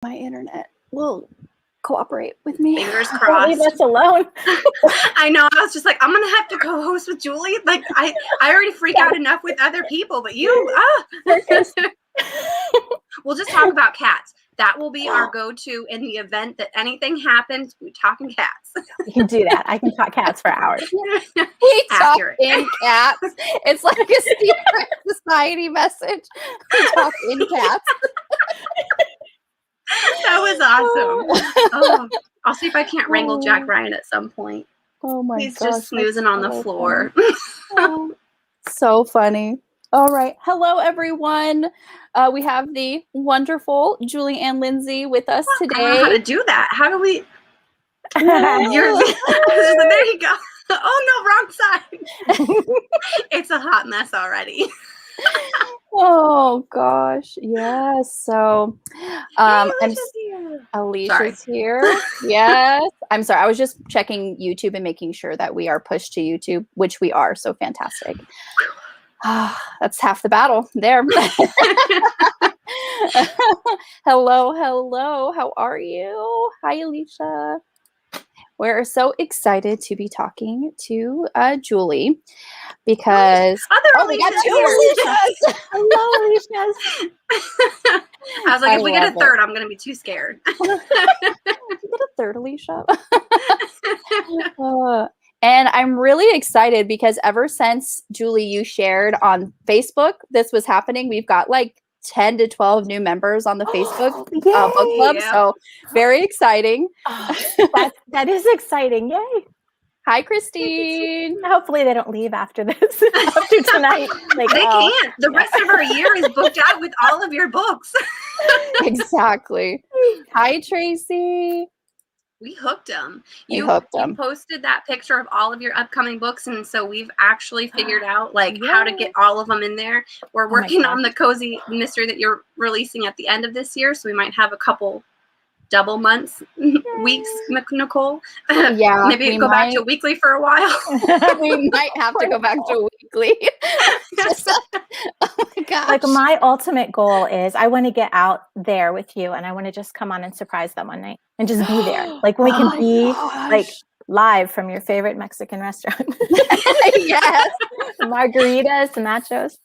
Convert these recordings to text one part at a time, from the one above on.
my internet will cooperate with me. Fingers Don't crossed. leave us alone. I know. I was just like, I'm gonna have to co-host with Julie. Like, I already freak out enough with other people, but you, we'll just talk about cats. That will be our go-to in the event that anything happens. We're talking cats. You can do that. I can talk cats for hours. We talk in cats. It's like a secret society message. We talk in cats. That was awesome. Oh, I'll see if I can't wrangle Jack Ryan at some point. Oh my He's gosh, just snoozing on the floor. Oh, so funny. All right. Hello, everyone. We have the wonderful Julie and Lindsey with us I today. don't know how to do that. How do we? There you go. Oh, no, wrong side. It's a hot mess already. Oh gosh, yes. So, Alicia's here. Yes, I'm sorry. I was just checking YouTube and making sure that we are pushed to YouTube, which we are. So fantastic. That's half the battle there. Hello, hello. How are you? Hi, Alicia. We're so excited to be talking to Julie because we got two Alicias. Hello, Alicia. I was like, if we get a third, I'm going to be too scared. You get a third, Alicia. And I'm really excited because ever since, Julie, you shared on Facebook this was happening, we've got like 10 to 12 new members on the Facebook book club. Yeah. So very exciting. That is exciting. Yay. Hi, Christine. Hopefully they don't leave after this, after tonight. Like, they can't. The rest of our year is booked out with all of your books. Exactly. Hi, Tracy. We hooked them. You posted that picture of all of your upcoming books, and so we've actually figured out how to get all of them in there. We're working on the cozy mystery that you're releasing at the end of this year, so we might have a couple double months, weeks, Nicole. Yeah, maybe go back to weekly for a while. We might have to go back to weekly. Oh my gosh. Like, my ultimate goal is I want to get out there with you, and I want to just come on and surprise them one night and just be there. Like, we can be like live from your favorite Mexican restaurant. Yes. Margaritas and nachos.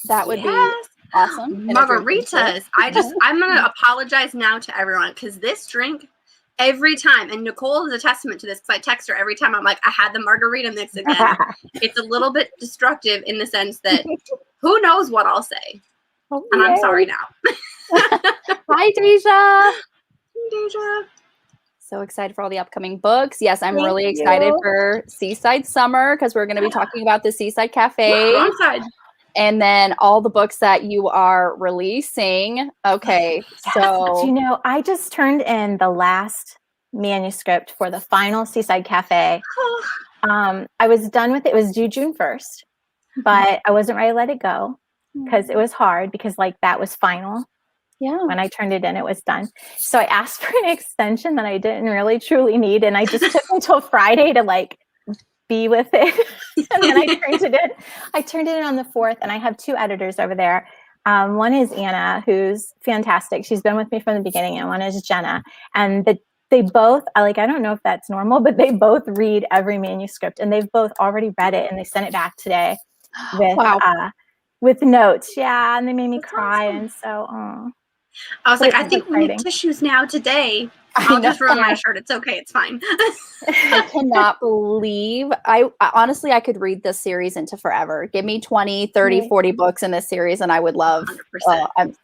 That would be awesome. Margaritas. I'm going to apologize now to everyone because this drink every time, and Nicole is a testament to this because I text her every time. I'm like, I had the margarita mix again. It's a little bit destructive in the sense that who knows what I'll say. And I'm sorry now. Hi, Deja. Deja. So excited for all the upcoming books. Yes, I'm really excited for Seaside Summer because we're going to be talking about the Seaside Cafe. Wrong side. And then all the books that you are releasing. Okay, so. Do you know, I just turned in the last manuscript for the final Seaside Cafe. I was done with it. It was due June 1st, but I wasn't ready to let it go because it was hard because that was final. Yeah. When I turned it in, it was done. So I asked for an extension that I didn't really truly need. And I just took until Friday to be with it. And then I turned it in on the 4th, and I have 2 editors over there. One is Anna, who's fantastic. She's been with me from the beginning, and one is Jenna. And they both, I don't know if that's normal, but they both read every manuscript, and they've both already read it, and they sent it back today with notes. Yeah, and they made me cry. Awesome. And so, I was like, I think we need tissues now today. I'll just ruin my shirt. It's okay. It's fine. I cannot believe I honestly, I could read this series into forever. Give me 20, 30, 40 books in this series and I would love, I'm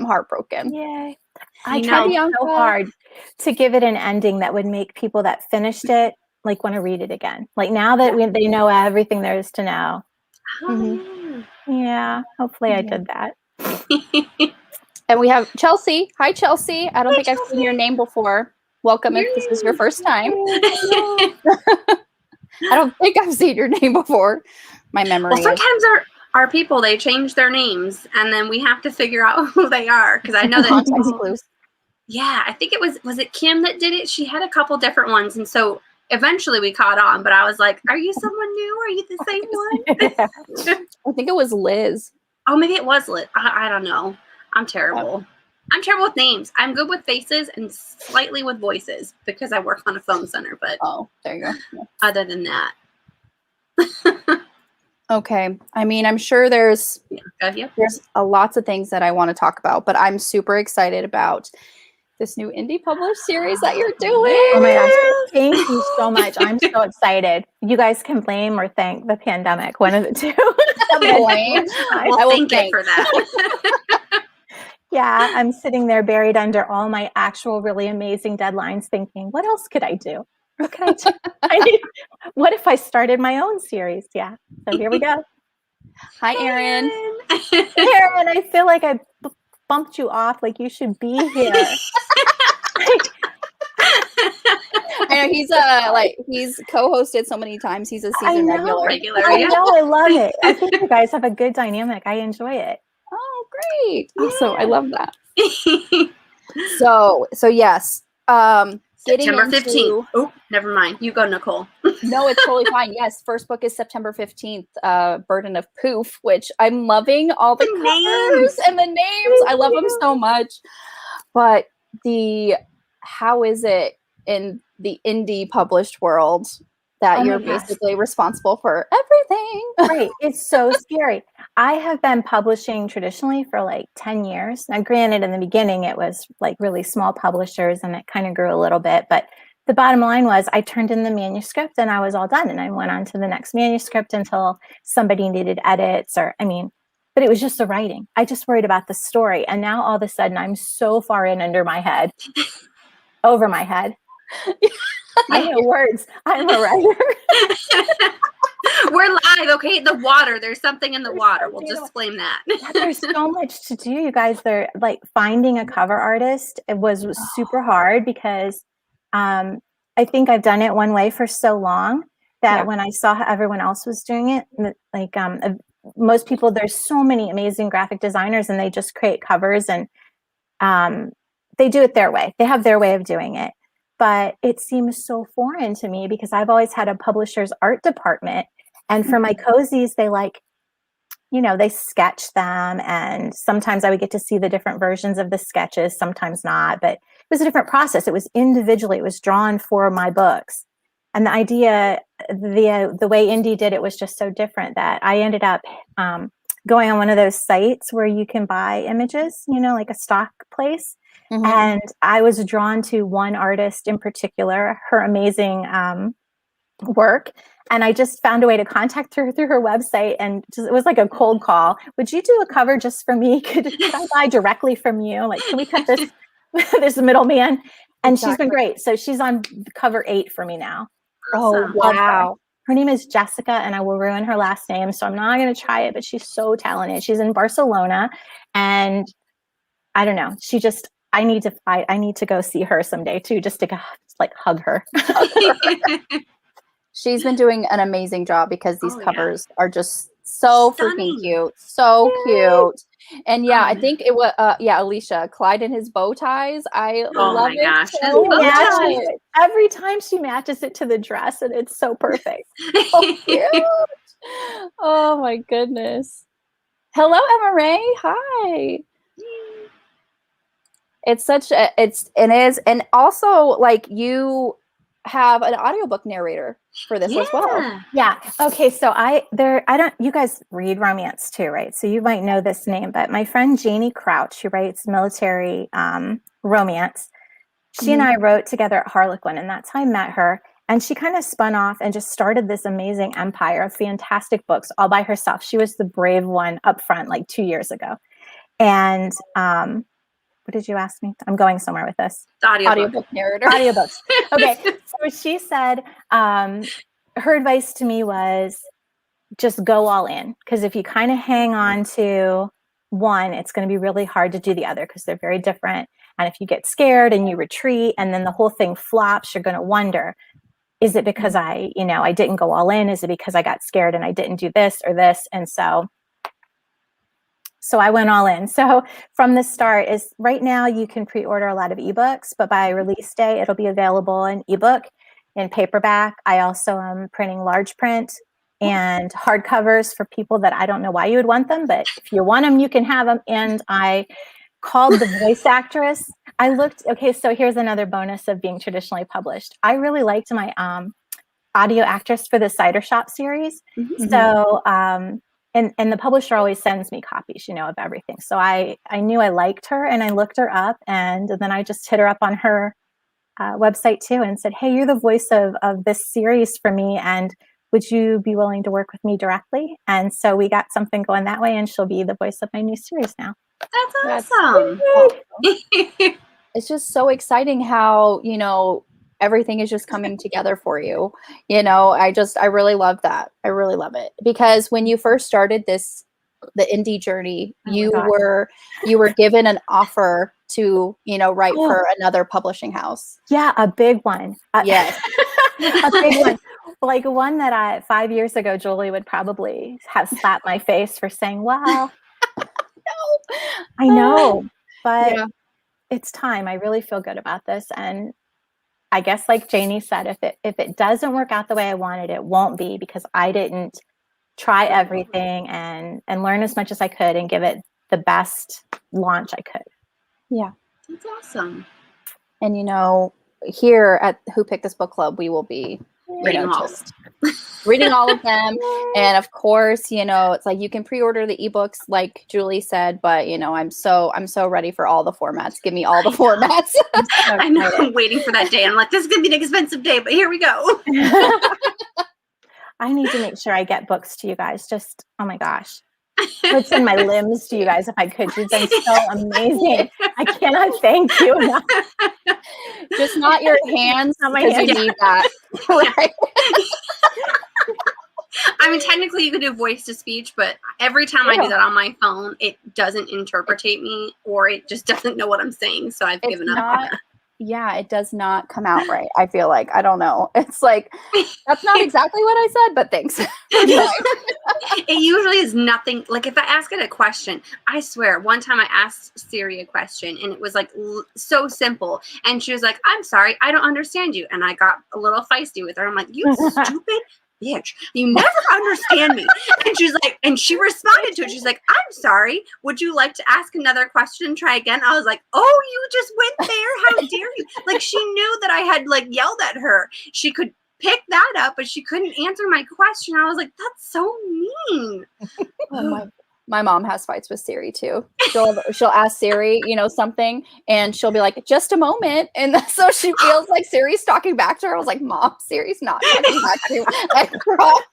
heartbroken. Yay. I tried so hard to give it an ending that would make people that finished it want to read it again. Now that they know everything there is to know. Yeah. Hopefully I did that. And we have Chelsea. Hi, Chelsea. I don't think I've seen your name before. Welcome if this is your first time. I don't think I've seen your name before. My memory. Well, sometimes our people, they change their names, and then we have to figure out who they are because I know that. Context clues. Yeah, I think it was it Kim that did it? She had a couple different ones, and so eventually we caught on. But I was like, "Are you someone new? Are you the same one?" I think it was Liz. Oh, maybe it was Liz. I don't know. I'm terrible. I'm terrible with names. I'm good with faces and slightly with voices because I work on a phone center. But Oh, there you go. Yeah. other than that, Okay. I mean, I'm sure there's lots of things that I want to talk about, but I'm super excited about this new indie published series that you're doing. Oh my gosh. Thank you so much. I'm so excited. You guys can blame or thank the pandemic, one of the two. Blame. We'll thank it for that. Yeah, I'm sitting there buried under all my actual really amazing deadlines thinking, what else could I do? What could I do? What if I started my own series? Yeah. So here we go. Hi, Erin. Erin, I feel like I bumped you off. Like you should be here. I know he's co-hosted so many times. He's a season regular. I know, I love it. I think you guys have a good dynamic. I enjoy it. Oh, great. Yeah. Also, I love that. So yes. September 15th. Oh, never mind. You go, Nicole. No, it's totally fine. Yes, first book is September 15th, Burden of Poof, which I'm loving all the names and the names. I love them so much. But how is it in the indie published world that you're basically responsible for everything? Right. It's so scary. I have been publishing traditionally for like 10 years. Now, granted, in the beginning, it was like really small publishers and it kind of grew a little bit. But the bottom line was I turned in the manuscript and I was all done. And I went on to the next manuscript until somebody needed edits but it was just the writing. I just worried about the story. And now all of a sudden I'm so far in under my head, over my head. I know words. I'm a writer. We're live, okay? The water. There's something in the water. We'll just blame that. There's so much to do, you guys. They're like finding a cover artist. It was super hard because I think I've done it one way for so long that when I saw how everyone else was doing it, like most people, there's so many amazing graphic designers and they just create covers and they do it their way. They have their way of doing it. But it seems so foreign to me because I've always had a publisher's art department. And for my cozies, they sketch them. And sometimes I would get to see the different versions of the sketches, sometimes not. But it was a different process. It was individually. It was drawn for my books. And the idea, the way Indie did it was just so different that I ended up going on one of those sites where you can buy images, like a stock place. Mm-hmm. And I was drawn to one artist in particular, her amazing work. And I just found a way to contact her through her website. And it was like a cold call. Would you do a cover just for me? Could I buy directly from you? Like, can we cut this middleman? And she's been great. So she's on cover 8 for me now. Oh, wow. Her name is Jessica, and I will ruin her last name. So I'm not going to try it, but she's so talented. She's in Barcelona. And I don't know. I need to go see her someday too, just to hug her. She's been doing an amazing job because these covers are just so freaking cute. So cute. And I think it was Alicia, Clyde and his bow ties. I love it. Gosh. So every time she matches it to the dress and it's so perfect. So cute. Oh my goodness. Hello, Emma Ray. Hi. And also like you have an audiobook narrator for this as well. Yeah. Okay. So you guys read romance too, right? So you might know this name, but my friend Janie Crouch, who writes military romance, she and I wrote together at Harlequin, and that's how I met her. And she kind of spun off and just started this amazing empire of fantastic books all by herself. She was the brave one up front like 2 years ago. And what did you ask me? I'm going somewhere with this. Audiobook narrator. Audiobooks. Okay. So she said her advice to me was just go all in. Because if you kind of hang on to one, it's going to be really hard to do the other because they're very different. And if you get scared and you retreat and then the whole thing flops, you're going to wonder, is it because I didn't go all in? Is it because I got scared and I didn't do this or this? And so I went all in. So from the start is right now you can pre-order a lot of ebooks, but by release day, it'll be available in ebook, in paperback. I also am printing large print and hardcovers for people that I don't know why you would want them, but if you want them, you can have them. And I called the voice actress. I looked, okay, so here's another bonus of being traditionally published. I really liked my audio actress for the Cider Shop series. Mhm. So, and the publisher always sends me copies, of everything. So I knew I liked her, and I looked her up, and then I just hit her up on her website too and said, hey, you're the voice of this series for me, and would you be willing to work with me directly? And so we got something going that way, and she'll be the voice of my new series now. That's awesome. It's just so exciting how, everything is just coming together for you. I really love that. I really love it, because when you first started the indie journey, you were given an offer to, write for another publishing house. Yeah, a big one. Yes. A big one. Like one that 5 years ago, Julie would probably have slapped my face for saying, wow. I know, but Yeah. it's time. I really feel good about this. And I guess like Janie said, if it doesn't work out the way I wanted, it won't be, because I didn't try everything and learn as much as I could and give it the best launch I could. Yeah. That's awesome. And, here at Who Picked This Book Club, we will be Reading reading all of them. And of course, it's like you can pre-order the ebooks like Julie said, but I'm so ready for all the formats. Give me all the formats. I know, I'm waiting for that day. I'm like, this is gonna be an expensive day, but here we go. I need to make sure I get books to you guys. Just, oh my gosh. I'd send my limbs to you guys if I could. You've been so amazing. I cannot thank you enough. Just not your hands, Not my because hands. you need that. Right? I mean, technically you could do voice to speech, but every time I do that on my phone, it doesn't interpretate me, or it just doesn't know what I'm saying. So I've given up on that. Yeah, it does not come out right. I feel like, I don't know. It's like, that's not exactly what I said, but thanks. It usually is nothing. Like if I ask it a question, I swear, one time I asked Siri a question and it was like so simple. And she was like, I'm sorry, I don't understand you. And I got a little feisty with her. I'm like, you stupid bitch, you never understand me. And she's like, and she responded to it. She's like, I'm sorry, would you like to ask another question and try again? I was like, oh, you just went there, how dare you. Like she knew that I had like yelled at her. She could pick that up, but she couldn't answer my question. I was like, that's so mean. Oh, my mom has fights with Siri too. She'll ask Siri, something, and she'll be like, just a moment. And so she feels like Siri's talking back to her. I was like, Mom, Siri's not talking back to you. I promise.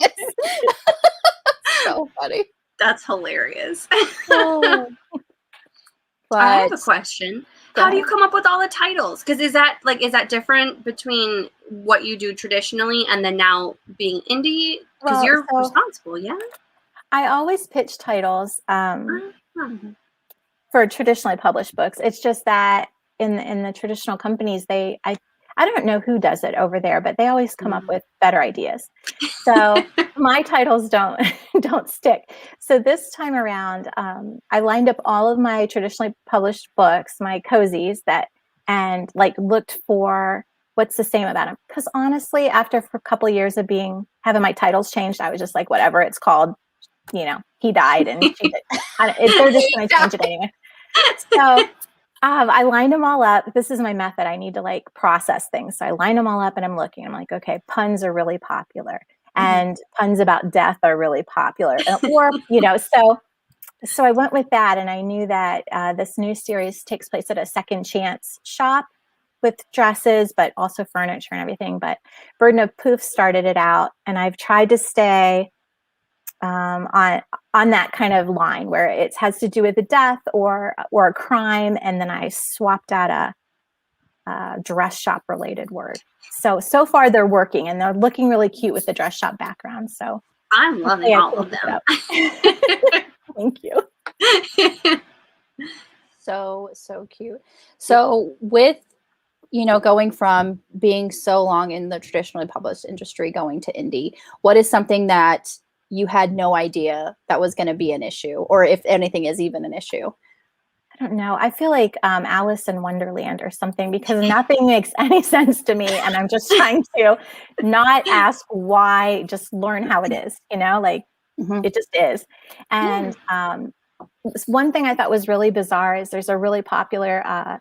So funny. That's hilarious. But I have a question. How do you come up with all the titles? Because is that different between what you do traditionally and then now being indie? Because you're responsible, yeah? I always pitch titles for traditionally published books. It's just that in the traditional companies, I don't know who does it over there, but they always come up with better ideas. So my titles don't stick. So this time around, I lined up all of my traditionally published books, my cozies, and like looked for what's the same about them. Because honestly, after a couple of years of having my titles changed, I was just like, whatever it's called, he died, and she did. They're just going to change it anyway. So I lined them all up. This is my method. I need to like process things. So I lined them all up and I'm looking. I'm like, okay, puns are really popular, and puns about death are really popular. Or, so I went with that, and I knew that this new series takes place at a second chance shop with dresses, but also furniture and everything. But Burden of Poof started it out, and I've tried to stay on that kind of line where it has to do with a death or a crime, and then I swapped out a dress shop related word. So far they're working, and they're looking really cute with the dress shop background. So I'm loving all of them. Thank you. So cute. So with going from being so long in the traditionally published industry going to indie, what is something that you had no idea that was going to be an issue, or if anything is even an issue? I don't know. I feel like Alice in Wonderland or something, because nothing makes any sense to me, and I'm just trying to not ask why, just learn how it is, it just is. And one thing I thought was really bizarre is there's a really popular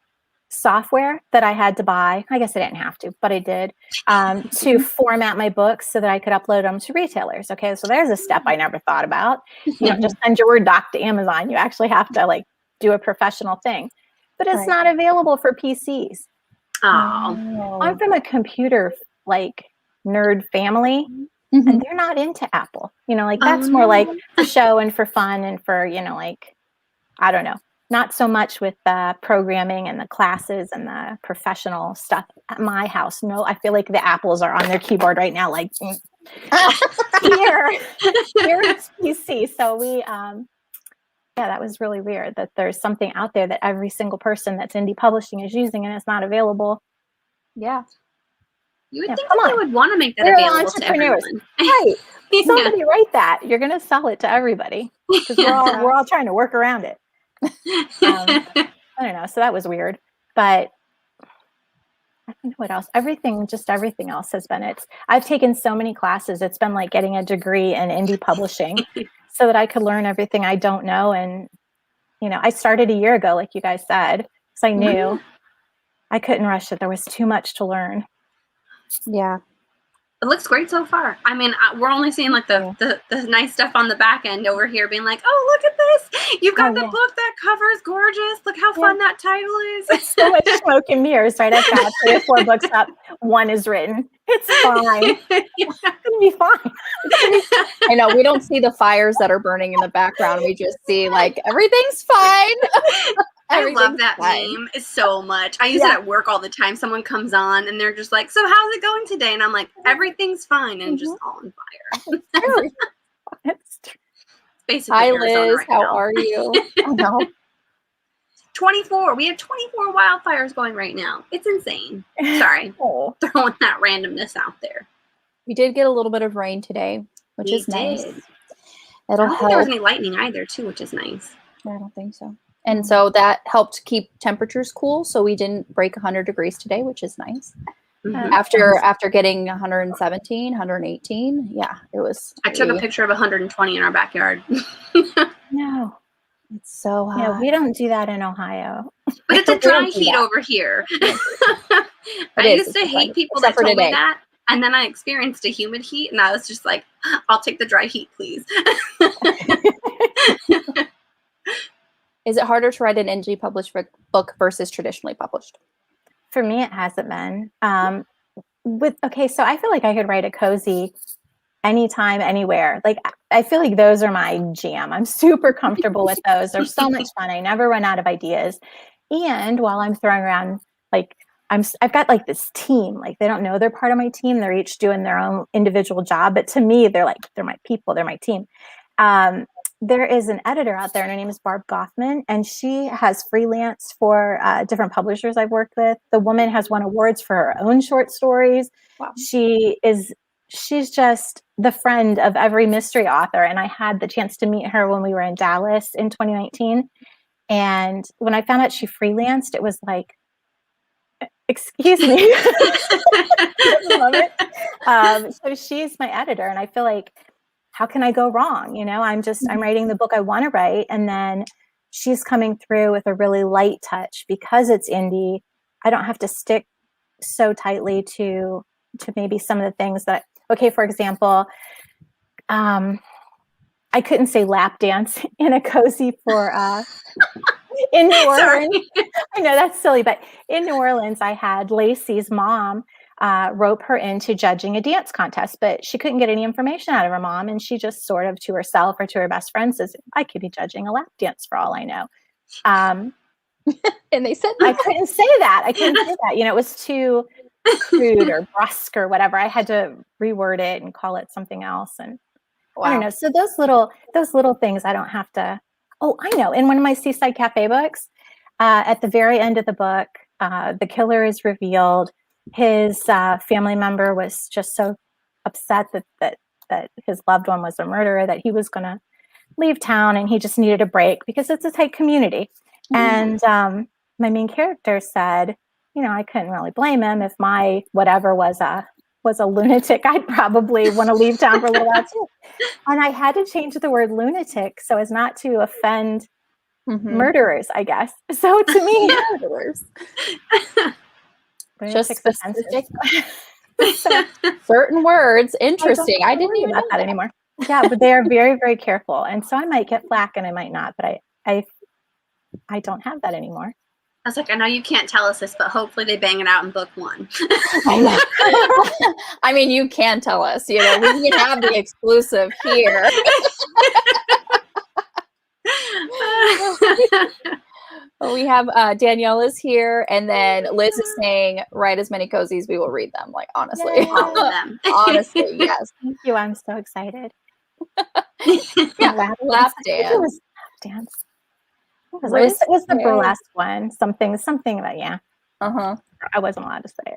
software that I had to buy. I guess I didn't have to, but I did, to format my books so that I could upload them to retailers. Okay, so there's a step I never thought about. You don't just send your Word doc to Amazon. You actually have to like do a professional thing. But it's not available for PCs. Oh. I'm from a computer like nerd family, and they're not into Apple. You know, like that's more like for show and for fun and for, you know, like, I don't know. Not so much with the programming and the classes and the professional stuff at my house. No, I feel like the apples are on their keyboard right now. Like here it's PC. So we, yeah, that was really weird that there's something out there that every single person that's indie publishing is using and it's not available. Yeah. You would think that they would want to make that available to everyone. Right. Somebody write that. You're going to sell it to everybody because we're all trying to work around it. I don't know. So that was weird, but I don't know what else. Everything else has been I've taken so many classes. It's been like getting a degree in indie publishing so that I could learn everything I don't know. And, you know, I started a year ago, like you guys said, because I knew I couldn't rush it. There was too much to learn. Yeah. It looks great so far. I mean, we're only seeing like the nice stuff on the back end over here being like, oh, look at this. You've got the book. That cover is gorgeous. Look how fun that title is. It's so much smoke and mirrors, right? I've got 3 or 4 books up. 1 is written. It's fine. It's going to be fine. I know. We don't see the fires that are burning in the background. We just see like, everything's fine. I love that meme so much. I use it at work all the time. Someone comes on and they're just like, so how's it going today? And I'm like, everything's fine, and just all on fire. It's true. Basically, hi, Arizona Liz. right How now. are you? Oh, no. 24. We have 24 wildfires going right now. It's insane. Sorry. Throwing that randomness out there. We did get a little bit of rain today, which is nice. I It'll don't help. think there was any lightning either, too, which is nice. I don't think so. And so that helped keep temperatures cool. So we didn't break 100 degrees today, which is nice. After getting 117, 118. Yeah, it was. I took a picture of 120 in our backyard. No. It's so hot. Yeah, we don't do that in Ohio. But it's a dry heat over here. I used to hate people that told me that. And then I experienced a humid heat, and I was just like, I'll take the dry heat, please. Is it harder to write an indie published book versus traditionally published? For me, it hasn't been. So I feel like I could write a cozy anytime, anywhere. Like, I feel like those are my jam. I'm super comfortable with those. They're so much fun. I never run out of ideas. And while I'm throwing around, like, I've got like this team. Like, they don't know they're part of my team. They're each doing their own individual job. But to me, they're my people. They're my team. There is an editor out there, and her name is Barb Goffman, and she has freelanced for different publishers I've worked with. The woman has won awards for her own short stories. Wow. She's just the friend of every mystery author, and I had the chance to meet her when we were in Dallas in 2019. And when I found out she freelanced, it was like, excuse me. I love it. So she's my editor, and I feel like, how can I go wrong? You know, I'm writing the book I want to write. And then she's coming through with a really light touch because it's indie. I don't have to stick so tightly to maybe some of the things that, for example, I couldn't say lap dance in a cozy for, in New Orleans. I know that's silly, but in New Orleans, I had Lacey's mom rope her into judging a dance contest, but she couldn't get any information out of her mom. And she just sort of to herself or to her best friend says, I could be judging a lap dance for all I know. And they said, I couldn't say that. You know, it was too crude or brusque or whatever. I had to reword it and call it something else. And I don't know. So those little things I don't have to. Oh, I know. In one of my Seaside Cafe books, at the very end of the book, the killer is revealed. His family member was just so upset that his loved one was a murderer that he was going to leave town, and he just needed a break because it's a tight community. Mm-hmm. And my main character said, you know, I couldn't really blame him. If my whatever was a lunatic, I'd probably want to leave town for a little while too. And I had to change the word lunatic so as not to offend murderers, I guess. So to me, Murderers. But it Just takes offensive. specific certain words. Interesting. I didn't worry even about know that anymore. Yeah, but they are very, very careful. And so I might get flack and I might not, but I don't have that anymore. I was like, I know you can't tell us this, but hopefully they bang it out in book 1. I know. I mean, you can tell us, we can have the exclusive here. We have Danielle is here, and then Liz is saying, write as many cozies, we will read them. Like, honestly. Yay. All of them. Honestly, yes. Thank you. I'm so excited. Yeah, lap I think it dance. was lap dance. It was the burlesque one. Something about, yeah. Uh-huh. I wasn't allowed to say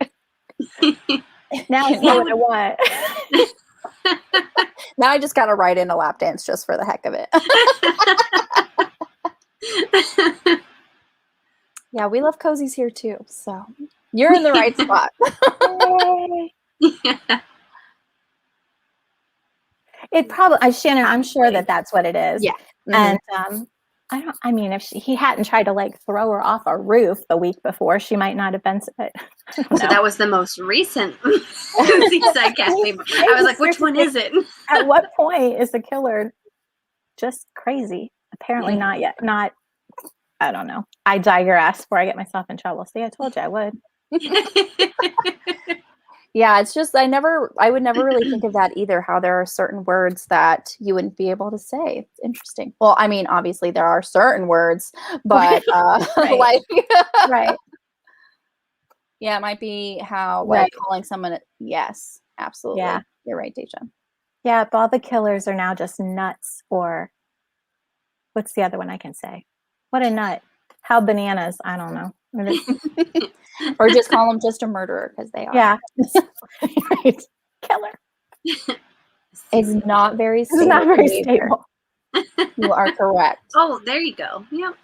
it. Now I say what I want. Now I just got to write in a lap dance just for the heck of it. Yeah, we love cozies here too. So you're in the right spot. It probably, Shannon, I'm sure that's what it is. Yeah. And if he hadn't tried to like throw her off a roof the week before, she might not have been. So that was the most recent I was like, which one is it? At what point is the killer just crazy? Apparently not yet. Not, I don't know. I digress before I get myself in trouble. See, I told you I would. Yeah, it's just I would never really think of that either, how there are certain words that you wouldn't be able to say. It's interesting. Well, I mean, obviously there are certain words, but right. Right. Yeah, it might be how calling someone yes, absolutely. Yeah. You're right, Deja. Yeah, but all the killers are now just nuts, or what's the other one I can say? What a nut. How bananas, I don't know. Or just call them just a murderer because they are. Yeah. Right. Killer. It's not very stable. It's not very stable. You are correct. Oh, there you go. Yep.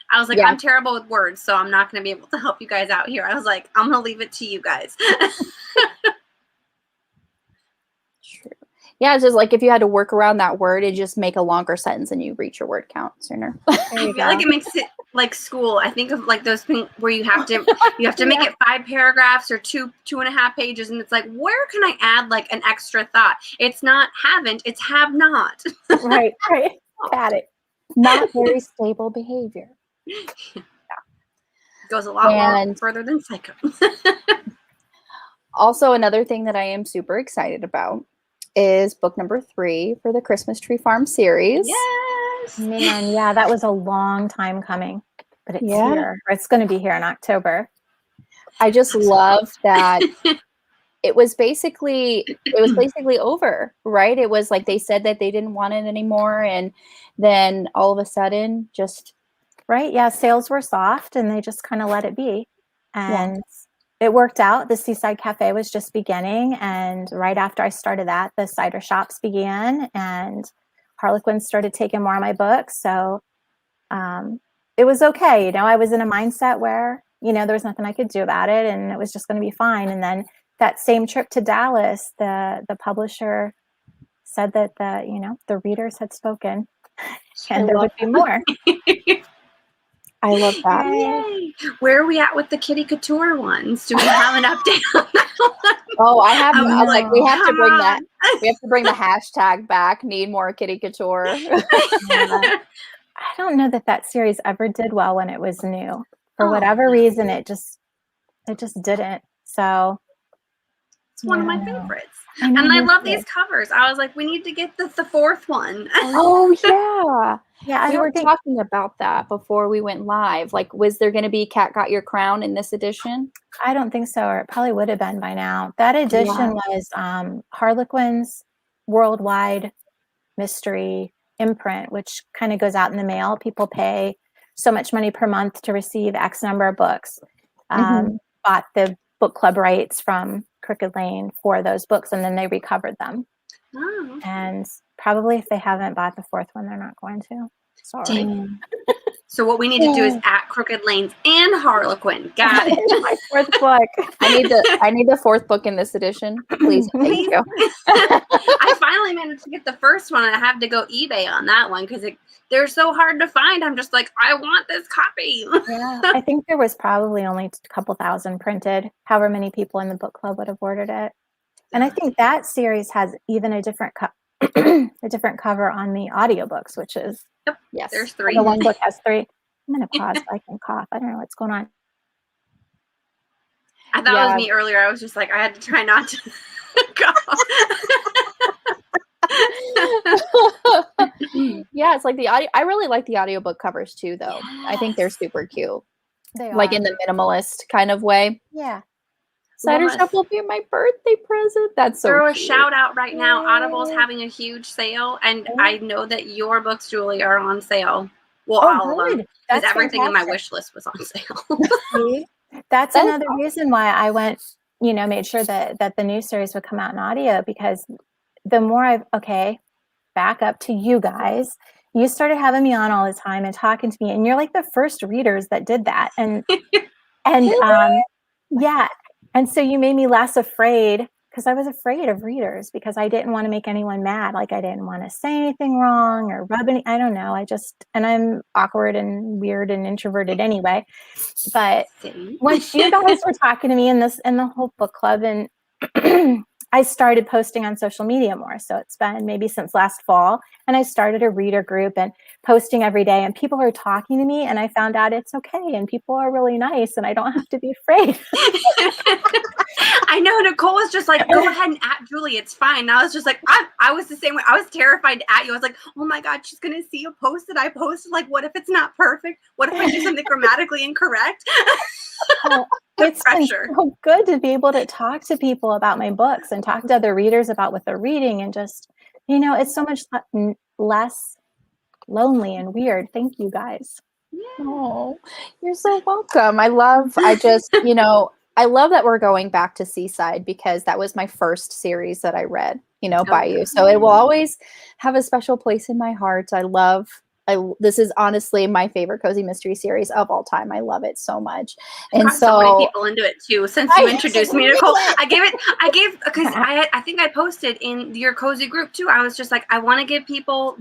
I was like, I'm terrible with words, so I'm not going to be able to help you guys out here. I was like, I'm going to leave it to you guys. True. Yeah, it's just like if you had to work around that word, it'd just make a longer sentence and you reach your word count sooner. I feel like it makes it like school. I think of like those things where you have to make it 5 paragraphs or 2.5 pages, and it's like, where can I add like an extra thought? It's not haven't, it's have not. Right. Got it. Not very stable behavior. Yeah. Goes a lot further than psycho. Also, another thing that I am super excited about is book number 3 for the Christmas Tree Farm series. Yes. Man, yeah, that was a long time coming, but it's here. Or it's going to be here in October. I just love that it was basically over, right? It was like they said that they didn't want it anymore, and then all of a sudden just right. Yeah, sales were soft and they just kind of let it be. And it worked out. The Seaside Cafe was just beginning, and right after I started that, the cider shops began, and Harlequin started taking more of my books. So it was okay. I was in a mindset where, there was nothing I could do about it, and it was just going to be fine. And then that same trip to Dallas, the publisher said that the readers had spoken and there would be more. I love that. Yay. Where are we at with the Kitty Couture ones? Do we have an update on that one? Oh, I have. We have to bring that. We have to bring the hashtag back. Need more Kitty Couture. I don't know that series ever did well when it was new. For whatever reason, it just didn't. So it's one of my favorites. And I love these covers. I was like, we need to get the 4th one. Oh, yeah. Yeah, we were talking about that before we went live. Like, was there going to be Cat Got Your Crown in this edition? I don't think so, or it probably would have been by now. That edition was Harlequin's worldwide mystery imprint, which kind of goes out in the mail. People pay so much money per month to receive X number of books. Bought the book club rights from Crooked Lane for those books, and then they recovered them. Oh, okay. And probably if they haven't bought the 4th one, they're not going to. Sorry. Dang. So what we need to do is at Crooked Lanes and Harlequin. Got it. My fourth book. I need the fourth book in this edition. Please, thank you. I finally managed to get the first one, and I have to go eBay on that one because they're so hard to find. I'm just like, I want this copy. Yeah, I think there was probably only a couple thousand printed. However many people in the book club would have ordered it. And I think that series has even a different a different cover on the audiobooks, which is Yes. There's 3. the one book has 3. I'm gonna pause so I can cough. I don't know what's going on. I thought it was me earlier. I was just like, I had to try not to Yeah, it's like the audio. I really like the audiobook covers too, though. I think they're super cute. They Like are. in the minimalist kind of way. Yeah. Cider Shop will be my birthday present. That's so throw a cute. shout out right now. Audible's having a huge sale, and I know that your books, Julie, are on sale. Well, all of them. Because That's everything in my fantastic. wish list was on sale. See? That's another reason why I went, made sure that the new series would come out in audio, because the more back up to you guys. You started having me on all the time and talking to me, and you're like the first readers that did that. And yeah. And so you made me less afraid, because I was afraid of readers, because I didn't want to make anyone mad. Like, I didn't want to say anything wrong or rub any, I don't know. And I'm awkward and weird and introverted anyway. But once you guys were talking to me in the whole book club, and I started posting on social media more. So it's been maybe since last fall, and I started a reader group and posting every day, and people are talking to me, and I found out it's okay, and people are really nice, and I don't have to be afraid. I know Nicole was just like, go ahead and at Julie, it's fine. And I was just like, I was the same way. I was terrified to at you. I was like, oh my God, she's gonna see a post that I posted. Like, what if it's not perfect? What if I do something grammatically incorrect? It's been so good to be able to talk to people about my books and talk to other readers about what they're reading, and just, it's so much less lonely and weird. Thank you guys. Oh, you're so welcome. I love that we're going back to Seaside, because that was my first series that I read, by you. So it will always have a special place in my heart. This is honestly my favorite cozy mystery series of all time. I love it so much. And so many people into it too. Since you introduced me to Nicole, because I think I posted in your cozy group too. I was just like, I want to give people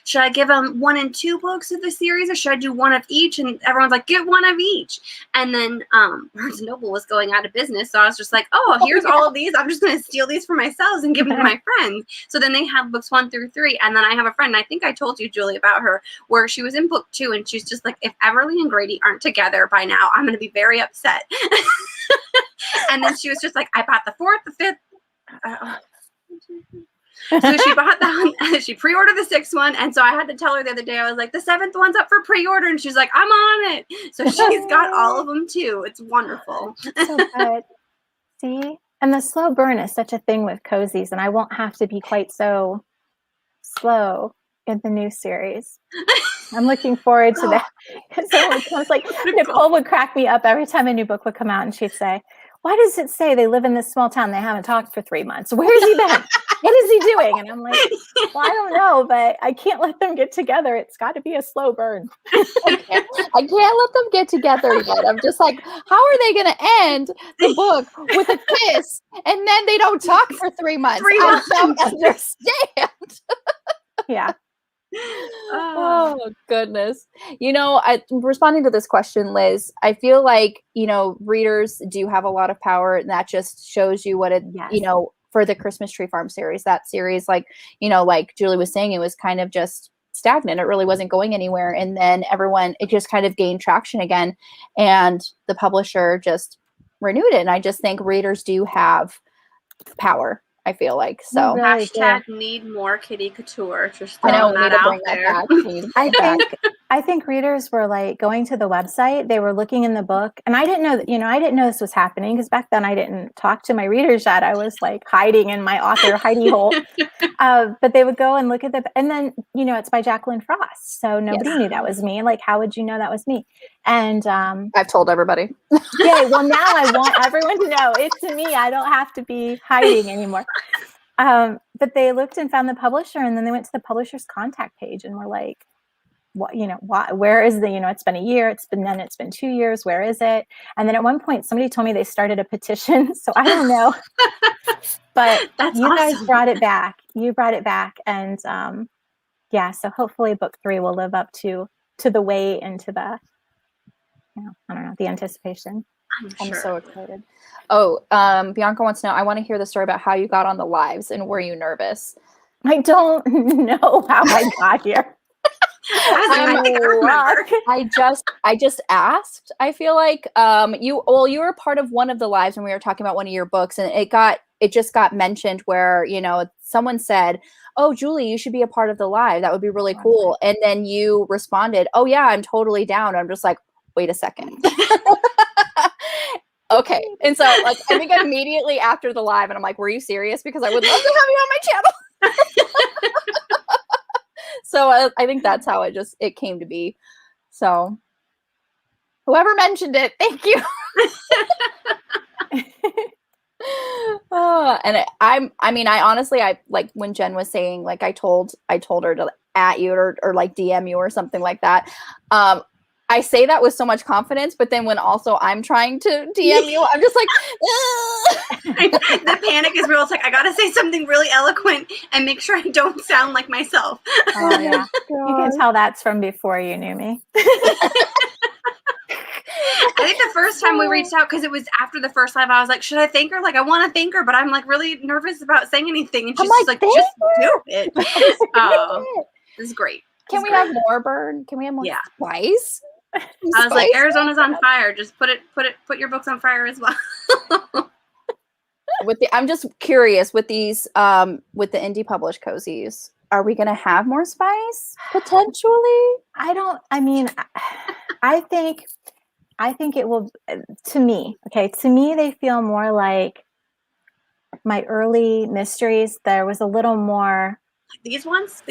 should I give them 1 and 2 books of the series, or should I do 1 of each? And everyone's like, get 1 of each. And then Barnes & Noble was going out of business. So I was just like, here's all of these. I'm just going to steal these for myself and give them to my friends. So then they have books 1 through 3. And then I have a friend, and I think I told you, Julie, about her, where she was in book 2, and she's just like, if Everly and Grady aren't together by now, I'm going to be very upset. And then she was just like, I bought the 4th, the 5th. So she bought that one. She pre-ordered the 6th one, and so I had to tell her the other day, I was like, the 7th one's up for pre-order, and she's like, I'm on it. So she's got all of them too. It's wonderful. So good. See? And the slow burn is such a thing with cozies, and I won't have to be quite so slow in the new series. I'm looking forward to that. So it's like Nicole would crack me up every time a new book would come out, and she'd say, why does it say they live in this small town? They haven't talked for 3 months. Where's he been? What is he doing? And I'm like, well, I don't know, but I can't let them get together. It's got to be a slow burn. I can't let them get together yet. I'm just like, how are they going to end the book with a kiss, and then they don't talk for 3 months? I don't understand. Yeah. Oh goodness. Responding to this question, Liz, I feel like, readers do have a lot of power, and that just shows you what it, for the Christmas Tree Farm series, that series, like Julie was saying, it was kind of just stagnant. It really wasn't going anywhere. And then it just kind of gained traction again, and the publisher just renewed it. And I just think readers do have power, I feel like. So really need more Kitty Couture. Just I know, that out there. I think readers were like going to the website. They were looking in the book, and I didn't know that, I didn't know this was happening, because back then I didn't talk to my readers yet. I was like hiding in my author hidey hole. But they would go and look at and then, it's by Jacqueline Frost. So nobody knew that was me. Like, how would you know that was me? And I've told everybody. Yeah, well, now I want everyone to know it's me. I don't have to be hiding anymore. But they looked and found the publisher, and then they went to the publisher's contact page and were like, what, where is the, it's been a year, it's been 2 years, where is it? And then at one point somebody told me they started a petition. So I don't know, but That's you guys awesome. brought it back. You brought it back. And yeah, so hopefully book 3 will live up to the wait and to the, I don't know, the anticipation. I'm so excited. Oh, Bianca wants to know, I want to hear the story about how you got on the lives and were you nervous? I don't know how I got here. I think I remember. I just asked. I feel like you were part of one of the lives when we were talking about one of your books, and it just got mentioned where, someone said, "Oh, Julie, you should be a part of the live. That would be really cool." And then you responded, "Oh yeah, I'm totally down." I'm just like, wait a second. Okay. And so like I think immediately after the live, and I'm like, were you serious? Because I would love to have you on my channel. So I think that's how it came to be. So whoever mentioned it, thank you. I honestly, like when Jen was saying, like I told her to at you or like DM you or something like that. I say that with so much confidence, but then when also I'm trying to DM you, I'm just like, the panic is real. It's like, I got to say something really eloquent and make sure I don't sound like myself. Oh, yeah. You can tell that's from before you knew me. I think the first time we reached out, because it was after the first live, I was like, should I thank her? Like, I want to thank her, but I'm like really nervous about saying anything. And she's just like, just do it. Oh, this is great. Can we have more burn? Can we have more spice? I was like, Arizona's on fire. Just put your books on fire as well. I'm just curious with these with the indie published cozies, are we going to have more spice potentially? I think it will, to me, they feel more like my early mysteries. There was a little more these ones.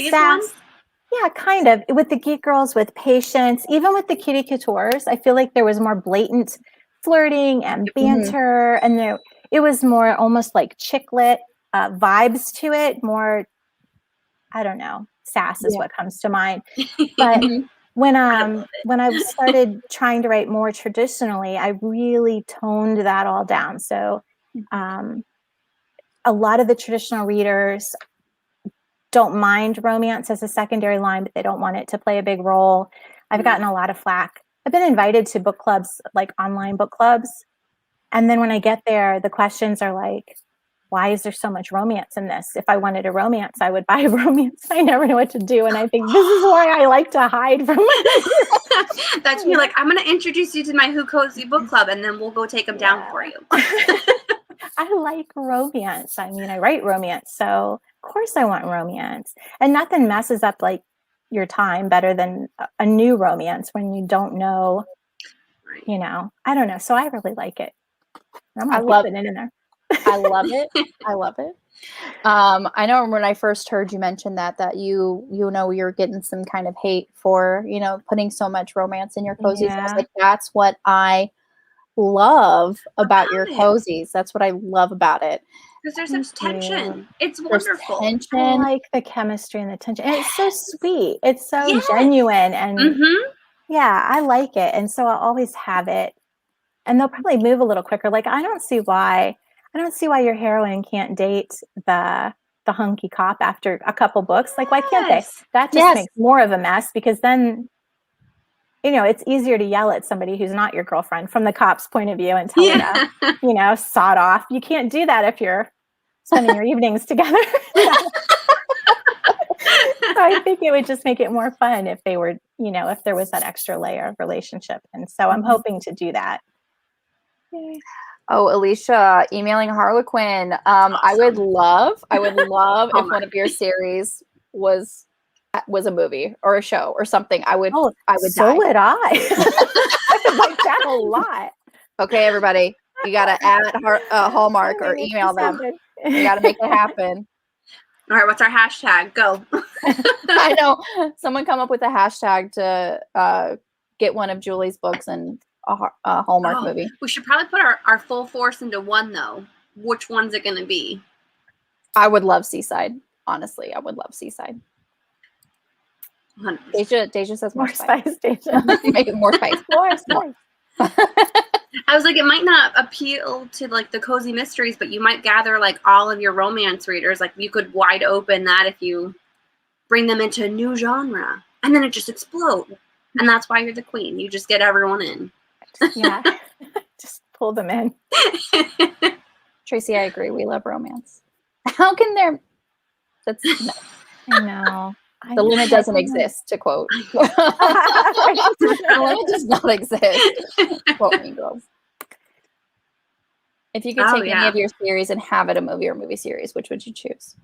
Yeah, kind of. With the Geek Girls, with Patience, even with the Kitty Coutures, I feel like there was more blatant flirting and banter, and it was more almost like chick lit vibes to it. More, I don't know, sass is what comes to mind. But when I started trying to write more traditionally, I really toned that all down. So a lot of the traditional readers don't mind romance as a secondary line, but they don't want it to play a big role. I've gotten a lot of flack. I've been invited to book clubs, like online book clubs. And then when I get there, the questions are like, why is there so much romance in this? If I wanted a romance, I would buy a romance. I never know what to do. And I think this is why I like to hide from my That's me. Like, I'm going to introduce you to my Who Cozy book club, and then we'll go take them down for you. I like romance. I mean, I write romance. So of course I want romance. And nothing messes up like your time better than a new romance when you don't know, I don't know. So I really like it. I love it in there. I love it. I love it. I know when I first heard you mention that you're getting some kind of hate for, putting so much romance in your cozies. I was like, that's what I love about your cozies. That's what I love about it. Because there's such tension. It's wonderful. Tension. I like the chemistry and the tension. And it's so sweet. It's so genuine. And yeah, I like it. And so I'll always have it. And they'll probably move a little quicker. Like, I don't see why your heroine can't date the hunky cop after a couple books. Like, why can't they? That just makes more of a mess, because then it's easier to yell at somebody who's not your girlfriend from the cop's point of view and tell her to, sod off. You can't do that if you're spending your evenings together. So I think it would just make it more fun if they were, if there was that extra layer of relationship. And so I'm hoping to do that. Yay. Oh, Alicia, emailing Harlequin. Awesome. I would love if one of your series was a movie or a show or something. I would so die. Would I. I would like that a lot. Okay, everybody, you gotta add Hallmark or email them. You gotta make it happen. All right, what's our hashtag? Go. I know. Someone come up with a hashtag to get one of Julie's books and a Hallmark movie. We should probably put our full force into one, though. Which one's it going to be? I would love Seaside. Honestly, I would love Seaside. Deja says more More spice. spice, Deja. Make it more spice. More spice. I was like, it might not appeal to like the cozy mysteries, but you might gather like all of your romance readers. Like you could wide open that if you bring them into a new genre, and then it just explodes. And that's why you're the queen. You just get everyone in. Yeah. Just pull them in. Tracy, I agree. We love romance. How can there? That's no. I know. The limit doesn't exist, to quote. The limit does not exist. Quote me, girls. If you could take any of your series and have it a movie or movie series, which would you choose?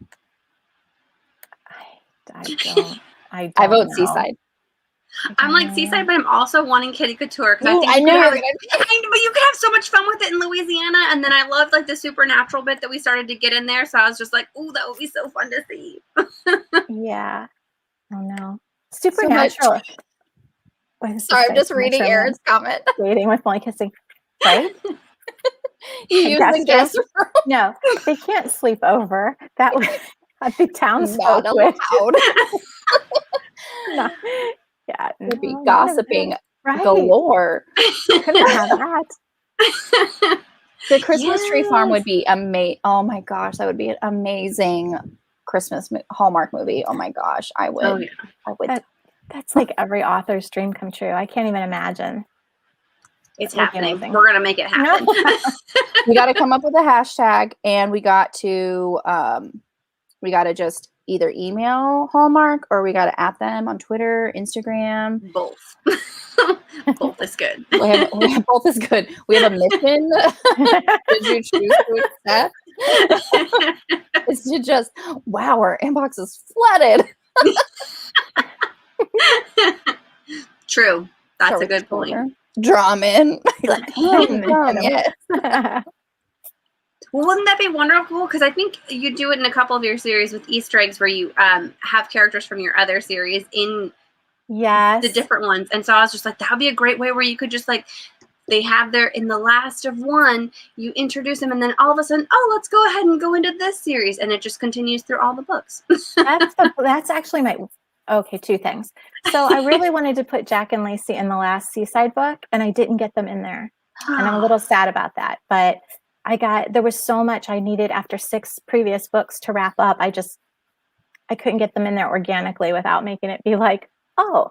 I vote know. Seaside. I'm like Seaside, but I'm also wanting Kitty Couture. Ooh, I know. But you could have so much fun with it in Louisiana. And then I loved like the supernatural bit that we started to get in there. So I was just like, ooh, that would be so fun to see. Yeah. Oh no. Supernatural. Sorry, I'm just reading Erin's comment. Waiting with Molly kissing. Right? You use the guest room. No, they can't sleep over. That would the townsfolk not allowed. No. Yeah, We'd be gossiping right. galore. Couldn't have that. The Christmas Tree Farm would be amazing. Oh my gosh, that would be an amazing Christmas Hallmark movie. Oh my gosh, I would. Oh, yeah. I would. That's like every author's dream come true. I can't even imagine. It's happening. We're gonna make it happen. We got to come up with a hashtag, and we got to just either email Hallmark or we got to at them on Twitter, Instagram. Both. Both is good. Both is good. We have a mission. Did you choose to accept? It's to just, wow, our inbox is flooded. True. That's a good point. Drum in. Like, yes. Well, wouldn't that be wonderful? Because I think you do it in a couple of your series with Easter eggs where you have characters from your other series in the different ones. And so I was just like, that would be a great way where you could just like, they have their, in the last of one, you introduce them and then all of a sudden, oh, let's go ahead and go into this series. And it just continues through all the books. That's actually two things. So I really wanted to put Jack and Lacey in the last Seaside book and I didn't get them in there. And I'm a little sad about that, but there was so much I needed after 6 previous books to wrap up. I couldn't get them in there organically without making it be like, oh,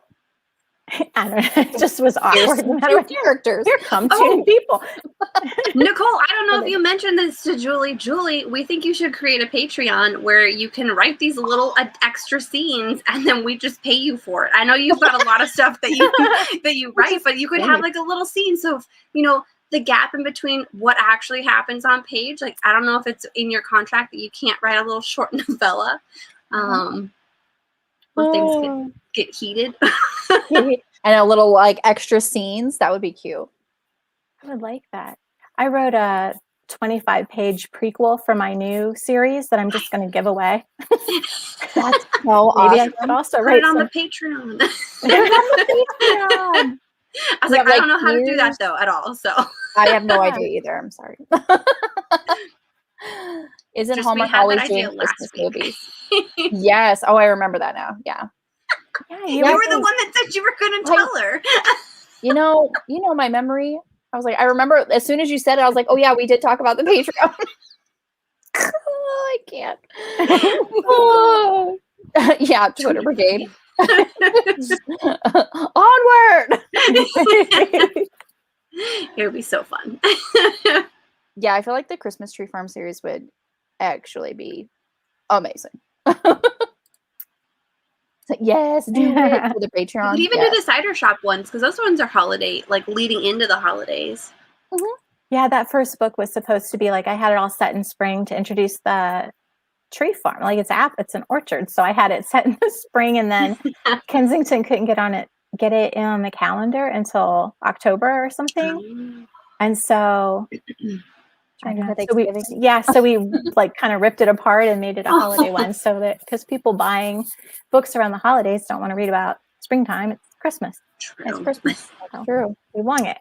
I don't know. It just was awkward. Characters. Here come 2 people. Nicole, I don't know if you mentioned this to Julie. Julie, we think you should create a Patreon where you can write these little extra scenes and then we just pay you for it. I know you've got a lot of stuff that you write, but you could have like a little scene. So, if, the gap in between what actually happens on page, like, I don't know if it's in your contract that you can't write a little short novella. When things get heated. And a little like extra scenes. That would be cute. I would like that. I wrote a 25-page prequel for my new series that I'm just going to give away. That's so awesome. Maybe I could also write it on the Patreon. Put it on the Patreon. I was like, I don't know how to do that though at all. So I have no idea either. I'm sorry. Isn't just Hallmark always doing Christmas movies? Yes. Oh, I remember that now. Yeah. Yeah, you were the one that said you were going to tell her. You know my memory. I was like, I remember as soon as you said it, I was like, oh yeah, we did talk about the Patreon. I can't. Yeah, Twitter brigade. Onward. It would be so fun. Yeah, I feel like the Christmas Tree Farm series would actually be amazing. Yes, do it for the Patreon. You could even do the cider shop ones because those ones are holiday, like leading into the holidays. Mm-hmm. Yeah, that first book was supposed to be like I had it all set in spring to introduce the tree farm. Like it's an orchard, so I had it set in the spring, and then Kensington couldn't get it in on the calendar until October or something, and so. So we like kind of ripped it apart and made it a holiday one so that because people buying books around the holidays don't want to read about springtime. It's Christmas. True. It's Christmas. True. We won it.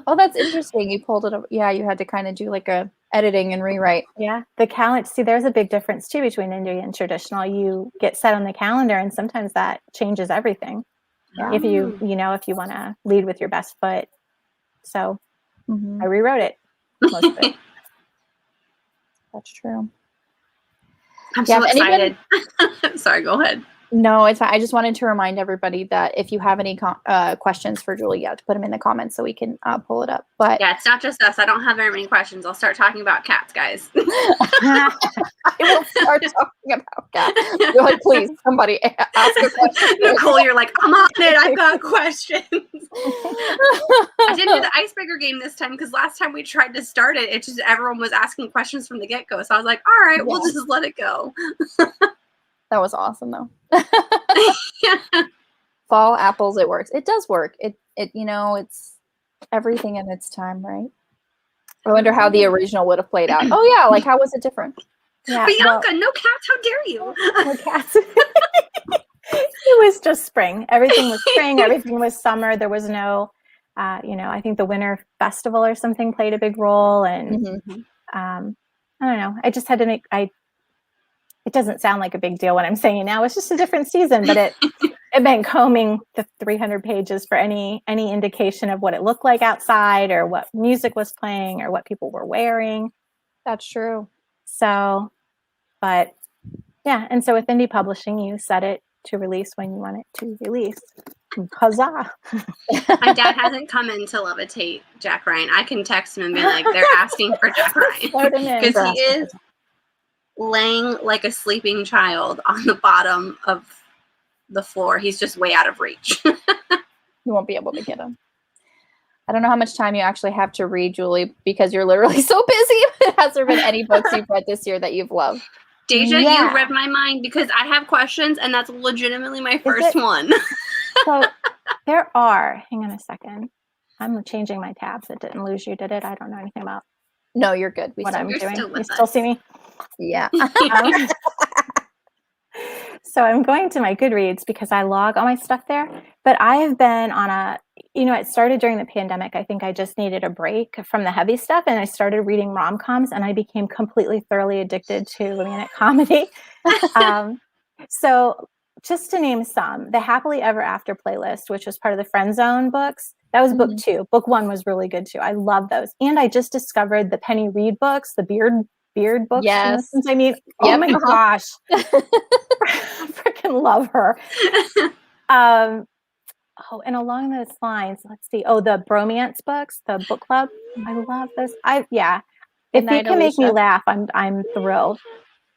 Oh, that's interesting. You pulled it up. Yeah, you had to kind of do like a editing and rewrite. Yeah, the calendar. See, there's a big difference too between Indian and traditional. You get set on the calendar, and sometimes that changes everything. Yeah. If you if you want to lead with your best foot. So Mhm. I rewrote it. Most of it. That's true. I'm Yeah, so if anyone- excited. Sorry, go ahead. No, it's fine. I just wanted to remind everybody that if you have any questions for Julie, you have to put them in the comments so we can pull it up. But Yeah, it's not just us. I don't have very many questions. I'll start talking about cats, guys. I will start talking about cats. You're like, please, somebody ask a question. Nicole, you're like, I'm on it. I've got questions. I didn't do the icebreaker game this time because last time we tried to start it, just everyone was asking questions from the get-go. So I was like, all right, we'll just let it go. That was awesome, though. Fall apples, it works. It does work. It it's everything in its time, right? I wonder how the original would have played out. Oh yeah, like how was it different? Yeah, Bianca, no cats. How dare you? No cats. It was just spring. Everything was spring. Everything was summer. There was no, I think the Winter Festival or something played a big role, and I don't know. I just had to it doesn't sound like a big deal when I'm saying it now. It's just a different season, but it meant combing the 300 pages for any indication of what it looked like outside or what music was playing or what people were wearing. That's true. So, but yeah. And so with indie publishing, you set it to release when you want it to release. Huzzah. My dad hasn't come in to levitate Jack Ryan. I can text him and be like, they're asking for Jack Ryan. Because he is laying like a sleeping child on the bottom of the floor. He's just way out of reach. You won't be able to get him. I don't know how much time you actually have to read, Julie, because you're literally so busy. Has there been any books you've read this year that you've loved? Deja, you read my mind because I have questions, and that's legitimately my first one. So there are, hang on a second. I'm changing my tabs. It didn't lose you, did it? I don't know anything about No, you're good. what I'm doing. Still You still see me? Yeah. So I'm going to my Goodreads because I log all my stuff there. But I have been on it started during the pandemic. I think I just needed a break from the heavy stuff. And I started reading rom-coms and I became completely, thoroughly addicted to romantic comedy. So just to name some, the Happily Ever After playlist, which was part of the Friend Zone books. That was book 2. Book 1 was really good too. I love those. And I just discovered the Penny Reed books, the beard books. Yes. Oh my gosh. Freaking love her. And along those lines, let's see. Oh, the bromance books, the book club. I love those. If they can make me laugh, I'm thrilled.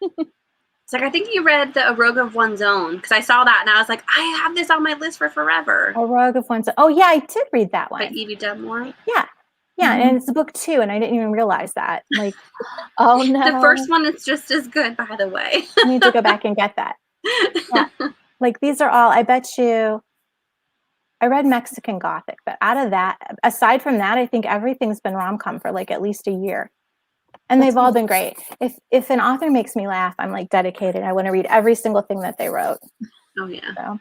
It's like, I think you read The A Rogue of One's Own, because I saw that and I was like, I have this on my list for forever. A Rogue of One's Own. Oh yeah, I did read that one. By Evie Dunmore. Yeah. Yeah, and it's book 2, and I didn't even realize that. Like, oh no. The first one is just as good, by the way. I need to go back and get that. Yeah. Like, these are all, I bet you, I read Mexican Gothic, but out of that, aside from that, I think everything's been rom-com for like at least a year. And they've all been great. If an author makes me laugh, I'm like dedicated. I want to read every single thing that they wrote. Oh, yeah. So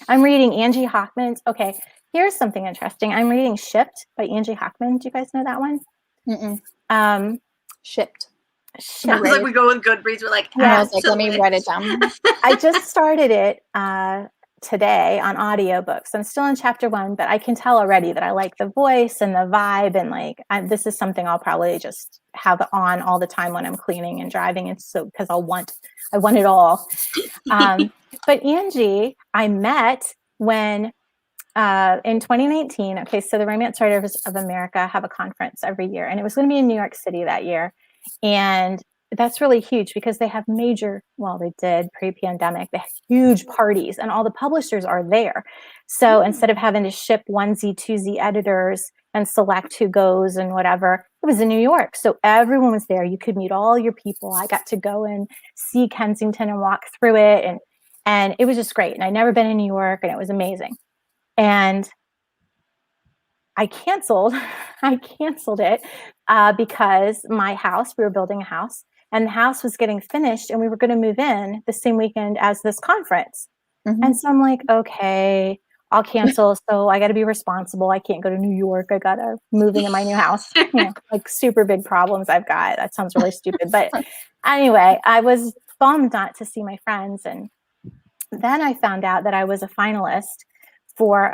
I'm reading Angie Hockman's. Okay, here's something interesting. I'm reading Shipped by Angie Hockman. Do you guys know that one? Shipped. I was like, we go with Goodreads. We're like, I was like, let me write it down. I just started it today on audiobooks. I'm still in chapter 1, but I can tell already that I like the voice and the vibe, and like this is something I'll probably just have on all the time when I'm cleaning and driving, and so because I want it all. But Angie, I met when in 2019. Okay, so the Romance Writers of America have a conference every year, and it was going to be in New York City that year, and that's really huge because they have they did pre-pandemic, they have huge parties and all the publishers are there. So instead of having to ship onesie, twosie editors and select who goes and whatever, it was in New York. So everyone was there. You could meet all your people. I got to go and see Kensington and walk through it. And it was just great. And I'd never been in New York, and it was amazing. And I canceled it because my house, we were building a house, and the house was getting finished and we were going to move in the same weekend as this conference. And so I'm like, okay, I'll cancel. So I got to be responsible. I can't go to New York. I got to move into my new house. Like super big problems I've got. That sounds really stupid. But anyway, I was bummed not to see my friends. And then I found out that I was a finalist for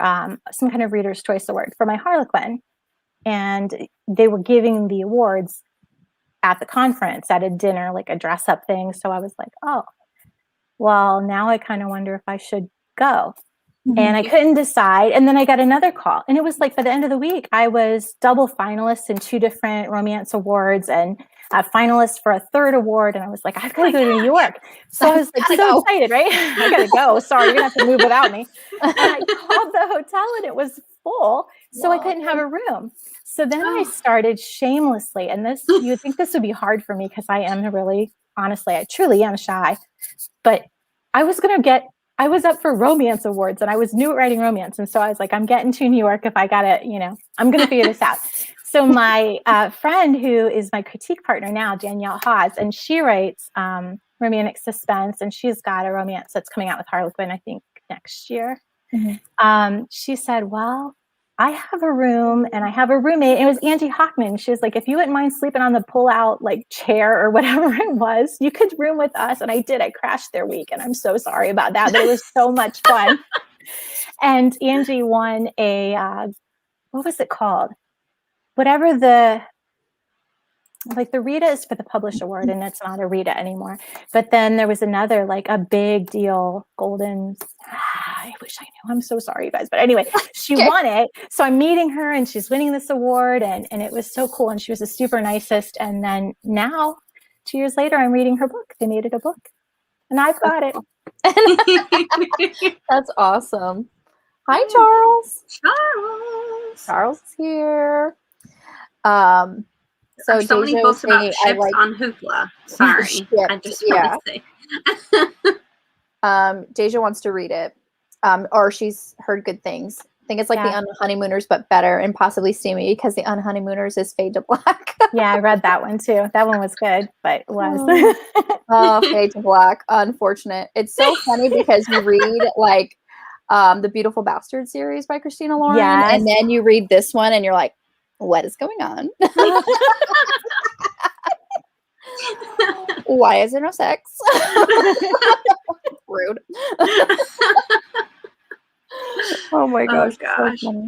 some kind of Reader's Choice Award for my Harlequin. And they were giving the awards at the conference at a dinner, like a dress up thing. So I was like, oh, well, now I kind of wonder if I should go. And I couldn't decide. And then I got another call. And it was like by the end of the week, I was double finalist in 2 different romance awards and a finalist for a 3rd award. And I was like, I've got to go to New York. So I was like so excited, right? I got to go. Sorry, you're going to have to move without me. And I called the hotel and it was full. So I couldn't have a room. So then I started shamelessly. And this, you would think this would be hard for me because I am really, honestly, I truly am shy. But I was up for romance awards and I was new at writing romance. And so I was like, I'm getting to New York if I got to, I'm going to figure this out. So my friend who is my critique partner now, Danielle Haas, and she writes romantic suspense, and she's got a romance that's coming out with Harlequin, I think, next year. She said, well, I have a room and I have a roommate. It was Angie Hockman. She was like, if you wouldn't mind sleeping on the pull-out like chair or whatever it was, you could room with us. And I did. I crashed their week, and I'm so sorry about that, but it was so much fun. And Angie won a what was it called? Whatever the Rita is for the Published Award, and it's not a Rita anymore. But then there was another, like a big deal, golden. I wish I knew. I'm so sorry, you guys. But anyway, she won it. So I'm meeting her, and she's winning this award, and it was so cool. And she was a super nicest. And then now, 2 years later, I'm reading her book. They made it a book, and I've got it. That's awesome. Hi, Charles. Charles is here. So many Deja books about saying, ships on Hoopla. Sorry, I just want to say. Deja wants to read it, or she's heard good things. I think it's like the Unhoneymooners, but better and possibly steamy because the Unhoneymooners is Fade to Black. Yeah, I read that one too. That one was good, but it was. Fade to Black. Unfortunate. It's so funny because you read like the Beautiful Bastard series by Christina Lauren, and then you read this one, and you're like, what is going on? Why is there no sex? Rude. Oh my gosh. So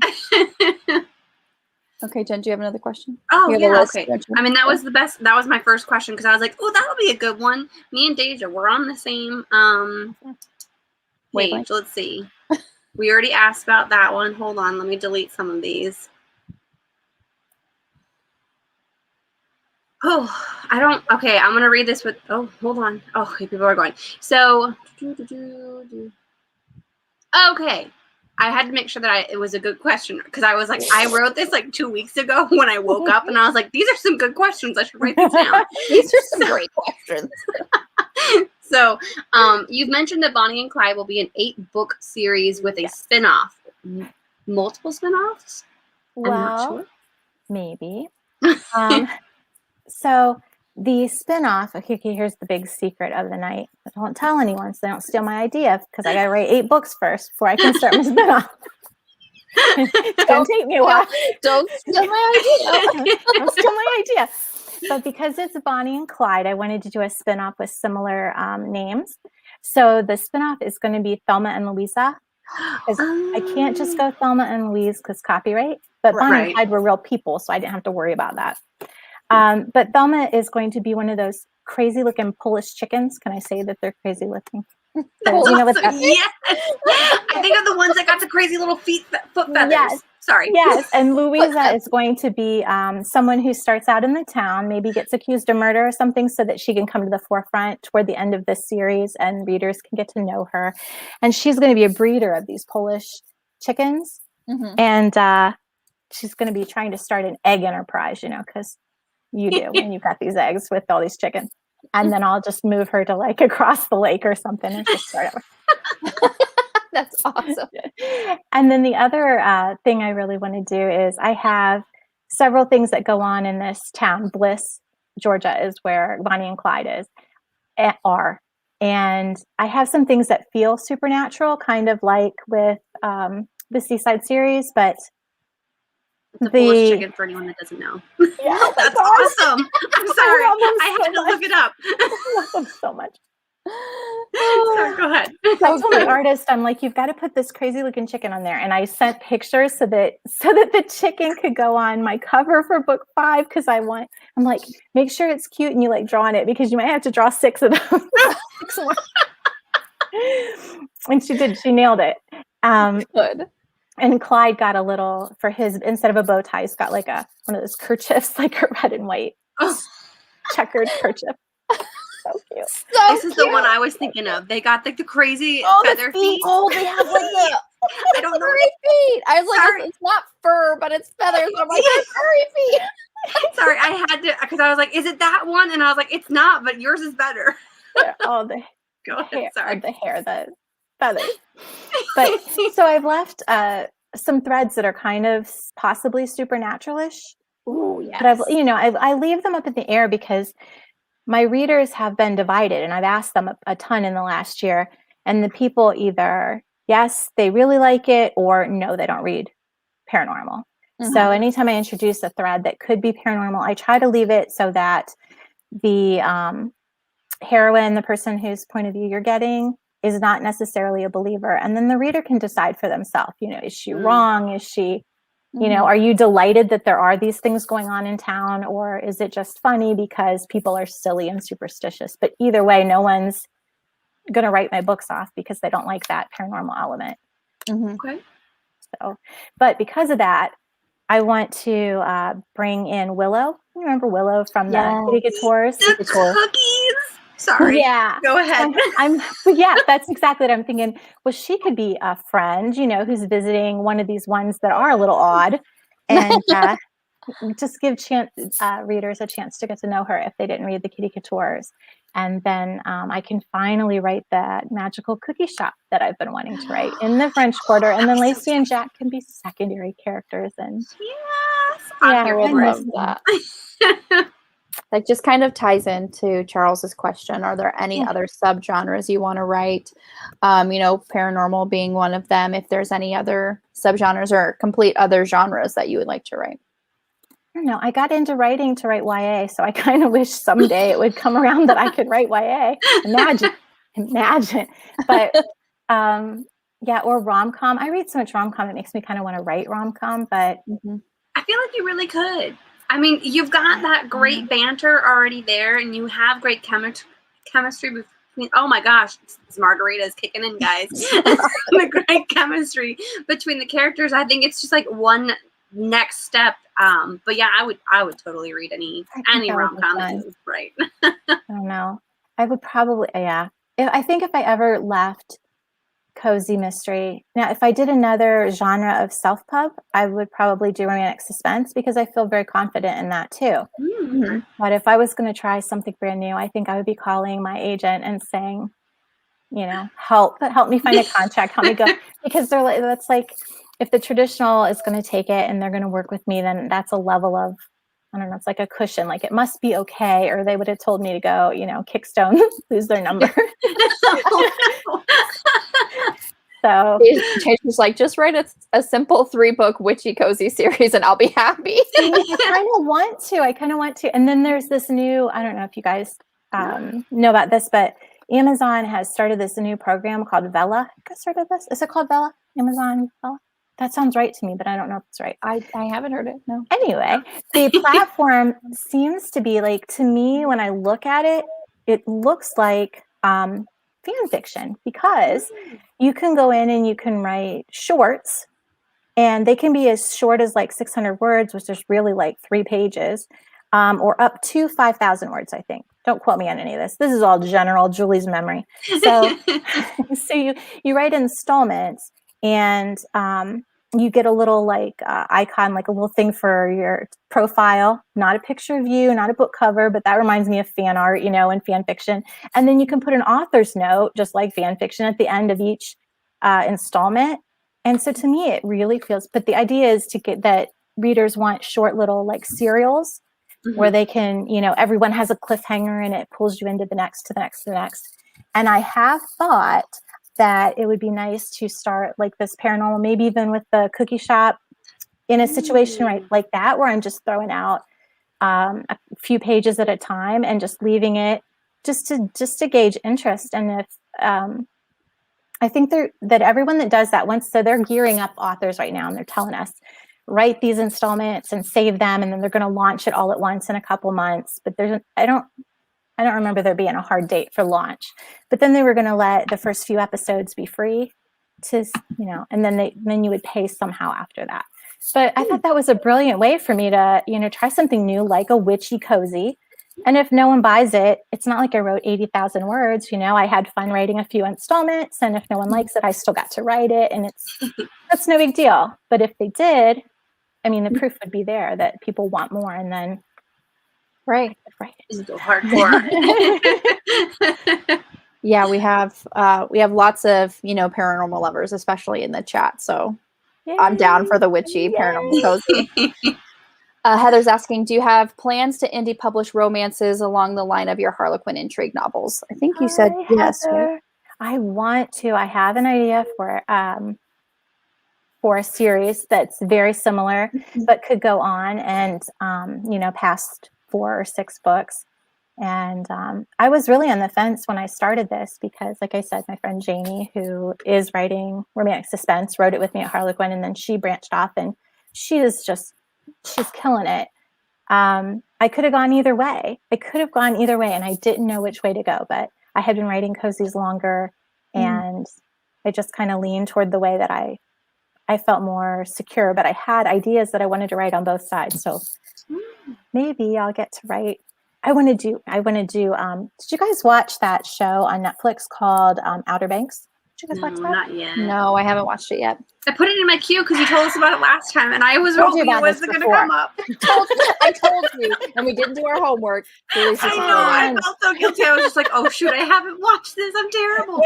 okay, Jen, do you have another question? Oh, yeah, okay. I mean, that was the best. That was my first question because I was like, oh, that'll be a good one. Me and Deja, we're on the same page. Let's see. We already asked about that one. Hold on. Let me delete some of these. Oh, I don't. Okay, I'm going to read this with. Oh, hold on. Oh, okay, people are going. So, okay. I had to make sure that it was a good question because I was like, I wrote this like 2 weeks ago when I woke up, and I was like, these are some good questions. I should write these down. These are some great questions. So, you've mentioned that Bonnie and Clyde will be an 8-book series with a spinoff. Multiple spinoffs? Well, I'm not sure. Maybe. So the spinoff, okay, here's the big secret of the night. I don't tell anyone so they don't steal my idea because I got to write 8 books first before I can start my spinoff. It's going to take me a while. Don't steal my idea. Don't steal my idea. But because it's Bonnie and Clyde, I wanted to do a spinoff with similar names. So the spinoff is going to be Thelma and Louisa. Because I can't just go Thelma and Louise because copyright. But Bonnie and Clyde were real people, so I didn't have to worry about that. But Thelma is going to be one of those crazy looking Polish chickens. Can I say that they're crazy looking? You know what that is? Yes. I think of the ones that got the crazy little foot feathers. Yes. Sorry. Yes. And Louisa is going to be someone who starts out in the town, maybe gets accused of murder or something so that she can come to the forefront toward the end of this series and readers can get to know her. And she's going to be a breeder of these Polish chickens. And she's going to be trying to start an egg enterprise, because you do when you've got these eggs with all these chickens. And then I'll just move her to like across the lake or something and just start over. That's awesome. And then the other thing I really want to do is I have several things that go on in this town. Bliss, Georgia is where Bonnie and Clyde are. And I have some things that feel supernatural, kind of like with the Seaside series, but It's a Polish chicken for anyone that doesn't know. yeah, oh That's gosh. awesome. I'm sorry. I had to look it up. I love them so much. Sorry, go ahead. So I told my artist, I'm like, you've got to put this crazy looking chicken on there. And I sent pictures so that the chicken could go on my cover for book 5. Cause I'm like, make sure it's cute and you like draw on it because you might have to draw 6 of them. 6 more. And she did, she nailed it. Good. And Clyde got a little, for his, instead of a bow tie, he's got like one of those kerchiefs, like a red and white checkered kerchief. So cute. So this is the one I was thinking of. They got like the crazy feather feet. Oh, they have like the I don't know. furry feet. I was like, Sorry. it's not fur, but it's feathers. I'm like, they're furry feet. Sorry, I had to, because I was like, is it that one? And I was like, it's not, but yours is better. Oh, the Go ahead. hair, Sorry. the hair, the feathers. But so I've left some threads that are kind of possibly supernaturalish. Ooh, yes. But I leave them up in the air because my readers have been divided, and I've asked them a ton in the last year. And the people either, yes, they really like it, or no, they don't read paranormal. Mm-hmm. So anytime I introduce a thread that could be paranormal, I try to leave it so that the heroine, the person whose point of view you're getting, is not necessarily a believer. And then the reader can decide for themselves, is she wrong? Is she, are you delighted that there are these things going on in town? Or is it just funny because people are silly and superstitious? But either way, no one's going to write my books off because they don't like that paranormal element. Mm-hmm. Okay. So, but because of that, I want to bring in Willow. You remember Willow from the Kitty Couture's? The cookies. Sorry. Yeah. Go ahead. Yeah, that's exactly what I'm thinking. Well, she could be a friend, who's visiting one of these ones that are a little odd, and just give readers a chance to get to know her if they didn't read the Kitty Couture's. And then I can finally write that magical cookie shop that I've been wanting to write in the French Quarter. And then Lacey and Jack can be secondary characters. And yes, I would love that. That just kind of ties into Charles's question. Are there any other subgenres you want to write? Paranormal being one of them. If there's any other subgenres or complete other genres that you would like to write. I don't know. I got into writing to write YA, so I kind of wish someday it would come around that I could write YA. Imagine. But or rom-com. I read so much rom-com, it makes me kind of want to write rom-com, but I feel like you really could. I mean, you've got that great banter already there, and you have great chemistry between. Oh my gosh, this margarita is kicking in, guys. The great chemistry between the characters. I think it's just like one next step. But yeah, I would totally read any rom-com that you write. I don't know. I would probably, I think if I ever left cozy mystery. Now, if I did another genre of self-pub, I would probably do romantic suspense because I feel very confident in that too. Mm-hmm. But if I was going to try something brand new, I think I would be calling my agent and saying, help me find a contract, help me go, because that's like, if the traditional is going to take it and they're going to work with me, then that's a level of, I don't know, it's like a cushion, like it must be okay, or they would have told me to go, Kickstone, lose their number. So Chase was like, just write a simple 3-book witchy cozy series and I'll be happy. I kind of want to. And then there's this new, I don't know if you guys know about this, but Amazon has started this new program called Vella. You guys heard of this? Is it called Vella? Amazon Vella? That sounds right to me, but I don't know if it's right. I haven't heard it, no. Anyway, the platform seems to be like, to me, when I look at it, it looks like fan fiction, because you can go in and you can write shorts, and they can be as short as like 600 words, which is really like 3 pages, or up to 5,000 words, I think. Don't quote me on any of this. This is all general, Julie's memory. So, so you write installments, and you get a little like icon, like a little thing for your profile, not a picture of you, not a book cover, but that reminds me of fan art, and fan fiction. And then you can put an author's note, just like fan fiction, at the end of each installment. And so to me, it really feels, but the idea is to get that readers want short little like serials where they can, everyone has a cliffhanger and it pulls you into the next, to the next, to the next. And I have thought that it would be nice to start like this paranormal, maybe even with the cookie shop, in a situation like that, where I'm just throwing out a few pages at a time and just leaving it just to gauge interest. And if I think that everyone that does that once, so they're gearing up authors right now and they're telling us, write these installments and save them, and then they're going to launch it all at once in a couple months. But I don't remember there being a hard date for launch. But then they were going to let the first few episodes be free to, and then you would pay somehow after that. But I thought that was a brilliant way for me to, try something new, like a witchy cozy. And if no one buys it, it's not like I wrote 80,000 words. I had fun writing a few installments, and if no one likes it, I still got to write it, and that's no big deal. But if they did, the proof would be there that people want more, and then right. Go hardcore. Yeah, we have lots of paranormal lovers, especially in the chat. So yay. I'm down for the witchy paranormal cozy. Heather's asking, do you have plans to indie publish romances along the line of your Harlequin Intrigue novels? I think you said yes. Right? I want to. I have an idea for a series that's very similar, but could go on and past 4 or 6 books. And I was really on the fence when I started this because, like I said, my friend Jamie, who is writing romantic suspense, wrote it with me at Harlequin, and then she branched off, and she's killing it. I could have gone either way. And I didn't know which way to go, but I had been writing cozies longer, and I just kind of leaned toward the way that I felt more secure, but I had ideas that I wanted to write on both sides. So maybe I'll get to write. I want to do, did you guys watch that show on Netflix called Outer Banks? Did you guys watch that? Not yet. No, I haven't watched it yet. I put it in my queue because you told us about it last time, and I was hoping it wasn't going to come up. I told you, and we didn't do our homework. I know. I felt so guilty. I was just like, oh, shoot, I haven't watched this. I'm terrible.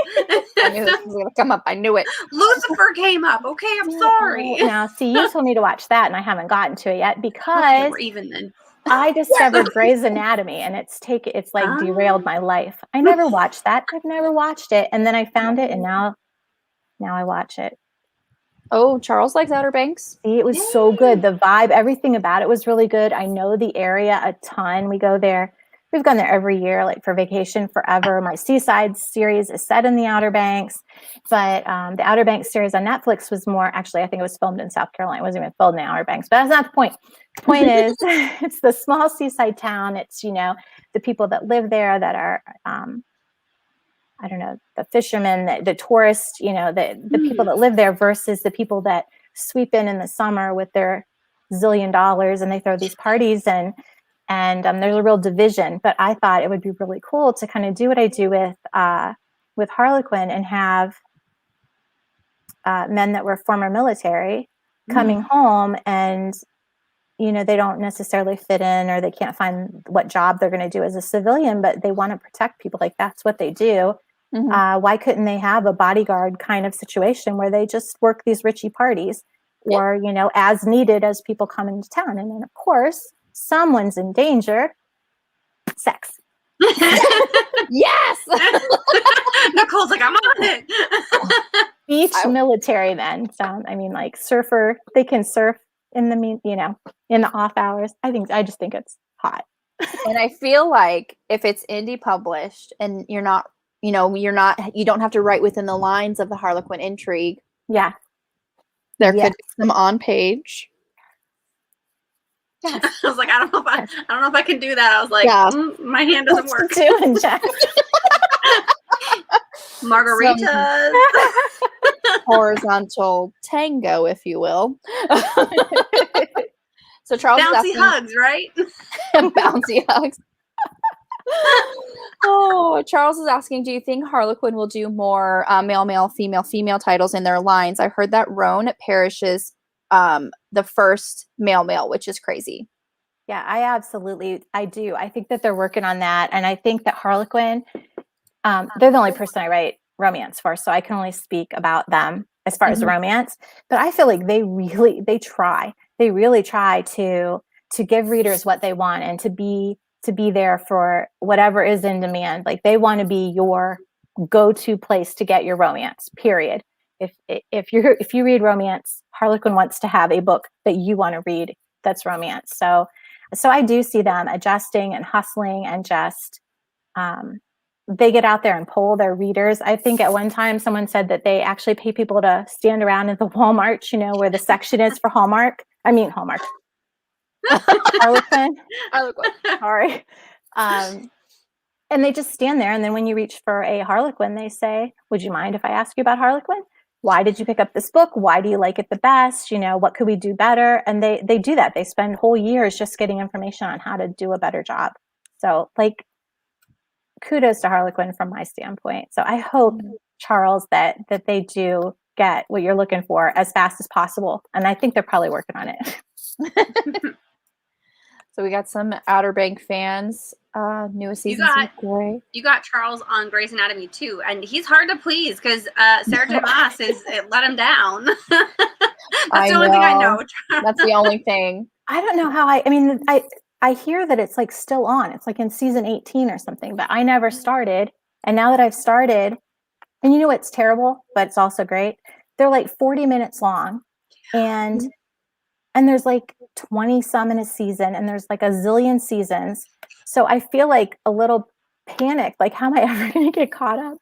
I knew this was going to come up. I knew it. Lucifer came up. Okay, I'm sorry. Now, see, you told me to watch that, and I haven't gotten to it yet because we're even then. I discovered Grey's Anatomy, and it's derailed my life. I never watched that. I've never watched it, and then I found it, and now I watch it. Oh, Charles likes Outer Banks. See, it was so good. The vibe, everything about it was really good. I know the area a ton. We go there. We've gone there every year, like for vacation forever. My Seaside series is set in the Outer Banks, but the Outer Banks series on Netflix was more, actually, I think it was filmed in South Carolina. It wasn't even filmed in the Outer Banks, but that's not the point. The point is, it's the small seaside town. It's, the people that live there that are, I don't know, the fishermen, the tourists, the people that live there versus the people that sweep in the summer with their zillion dollars and they throw these parties and there's a real division. But I thought it would be really cool to kind of do what I do with Harlequin and have men that were former military coming home and, they don't necessarily fit in or they can't find what job they're going to do as a civilian, but they want to protect people. Like that's what they do. Why couldn't they have a bodyguard kind of situation where they just work these Richie parties or, as needed as people come into town? And then, of course, someone's in danger. Sex. Yes. Nicole's like, I'm on it. Beach military then. So, like surfer, they can surf in the, in the off hours. I just think it's hot. And I feel like if it's indie published and you don't have to write within the lines of the Harlequin Intrigue. Yeah. There could be some on page. Yes. I was like, I don't know if I can do that. I was like, my hand doesn't work. Doing, Jack? Margaritas. Horizontal tango, if you will. So Charles bouncy hugs, right? Bouncy hugs. Oh, Charles is asking, do you think Harlequin will do more male, female titles in their lines? I heard that Roan perishes the first male, which is crazy. Yeah, I do. I think that they're working on that. And I think that Harlequin, they're the only person I write romance for. So I can only speak about them as far as romance. But I feel like they really try to give readers what they want and to be there for whatever is in demand. Like they want to be your go-to place to get your romance, period. If you read romance, Harlequin wants to have a book that you want to read that's romance. So I do see them adjusting and hustling and just they get out there and poll their readers. I think at one time someone said that they actually pay people to stand around at the Walmart, where the section is for Hallmark. Harlequin. Sorry. And they just stand there. And then when you reach for a Harlequin, they say, would you mind if I ask you about Harlequin? Why did you pick up this book? Why do you like it the best? What could we do better? And they do that. They spend whole years just getting information on how to do a better job. So kudos to Harlequin from my standpoint. So I hope, Charles, that they do get what you're looking for as fast as possible. And I think they're probably working on it. So we got some Outer Bank fans. Newest season. You got Charles on Grey's Anatomy too, and he's hard to please because Sarah J. Maas let him down. That's the only thing I know. That's the only thing. I don't know how I hear that it's still on. It's in season 18 or something, but I never started. And now that I've started, and it's terrible, but it's also great. They're 40 minutes long, and there's 20 some in a season, and there's a zillion seasons. So I feel a little panicked. How am I ever going to get caught up?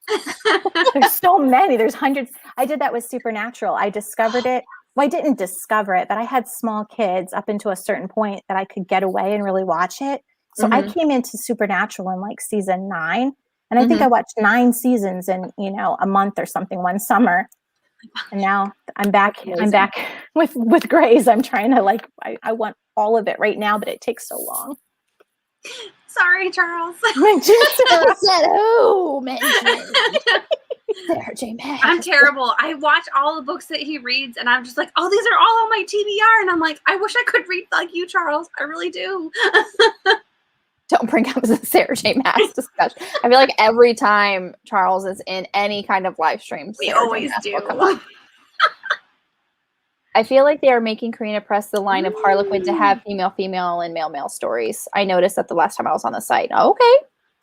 There's so many. There's hundreds. I did that with Supernatural. I discovered it. Well, I didn't discover it, but I had small kids up until a certain point that I could get away and really watch it. So I came into Supernatural in season 9. And I think I watched 9 seasons in, a month or something one summer. And now I'm back. Amazing. I'm back with Grey's. I'm trying to I want all of it right now, but it takes so long. Sorry, Charles. Sarah J. Maas. I'm terrible. I watch all the books that he reads, and I'm just oh, these are all on my TBR. And I'm I wish I could read like you, Charles. I really do. Don't bring up the Sarah J. Maas discussion. I feel like every time Charles is in any kind of live stream, we always do. I feel like they are making Karina press the line of Harlequin to have female and male stories. I noticed that the last time I was on the site. Okay.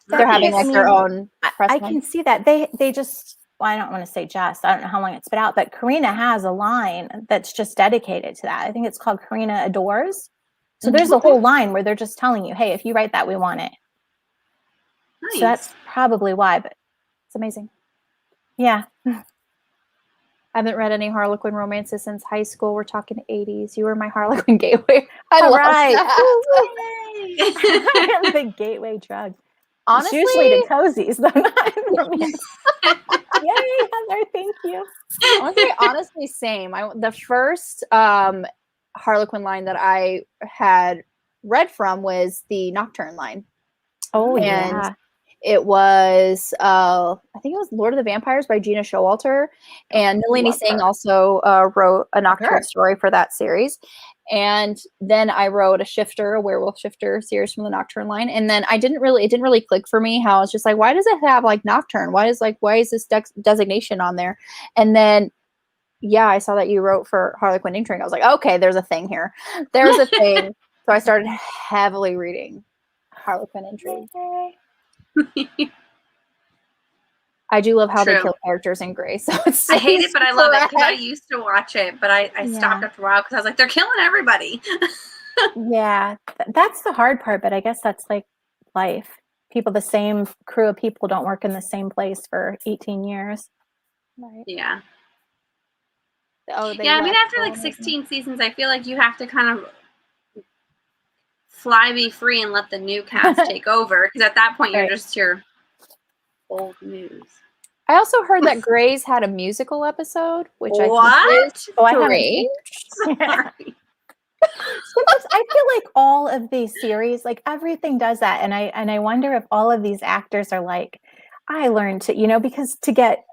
They're having their own press I can see that. They just, I don't want to say just, I don't know how long it's been out, but Karina has a line that's just dedicated to that. I think it's called Karina Adores. So there's a whole line where they're just telling you, hey, if you write that, we want it. Nice. So that's probably why, but it's amazing. Yeah. I haven't read any Harlequin romances since high school. We're talking 80s. You were my Harlequin gateway. I love that. The gateway drug. Honestly, it's usually the cozies, though. Yay, Heather, thank you. Honestly, same. The first Harlequin line that I had read from was the Nocturne line. Oh, and yeah. It was, I think it was Lord of the Vampires by Gina Showalter. And Nalini Singh also wrote a Nocturne story for that series. And then I wrote a werewolf shifter series from the Nocturne line. And then it didn't really click for me how it's just why does it have Nocturne? Why is this designation on there? And then, yeah, I saw that you wrote for Harlequin Intrigue. I was okay, there's a thing here. There's a thing. So I started heavily reading Harlequin Intrigue. I do love how they kill characters in Grey. So I hate it, but I love it because I used to watch it, but I stopped after a while because I was they're killing everybody. Yeah, that's the hard part, but I guess that's life. The same crew of people don't work in the same place for 18 years. Right. Yeah. I mean, after 16 seasons, I feel you have to kind of be free and let the new cast take over, because at that point you're just your old news. I also heard that Grey's had a musical episode, which I think is great. I feel all of these series, everything does that, and I wonder if all of these actors are I learned to, because to get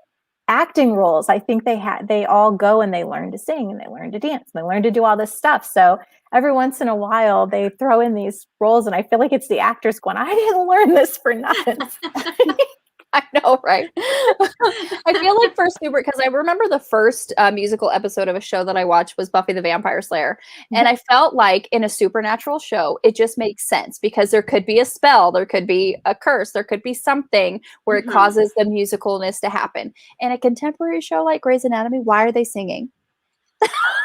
acting roles, I think they all go and they learn to sing and they learn to dance and they learn to do all this stuff. So every once in a while they throw in these roles, and I feel it's the actors going, I didn't learn this for nothing. I know, right? I feel like for Super, because I remember the first musical episode of a show that I watched was Buffy the Vampire Slayer. And I felt like in a supernatural show, it just makes sense because there could be a spell, there could be a curse, there could be something where it causes the musicalness to happen. In a contemporary show like Grey's Anatomy, why are they singing?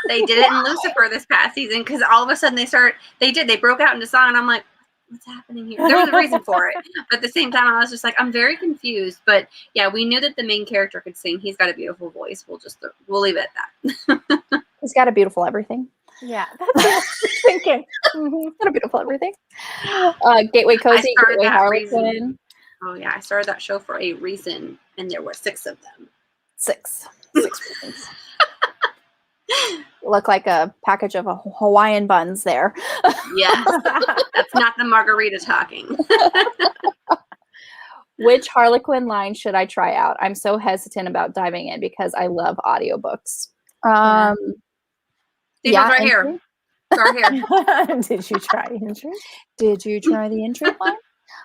They did it in Lucifer this past season because all of a sudden they broke out into song, and I'm like, what's happening here? There was a reason for it. But at the same time, I was just like, I'm very confused. But yeah, we knew that the main character could sing. He's got a beautiful voice. We'll leave it at that. He's got a beautiful everything. Yeah, that's what I was thinking. He's got a beautiful everything. Gateway Cozy, Gateway Harlequin. Oh yeah, I started that show for a reason, and there were 6 of them. 6 reasons. Look like a package of Hawaiian buns there. Yes, that's not the margarita talking. Which Harlequin line should I try out? I'm so hesitant about diving in because I love audiobooks. These ones right here. Right here. Did you try Intrigue? Did you try the Intrigue line?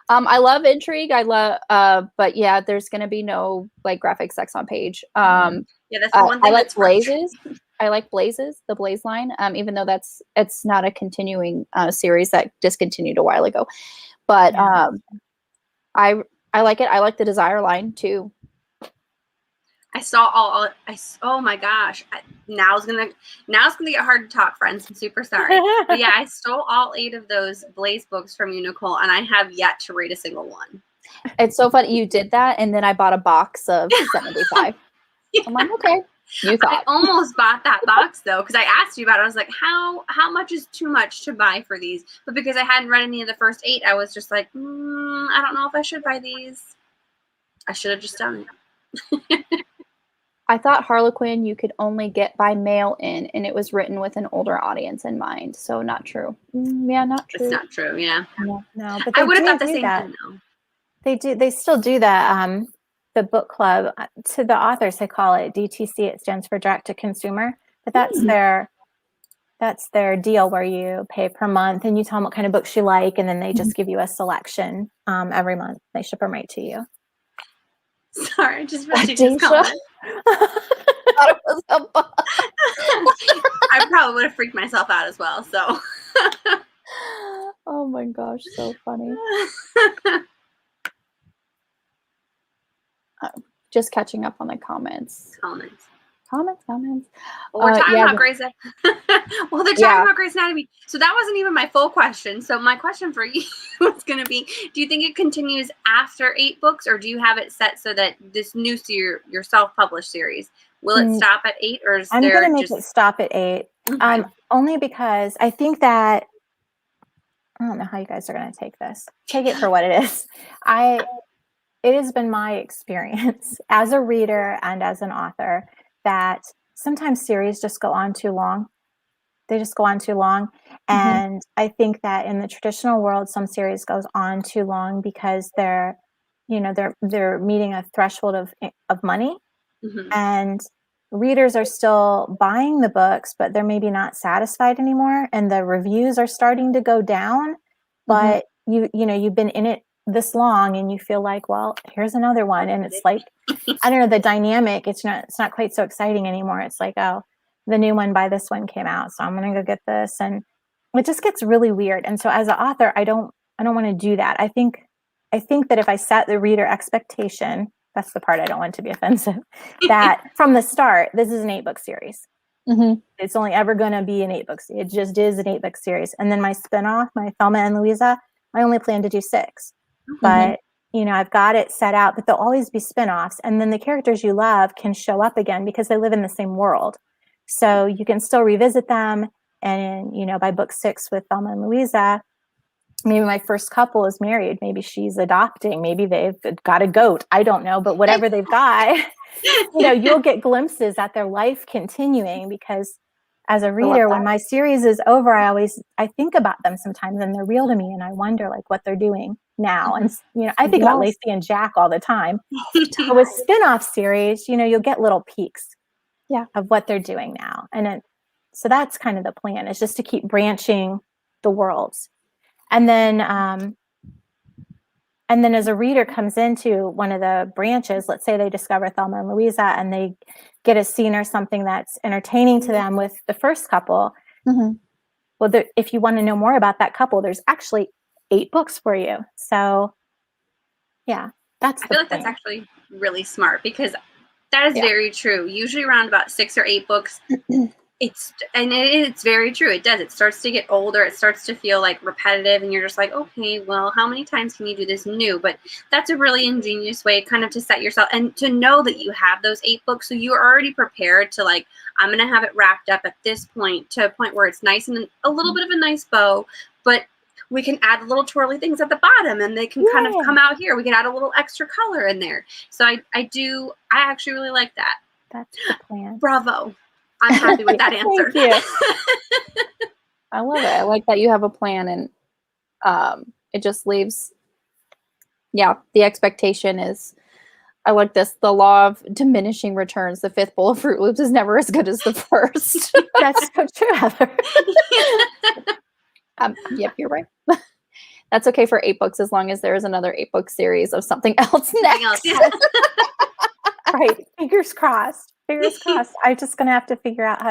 I love Intrigue. I love, but yeah, there's gonna be no like graphic sex on page. Yeah, that's the one thing. I like Blazes. I like Blazes, the Blaze line, even though it's not a continuing series that discontinued a while ago. But I like it. I like the Desire line too. I saw oh my gosh. Now it's gonna get hard to talk, friends. I'm super sorry. But yeah, I stole all 8 of those Blaze books from you, Nicole, and I have yet to read a single one. It's so funny you did that, and then I bought a box of 75. I'm like, okay. You thought. I almost bought that box though, because I asked you about it. I was like, how much is too much to buy for these? But because I hadn't read any of the first 8, I was just like, I don't know if I should buy these. I should have just done it. I thought Harlequin you could only get by mail in, and it was written with an older audience in mind. So not true. Yeah, not true. It's not true. Yeah. No, but I would have thought the same thing though. They do. They still do that. The book club to the authors, they call it DTC. It stands for direct to consumer. But that's their deal where you pay per month and you tell them what kind of books you like, and then they just give you a selection every month. They ship them right to you. Sorry, I just read you comment. Thought it was a bug. I probably would have freaked myself out as well. So. Oh my gosh, so funny. Just catching up on the comments. Comments. Well, we're talking about Grey's Well, they're talking about Grey's Anatomy. So that wasn't even my full question. So my question for you was going to be, do you think it continues after 8 books, or do you have it set so that this new your self-published series, will it stop at 8, or is I'm going to make it stop at 8. Okay. Only because I think that, I don't know how you guys are going to take this. Take it for what it is. It has been my experience as a reader and as an author that sometimes series just go on too long. They just go on too long. And I think that in the traditional world, some series goes on too long because they're meeting a threshold of money. And readers are still buying the books, but they're maybe not satisfied anymore. And the reviews are starting to go down, but you've been in it this long and you feel like, well, here's another one. And it's like, I don't know, the dynamic, it's not quite so exciting anymore. It's like, oh, the new one by this one came out, so I'm going to go get this. And it just gets really weird. And so as an author, I don't want to do that. I think that if I set the reader expectation, that's the part I don't want to be offensive, that from the start, this is an 8-book series. It's only ever going to be an 8-book series. It just is an 8-book series. And then my spinoff, my Thelma and Louisa, I only plan to do 6. But, I've got it set out, but there'll always be spinoffs. And then the characters you love can show up again because they live in the same world. So you can still revisit them. And, by book 6 with Thelma and Louisa, maybe my first couple is married. Maybe she's adopting. Maybe they've got a goat. I don't know. But whatever they've got, you'll get glimpses at their life continuing, because as a reader, when my series is over, I think about them sometimes, and they're real to me, and I wonder like what they're doing now. And I think about Lacey and Jack all the time. But with spin-off series, you'll get little peeks of what they're doing now. And so that's kind of the plan, is just to keep branching the worlds. And then And then as a reader comes into one of the branches, let's say they discover Thelma and Louisa and they get a scene or something that's entertaining to them with the first couple. Mm-hmm. Well, if you want to know more about that couple, there's actually 8 books for you. So yeah, I feel like that's actually really smart, because that is very true. Usually around about 6 or 8 books, it's very true. It does. It starts to get older. It starts to feel like repetitive, and you're just like, okay, well, how many times can you do this new? But that's a really ingenious way kind of to set yourself and to know that you have those 8 books. So you're already prepared to like, I'm going to have it wrapped up at this point, to a point where it's nice and a little bit of a nice bow, but we can add little twirly things at the bottom, and they can kind of come out here. We can add a little extra color in there. So I actually really like that. That's the plan. Bravo. I'm happy with that answer. Thank you. I love it. I like that you have a plan, and it just leaves, the expectation is, I like this, the law of diminishing returns. The 5th bowl of Fruit Loops is never as good as the first. That's so true, Heather. Yep, you're right. That's okay for 8 books, as long as there is another 8-book series of something else next. Right. Fingers crossed. Fingers crossed. I'm just gonna have to figure out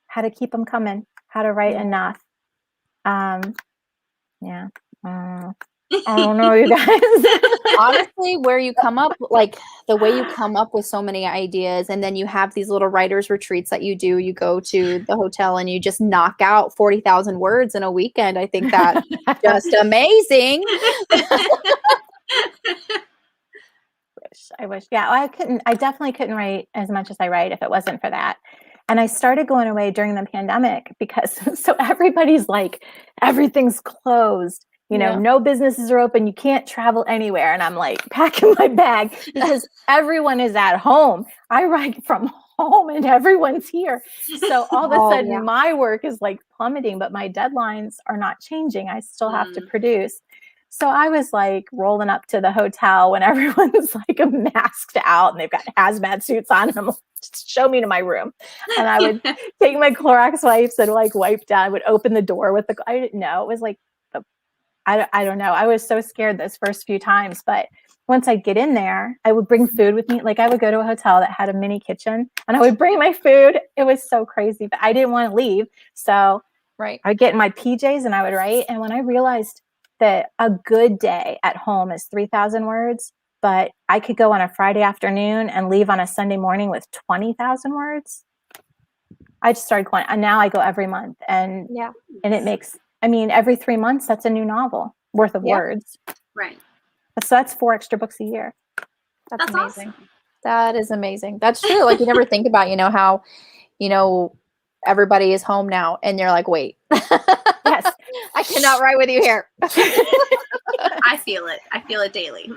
how to keep them coming, how to write enough. I don't know, you guys. Honestly, where you come up, like the way you come up with so many ideas, and then you have these little writers retreats that you do. You go to the hotel and you just knock out 40,000 words in a weekend. I think that's just amazing. I wish. Yeah, I definitely couldn't write as much as I write if it wasn't for that. And I started going away during the pandemic because so everybody's like, everything's closed. No businesses are open. You can't travel anywhere. And I'm like packing my bag because everyone is at home. I write from home and everyone's here. So all of a sudden my work is like plummeting, but my deadlines are not changing. I still have to produce. So I was like rolling up to the hotel when everyone's like masked out and they've got hazmat suits on. And I'm like, just show me to my room. And I would take my Clorox wipes and like wipe down. I would open the door with I didn't know. It was like, I don't know. I was so scared those first few times. But once I get in there, I would bring food with me. Like I would go to a hotel that had a mini kitchen and I would bring my food. It was so crazy, but I didn't want to leave. So I'd get in my PJs and I would write. And when I realized that a good day at home is 3,000 words, but I could go on a Friday afternoon and leave on a Sunday morning with 20,000 words, I just started going, and now I go every month. And it makes, every 3 months, that's a new novel worth of words. Right. So that's 4 extra books a year. That's amazing. Awesome. That is amazing. That's true. Like you never think about, how, everybody is home now and you're like, wait, yes, I cannot write with you here. I feel it. I feel it daily.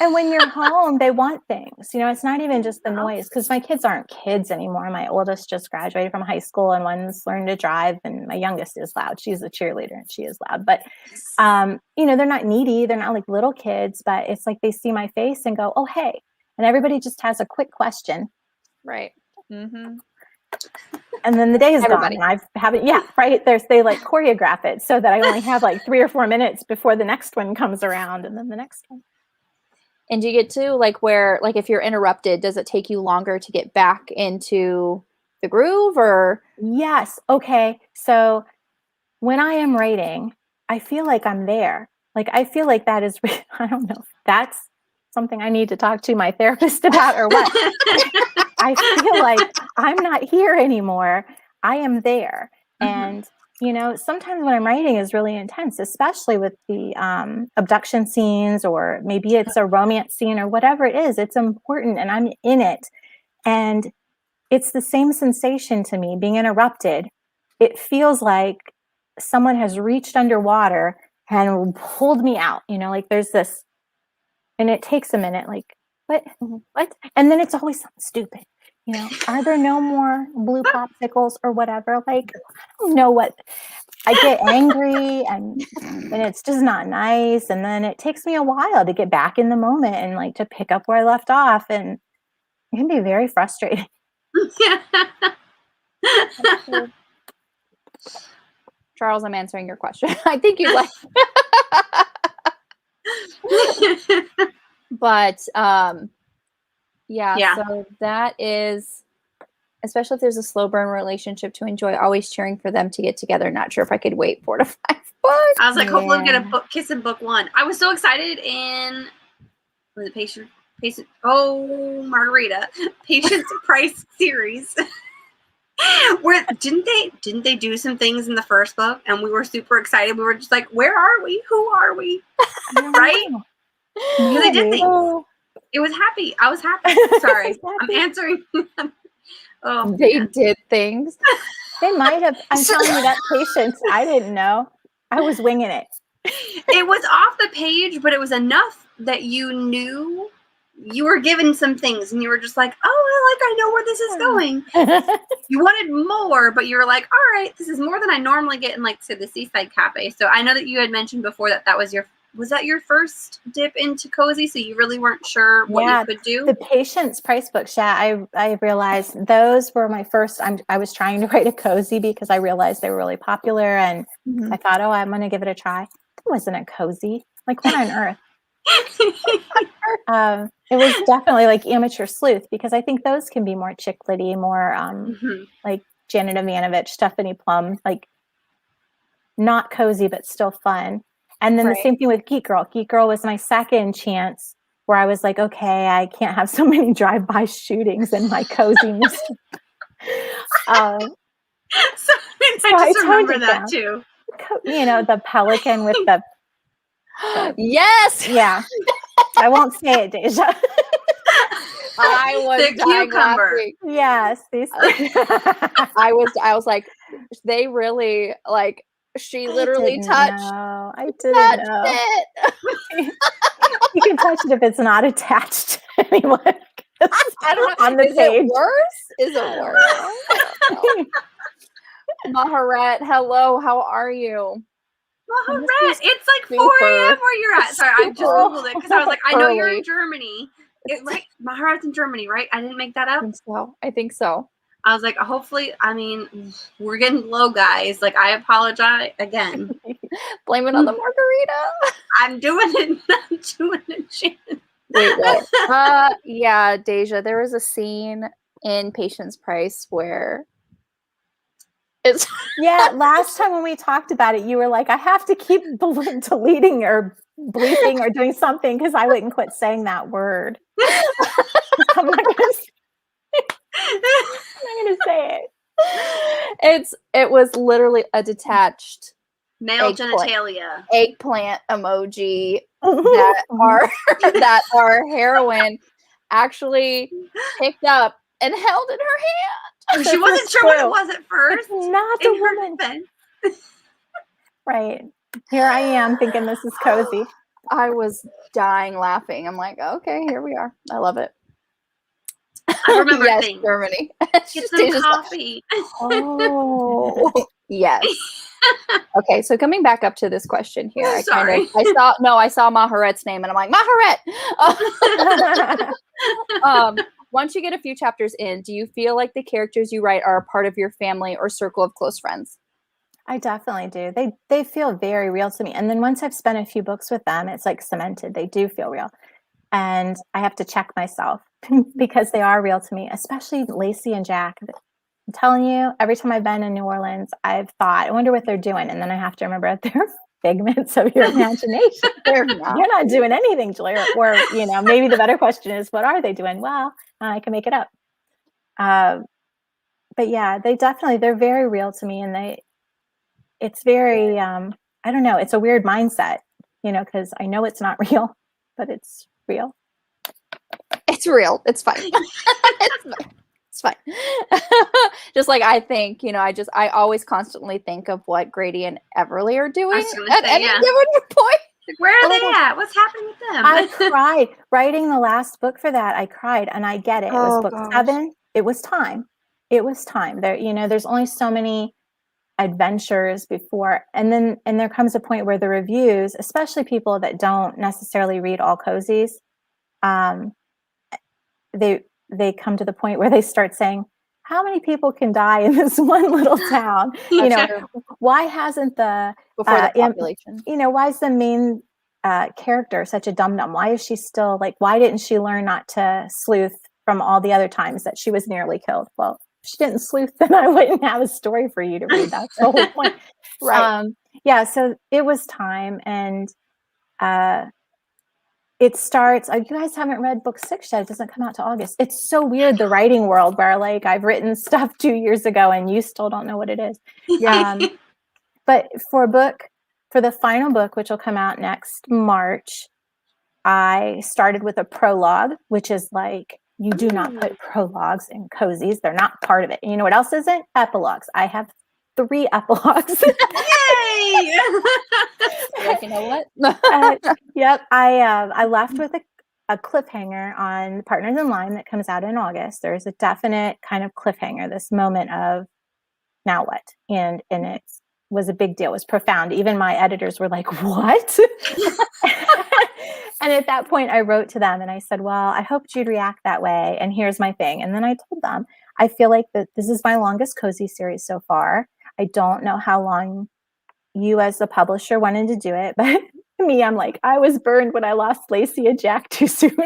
And when you're home, they want things, it's not even just the noise, because my kids aren't kids anymore. My oldest just graduated from high school and one's learned to drive. And my youngest is loud. She's a cheerleader and she is loud, but, they're not needy. They're not like little kids, but it's like they see my face and go, oh, hey. And everybody just has a quick question. Right. Mm-hmm. And then the day is gone. And I haven't, they like choreograph it so that I only have like 3 or 4 minutes before the next one comes around, and then the next one. And do you get to like where, like if you're interrupted, does it take you longer to get back into the groove or? Yes. Okay. So when I am writing, I feel like I'm there. Like, I feel like that is, I don't know, that's something I need to talk to my therapist about or what. I feel like I'm not here anymore. I am there. And, sometimes when I'm writing is really intense, especially with the abduction scenes, or maybe it's a romance scene or whatever it is. It's important and I'm in it. And it's the same sensation to me being interrupted. It feels like someone has reached underwater and pulled me out, like there's this, and it takes a minute, like, what? And then it's always something stupid. Are there no more blue popsicles or whatever? Like, I don't know what. I get angry and it's just not nice. And then it takes me a while to get back in the moment and like to pick up where I left off. And it can be very frustrating. Charles, I'm answering your question. I think you'd like. But Yeah. so that is, especially if there's a slow burn relationship to enjoy, always cheering for them to get together. Not sure if I could wait 4 to 5 books. I was like, hopefully we get a Yeah. book kiss in book 1. I was so excited in was it Patient oh Margarita. Patience Price series. Where didn't they do some things in the first book and we were super excited. We were just like, where are we? Who are we? Right? Because they did things. It was happy. I was happy. Sorry. I'm answering. Oh, They did things. They might have. I'm telling you, that Patience, I didn't know. I was winging it. It was off the page, but it was enough that you knew you were given some things and you were just like, oh, I know where this is going. You wanted more, but you were like, all right, this is more than I normally get in, like, say, the Seaside Cafe. So I know that you had mentioned before that was that your first dip into cozy? So you really weren't sure what you could do? The Patience Price books, I realized those were my first. I was trying to write a cozy because I realized they were really popular, and I thought, oh, I'm going to give it a try. It wasn't a cozy. Like, what on earth? It was definitely like Amateur Sleuth, because I think those can be more chick-litty, more like Janet Ivanovich, Stephanie Plum, like not cozy but still fun. And then the same thing with Geek Girl. Geek Girl was my second chance where I was like, okay, I can't have so many drive-by shootings in my cozy mystery. So I just remember that too. You know, the pelican with the yes. Yeah. I won't say it, Deja. I was the cucumber. Laughing. Yes. I was like, they really, like, she literally touched. I didn't know. It. You can touch it if it's not attached to anyone. I don't know. On the Is page. It worse? Is it worse? Maharet, hello. How are you? Maharet, it's like 4 a.m. where you're at. Sorry, I just Googled it because I was like, I know you're in Germany. Right? Maharet's in Germany, right? I didn't make that up. I think so. I was like, hopefully, I mean, we're getting low, guys. Like, I apologize again. Blame it on the margarita. I'm doing it. I'm doing it, Shannon. Wait, what? Yeah, Deja, there was a scene in Patience Price where it's last time when we talked about it, you were like, I have to keep deleting or bleeping or doing something because I wouldn't quit saying that word. I'm not gonna say it. It was literally a detached male genitalia eggplant emoji that our heroine actually picked up and held in her hand. She wasn't sure what it was at first. It's not a woman. Right. Here I am thinking this is cozy. I was dying laughing. I'm like, okay, here we are. I love it. I remember things. Germany. Get some coffee. Oh, yes. Okay, so coming back up to this question here, I saw Maharet's name and I'm like, Maharet. Once you get a few chapters in, do you feel like the characters you write are a part of your family or circle of close friends? I definitely do. They feel very real to me. And then once I've spent a few books with them, it's like cemented. They do feel real. And I have to check myself because they are real to me, especially Lacey and Jack. I'm telling you, every time I've been in New Orleans, I've thought, I wonder what they're doing. And then I have to remember that they're figments of your imagination. You're not doing anything, Julia. Or, maybe the better question is, what are they doing? Well, I can make it up. But yeah, they're very real to me. And it's very, I don't know, it's a weird mindset, because I know it's not real, but it's real. It's real. It's fine. It's fine. Just like I think, I always constantly think of what Grady and Everly are doing at any given point. Where are they at? What's happening with them? I cried. Writing the last book for that, I cried, and I get it. It was book 7. It was time. There's only so many adventures before. And there comes a point where the reviews, especially people that don't necessarily read all cozies, they come to the point where they start saying, how many people can die in this one little town? Why hasn't the before the population? Why is the main character such a dum-dum? Why is she still like, why didn't she learn not to sleuth from all the other times that she was nearly killed? Well, if she didn't sleuth, then I wouldn't have a story for you to read. That's the whole point. Right. Yeah, so it was time, and it starts. You guys haven't read book 6 yet. It doesn't come out till August. It's so weird, the writing world, where like I've written stuff 2 years ago and you still don't know what it is. But for the final book, which will come out next March, I started with a prologue, which is like, you do not put prologues in cozies. They're not part of it. And you know what else isn't? Epilogues. I have 3 epilogues. Yay! Like, you know what? Yep. I left with a cliffhanger on Partners in Lime that comes out in August. There's a definite kind of cliffhanger, this moment of now what? And it was a big deal. It was profound. Even my editors were like, what? And at that point I wrote to them and I said, well, I hoped you'd react that way. And here's my thing. And then I told them, I feel like that this is my longest cozy series so far. I don't know how long you as the publisher wanted to do it, but me, I'm like, I was burned when I lost Lacey and Jack too soon.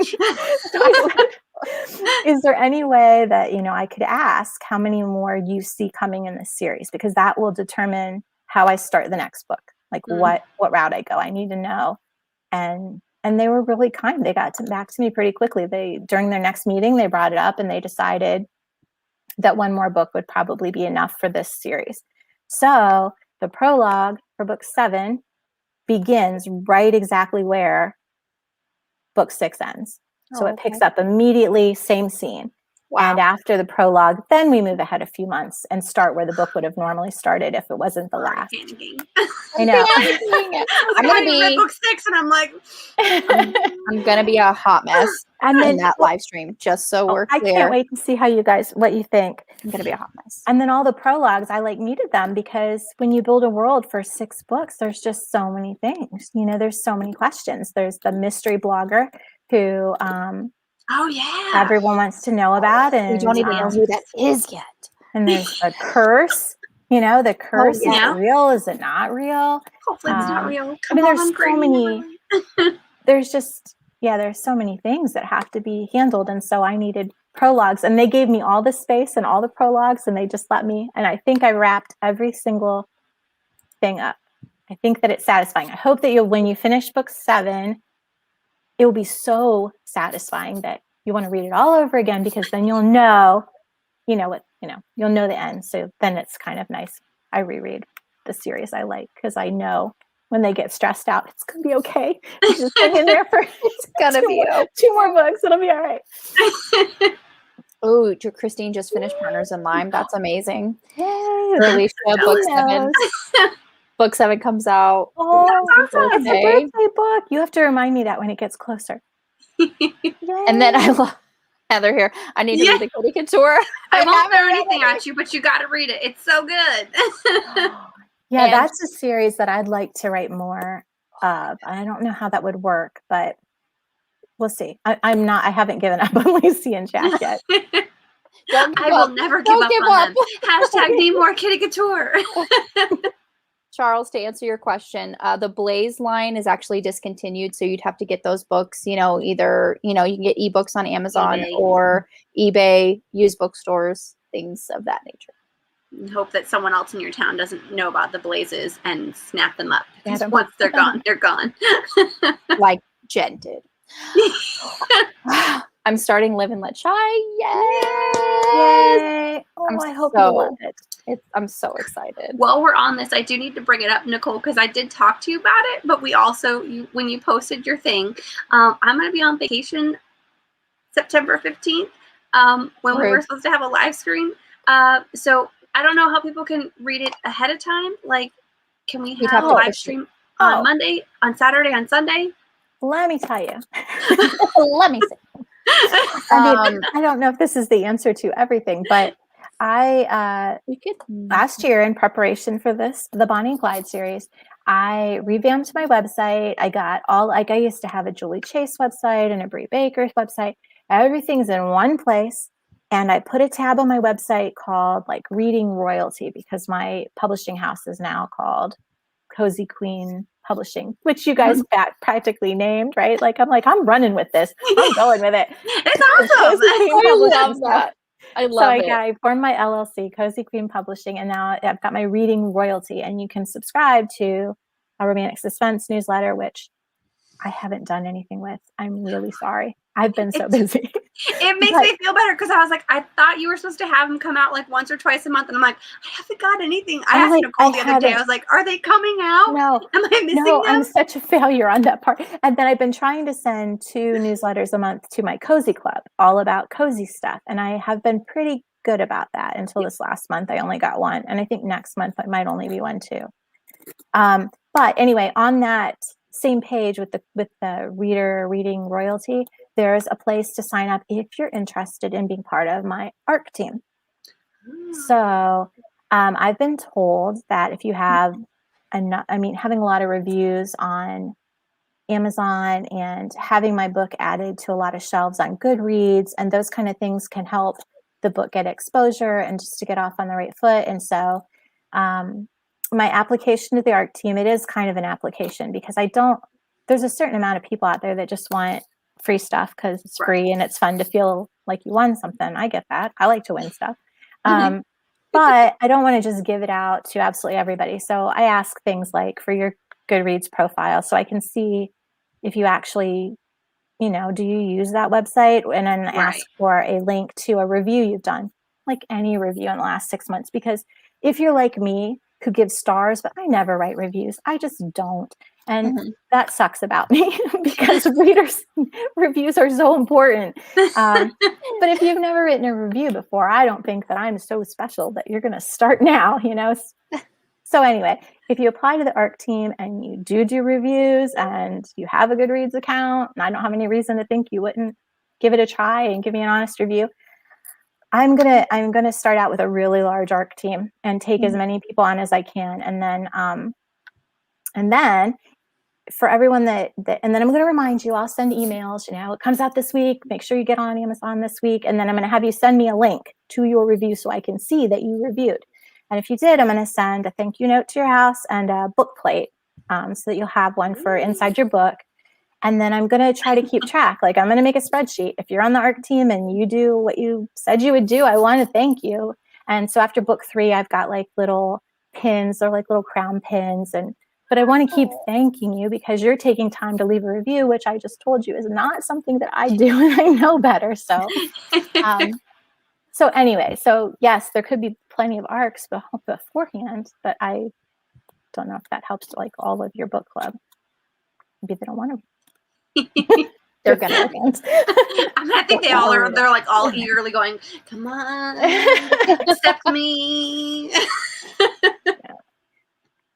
Is there any way that, I could ask how many more you see coming in this series? Because that will determine how I start the next book, like what route I go. I need to know. And they were really kind. They got back to me pretty quickly. During their next meeting, they brought it up and they decided that one more book would probably be enough for this series. So the prologue for book 7 begins right exactly where book 6 ends. So it picks up immediately, same scene. Wow. And after the prologue, then we move ahead a few months and start where the book would have normally started if it wasn't the last. I know. I'm gonna be book 6, and I'm like, I'm gonna be a hot mess in that live stream. Just so we're clear. I can't wait to see what you think. I'm gonna be a hot mess. And then all the prologues, I needed them because when you build a world for 6 books, there's just so many things. There's so many questions. There's the mystery blogger who everyone wants to know about, and we don't even know who that is yet. And there's a curse. The curse is it real? Is it not real? Hopefully it's not real. There's so many. There's so many things that have to be handled, and so I needed prologues, and they gave me all the space and all the prologues, and they just let me. And I think I wrapped every single thing up. I think that it's satisfying. I hope that when you finish book 7, it will be so satisfying that you want to read it all over again, because then you'll know, you'll know the end. So then it's kind of nice. I reread the series I like because I know when they get stressed out, it's going to be okay. Just hang in there for it's gonna be 2 more books. It'll be all right. Oh, Christine just finished Partners in Lime. That's amazing. Yay. Alicia, book 7. Book 7 comes out. Oh, it's a birthday book. You have to remind me that when it gets closer. And then I love Heather here. I need to read the Kitty Couture. I won't throw anything at you, but you got to read it. It's so good. Yeah, that's a series that I'd like to write more of. I don't know how that would work, but we'll see. I haven't given up on Lucy and Jack yet. I will never give up on them. Hashtag need more Kitty Couture. Charles, to answer your question, the Blaze line is actually discontinued, so you'd have to get those books, either, you can get ebooks on Amazon or eBay, used bookstores, things of that nature. And hope that someone else in your town doesn't know about the Blazes and snap them up. Because once they're gone, they're gone. Like Jen did. I'm starting Live and Let Shy. Yay! Oh, I hope you love it. I'm so excited. While we're on this, I do need to bring it up, Nicole, because I did talk to you about it, but we also, when you posted your thing, I'm going to be on vacation September 15th when we were supposed to have a live stream. So I don't know how people can read it ahead of time. Like, can we have a live stream on Monday, on Saturday, on Sunday? Let me tell you. Let me see. I don't know if this is the answer to everything, but last year in preparation for the Bonnie Clyde series, I revamped my website. I got I used to have a Julie Chase website and a Brie Baker website. Everything's in one place. And I put a tab on my website called Reading Royalty, because my publishing house is now called Cozy Queen Publishing, which you guys practically named, right? Like, I'm running with this. I'm going with it. It's awesome. I love that. I love it. I formed my LLC, Cozy Queen Publishing, and now I've got my reading royalty. And you can subscribe to a romantic suspense newsletter, which I haven't done anything with. I'm really sorry. I've been so busy. It makes me feel better because I was like, I thought you were supposed to have them come out like once or twice a month, and I'm like, I haven't got anything. I asked Nicole the other day. I was like, are they coming out? No. Am I missing them? I'm such a failure on that part. And then I've been trying to send 2 newsletters a month to my Cozy Club, all about cozy stuff, and I have been pretty good about that until this last month. I only got 1, and I think next month it might only be 1 too. But anyway, on that same page with the reading royalty, there's a place to sign up if you're interested in being part of my ARC team. So I've been told that if you have having a lot of reviews on Amazon and having my book added to a lot of shelves on Goodreads and those kind of things can help the book get exposure and just to get off on the right foot. And so my application to the ARC team, it is kind of an application because there's a certain amount of people out there that just want free stuff because it's free and it's fun to feel like you won something. I get that. I like to win stuff. But I don't want to just give it out to absolutely everybody. So I ask things like for your Goodreads profile so I can see if you actually, do you use that website? And then ask for a link to a review you've done, like any review in the last 6 months. Because if you're like me, who gives stars, but I never write reviews. I just don't. And that sucks about me because reviews are so important. But if you've never written a review before, I don't think that I'm so special that you're going to start now, So anyway, if you apply to the ARC team and you do reviews and you have a Goodreads account, and I don't have any reason to think you wouldn't give it a try and give me an honest review, I'm gonna start out with a really large ARC team and take as many people on as I can, and then for everyone and then I'm gonna remind you. I'll send emails. It comes out this week. Make sure you get on Amazon this week, and then I'm gonna have you send me a link to your review so I can see that you reviewed. And if you did, I'm gonna send a thank you note to your house and a book plate, so that you'll have one for inside your book. And then I'm going to try to keep track. Like I'm going to make a spreadsheet. If you're on the ARC team and you do what you said you would do, I want to thank you. And so after book 3, I've got like little pins or like little crown pins. But I want to keep thanking you because you're taking time to leave a review, which I just told you is not something that I do and I know better. So, anyway, yes, there could be plenty of ARCs beforehand, but I don't know if that helps like all of your book club. Maybe they don't want to. They're gonna I think they all are. They're like all eagerly going, "Come on, accept me."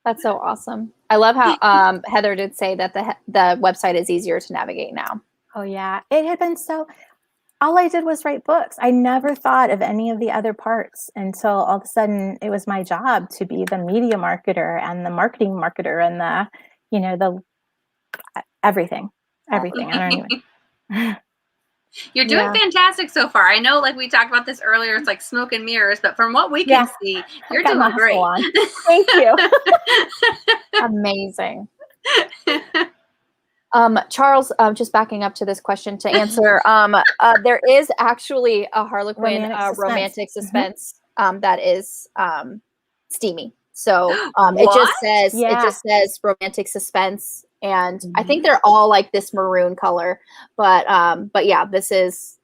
That's so awesome. I love how Heather did say that the website is easier to navigate now. Oh yeah, it had been so. All I did was write books. I never thought of any of the other parts until all of a sudden it was my job to be the media marketer and the marketing marketer and the everything. I don't even. You're doing fantastic so far. I know, like we talked about this earlier, it's like smoke and mirrors, but from what we can see, you're doing great. Thank you. Amazing. Charles, just backing up to this question to answer, there is actually a Harlequin romantic suspense that is steamy. So it just says romantic suspense. And I think they're all like this maroon color, but yeah, this is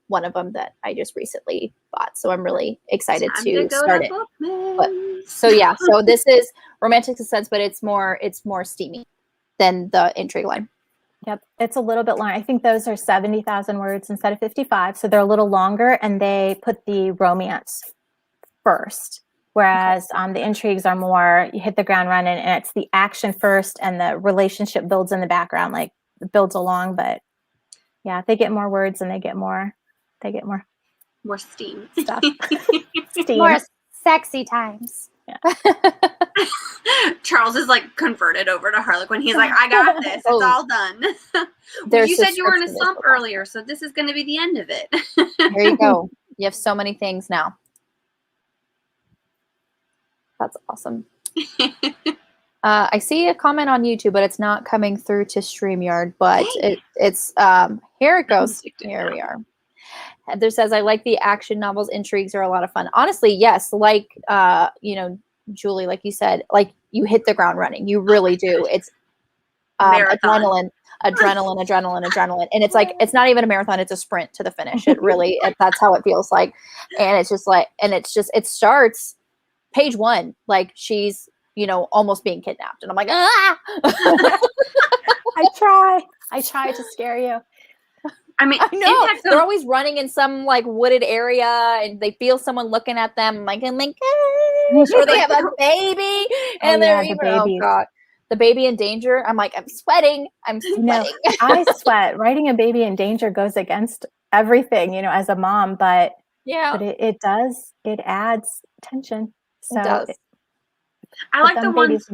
one of them that I just recently bought. So I'm really excited to start it. So this is romantic suspense, but it's more steamy than the Intrigue line. Yep, it's a little bit long. I think those are 70,000 words instead of 55, so they're a little longer, and they put the romance first. Whereas the intrigues are more, you hit the ground running and it's the action first and the relationship builds in the background, like it builds along. But yeah, they get more words and they get more steam stuff. More sexy times. Yeah. Charles is like converted over to Harlequin. He's like, I got this. It's all done. You said you were in a slump earlier, so this is going to be the end of it. There you go. You have so many things now. That's awesome. I see a comment on YouTube, but it's not coming through to StreamYard. But it's here it goes. Here we are. Heather says, "I like the action novels. Intrigues are a lot of fun. Honestly, yes. Like Julie, like you said, like you hit the ground running. You really do. It's adrenaline, and it's like it's not even a marathon. It's a sprint to the finish. It really that's how it feels like, and it's just like, and it's just it starts page 1 like she's." Almost being kidnapped. And I'm like, ah! I try to scare you. I mean, I know. They're always running in some like wooded area and they feel someone looking at them. I'm like, oh my gosh. Or they have a baby. And oh God. The baby in danger. I'm like, I'm sweating. I sweat. Writing a baby in danger goes against everything, as a mom, but it adds tension. So it does. I like the ones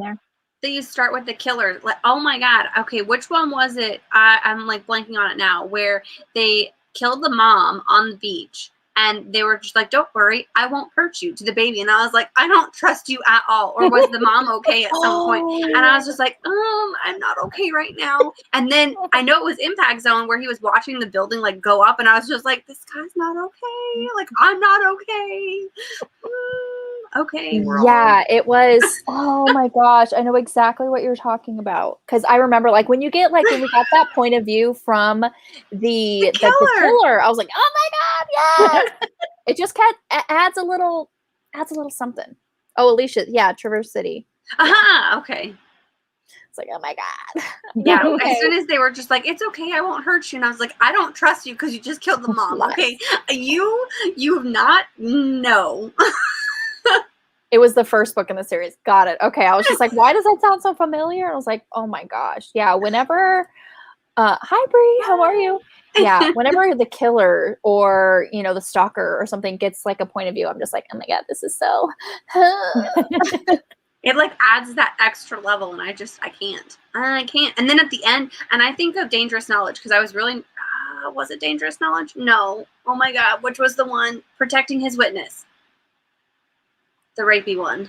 that you start with the killer. Like, oh my God. Okay, which one was it? I'm like blanking on it now, where they killed the mom on the beach and they were just like, don't worry, I won't hurt you, to the baby. And I was like, I don't trust you at all. Or was the mom okay at some point? And I was just like, I'm not okay right now. And then I know it was Impact Zone where he was watching the building like go up and I was just like, this guy's not okay. Like, I'm not okay. Okay. It was. Oh my gosh, I know exactly what you're talking about because I remember like when we got that point of view from the killer. I was like, oh my God, yes! It just adds a little something. Oh, Alicia, Traverse City. Okay. It's like, oh my God. Yeah. Okay. As soon as they were just like, it's okay, I won't hurt you, and I was like, I don't trust you because you just killed the mom. Okay, you've not. No. It was the first book in the series. Got it. Okay. I was just like, why does that sound so familiar? I was like, oh my gosh. Yeah. Whenever, hi Bree, how are you? Yeah. Whenever the killer or, the stalker or something gets like a point of view, I'm just like, oh my God, this is so. It like adds that extra level and I can't. And then at the end, and I think of Dangerous Knowledge because I was really, was it Dangerous Knowledge? No. Oh my God. Which was the one protecting his witness? The rapey one.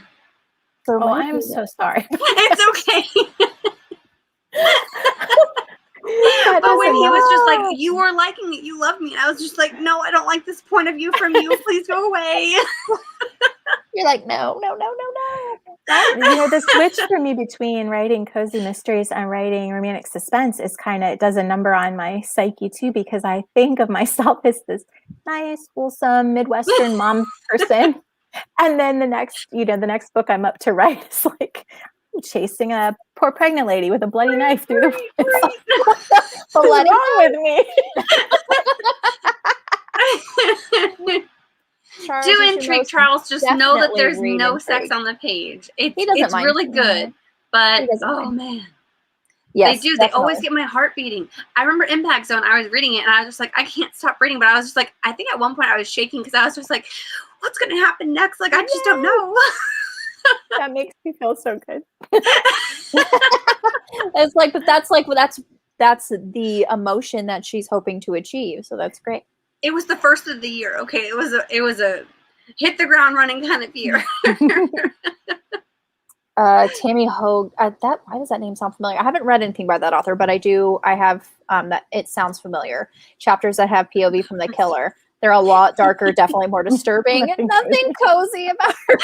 I'm so sorry. It's okay. But when he was just like, you were liking it, you love me. And I was just like, no, I don't like this point of view from you. Please go away. You're like, no. The switch for me between writing cozy mysteries and writing romantic suspense is it does a number on my psyche too, because I think of myself as this nice, wholesome Midwestern mom person. And then the next book I'm up to write is like chasing a poor pregnant lady with a bloody knife through the woods. What's wrong with me? Do Intrigue, Charles. Just know that there's no sex on the page. It's really good, but oh man. Yes, they do. Definitely. They always get my heart beating. I remember Impact Zone. I was reading it and I was just like, I can't stop reading. But I was just like, I think at one point I was shaking because I was just like, what's going to happen next? Like, I just don't know. That makes me feel so good. It's like, but that's the emotion that she's hoping to achieve. So that's great. It was the first of the year. Okay, it was a hit the ground running kind of year. Tammy Hogue. Why does that name sound familiar? I haven't read anything by that author, but I have that it sounds familiar. Chapters that have POV from the killer. They're a lot darker, definitely more disturbing. Nothing cozy about her.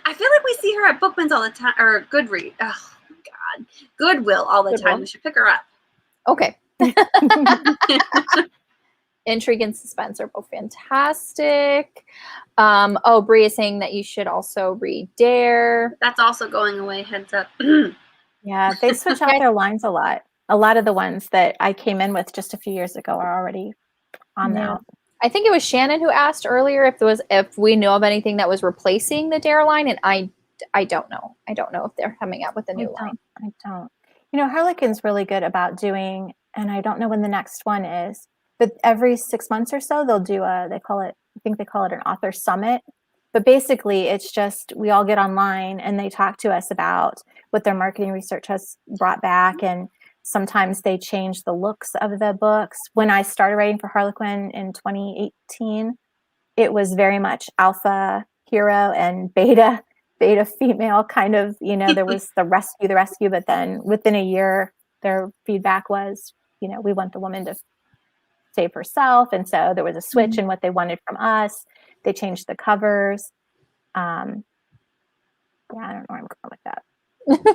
I feel like we see her at Bookman's all the time, or Goodreads. Oh God, Goodwill all the time. We should pick her up. Okay. Intrigue and Suspense are both fantastic. Bree is saying that you should also read Dare. That's also going away. Heads up. Yeah, they switch out their lines a lot. A lot of the ones that I came in with just a few years ago are already on now. I think it was Shannon who asked earlier if we know of anything that was replacing the Dare line, and I don't know. I don't know if they're coming out with a new line. I don't. Harlequin's really good about doing, and I don't know when the next one is, but every 6 months or so they'll do I think they call it an author summit. But basically it's just we all get online and they talk to us about what their marketing research has brought back, and sometimes they change the looks of the books. When I started writing for Harlequin in 2018, it was very much alpha hero and beta beta female kind of, there was the rescue, but then within a year, their feedback was, we want the woman to save herself. And so there was a switch in what they wanted from us. They changed the covers. Yeah, I don't know where I'm going with that.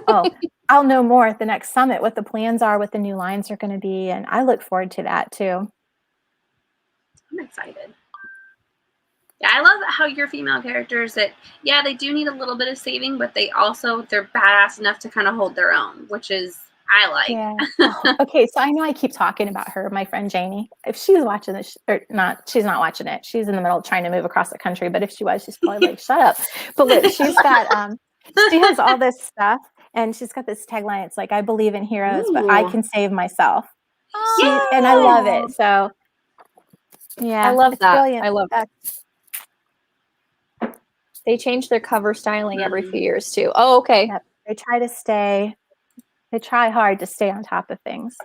Oh, I'll know more at the next summit, what the plans are, what the new lines are going to be. And I look forward to that too. I'm excited. Yeah, I love how your female characters that, they do need a little bit of saving, but they're badass enough to kind of hold their own, which is, I like. Yeah. Oh, okay, so I know I keep talking about her, my friend Janie. If she's watching this, or not, she's not watching it. She's in the middle of trying to move across the country, but if she was, she's probably like, shut up. But look, she's got, she has all this stuff, and she's got this tagline. It's like, I believe in heroes, but I can save myself. And I love it. So, yeah. I love that. Brilliant. I love that. They change their cover styling every few years too. Oh, okay. Yep. They try hard to stay on top of things.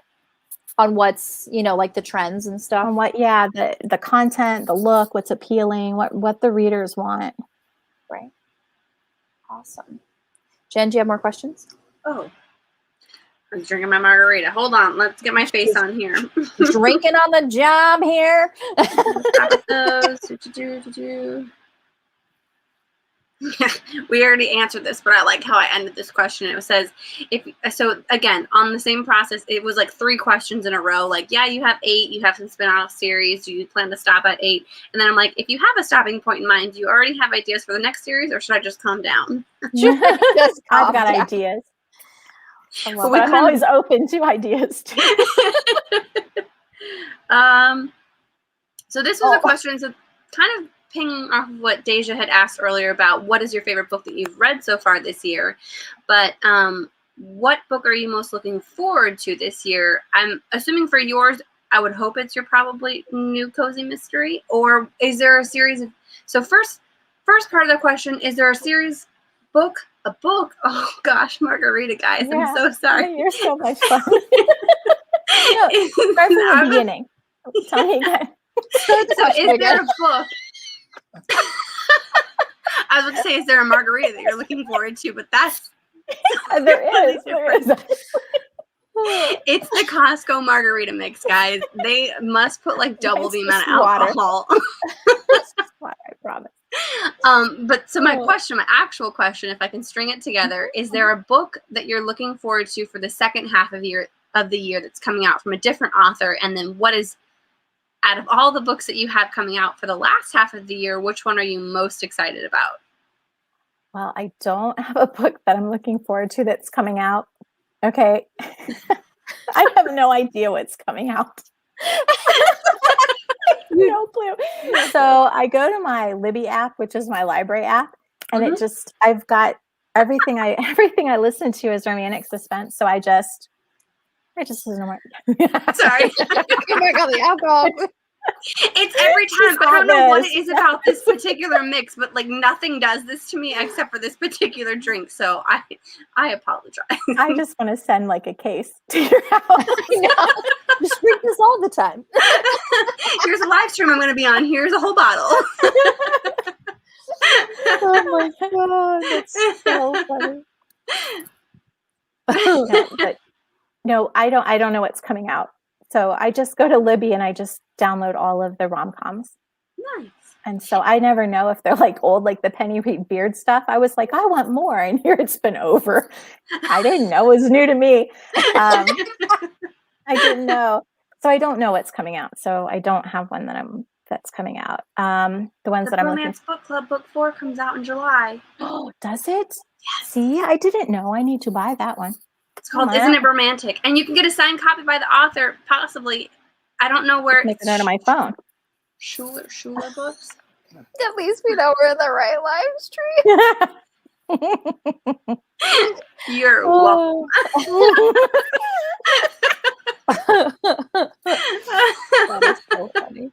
On what's, like the trends and stuff. On what, the content, the look, what's appealing, what the readers want. Right. Awesome. Jen, do you have more questions? Oh, I'm drinking my margarita. Hold on. Let's get my face on here. Drinking on the job here. We already answered this, but I like how I ended this question. It says, again, on the same process, it was like 3 questions in a row. Like, you have 8, you have some spin-off series. Do you plan to stop at 8? And then I'm like, if you have a stopping point in mind, do you already have ideas for the next series, or should I just calm down? I've got ideas. But I'm always open to ideas too. So this was a question, so kind of pinging off of what Deja had asked earlier about what is your favorite book that you've read so far this year. But what book are you most looking forward to this year? I'm assuming for yours, I would hope it's your probably new cozy mystery. Or is there a series of... So first part of the question, is there a series book? A book? Oh gosh, Margarita, guys. Yeah. I'm so sorry. You're so much fun. Start from the beginning. Tell me again. So is there a book? I was going to say, is there a margarita that you're looking forward to? But that's there is. It's the Costco margarita mix, guys. They must put like double the amount of alcohol. Water, I promise. But so my actual question, if I can string it together, is there a book that you're looking forward to for the second half of the year that's coming out from a different author? And then what is, out of all the books that you have coming out for the last half of the year, which one are you most excited about? Well, I don't have a book that I'm looking forward to that's coming out. Okay. I have no idea what's coming out. No clue. So I go to my Libby app, which is my library app, and it just, I've got everything I listen to is romantic suspense. So I just listen to more. Sorry. Back on the alcohol. It's every time. I don't know what it is about this particular mix, but like nothing does this to me except for this particular drink. So I apologize. I just want to send like a case to your house. I know. Just drink this all the time. Here's a live stream I'm going to be on. Here's a whole bottle. Oh my god, that's so funny. No, I don't know what's coming out. So I just go to Libby and I just download all of the rom-coms. Nice. And so I never know if they're like old, like the Penny Reed Beard stuff. I was like, I want more. And here it's been over. I didn't know. It was new to me. I didn't know. So I don't know what's coming out. So I don't have one that's coming out. The ones that I'm looking Romance Book Club Book 4 comes out in July. Oh, does it? Yes. See, I didn't know. I need to buy that one. It's called Isn't It Romantic? And you can get a signed copy by the author, possibly. I don't know where. Make a note on my phone. Schuler Books. At least we know we're in the right live stream. You're welcome. That is so funny.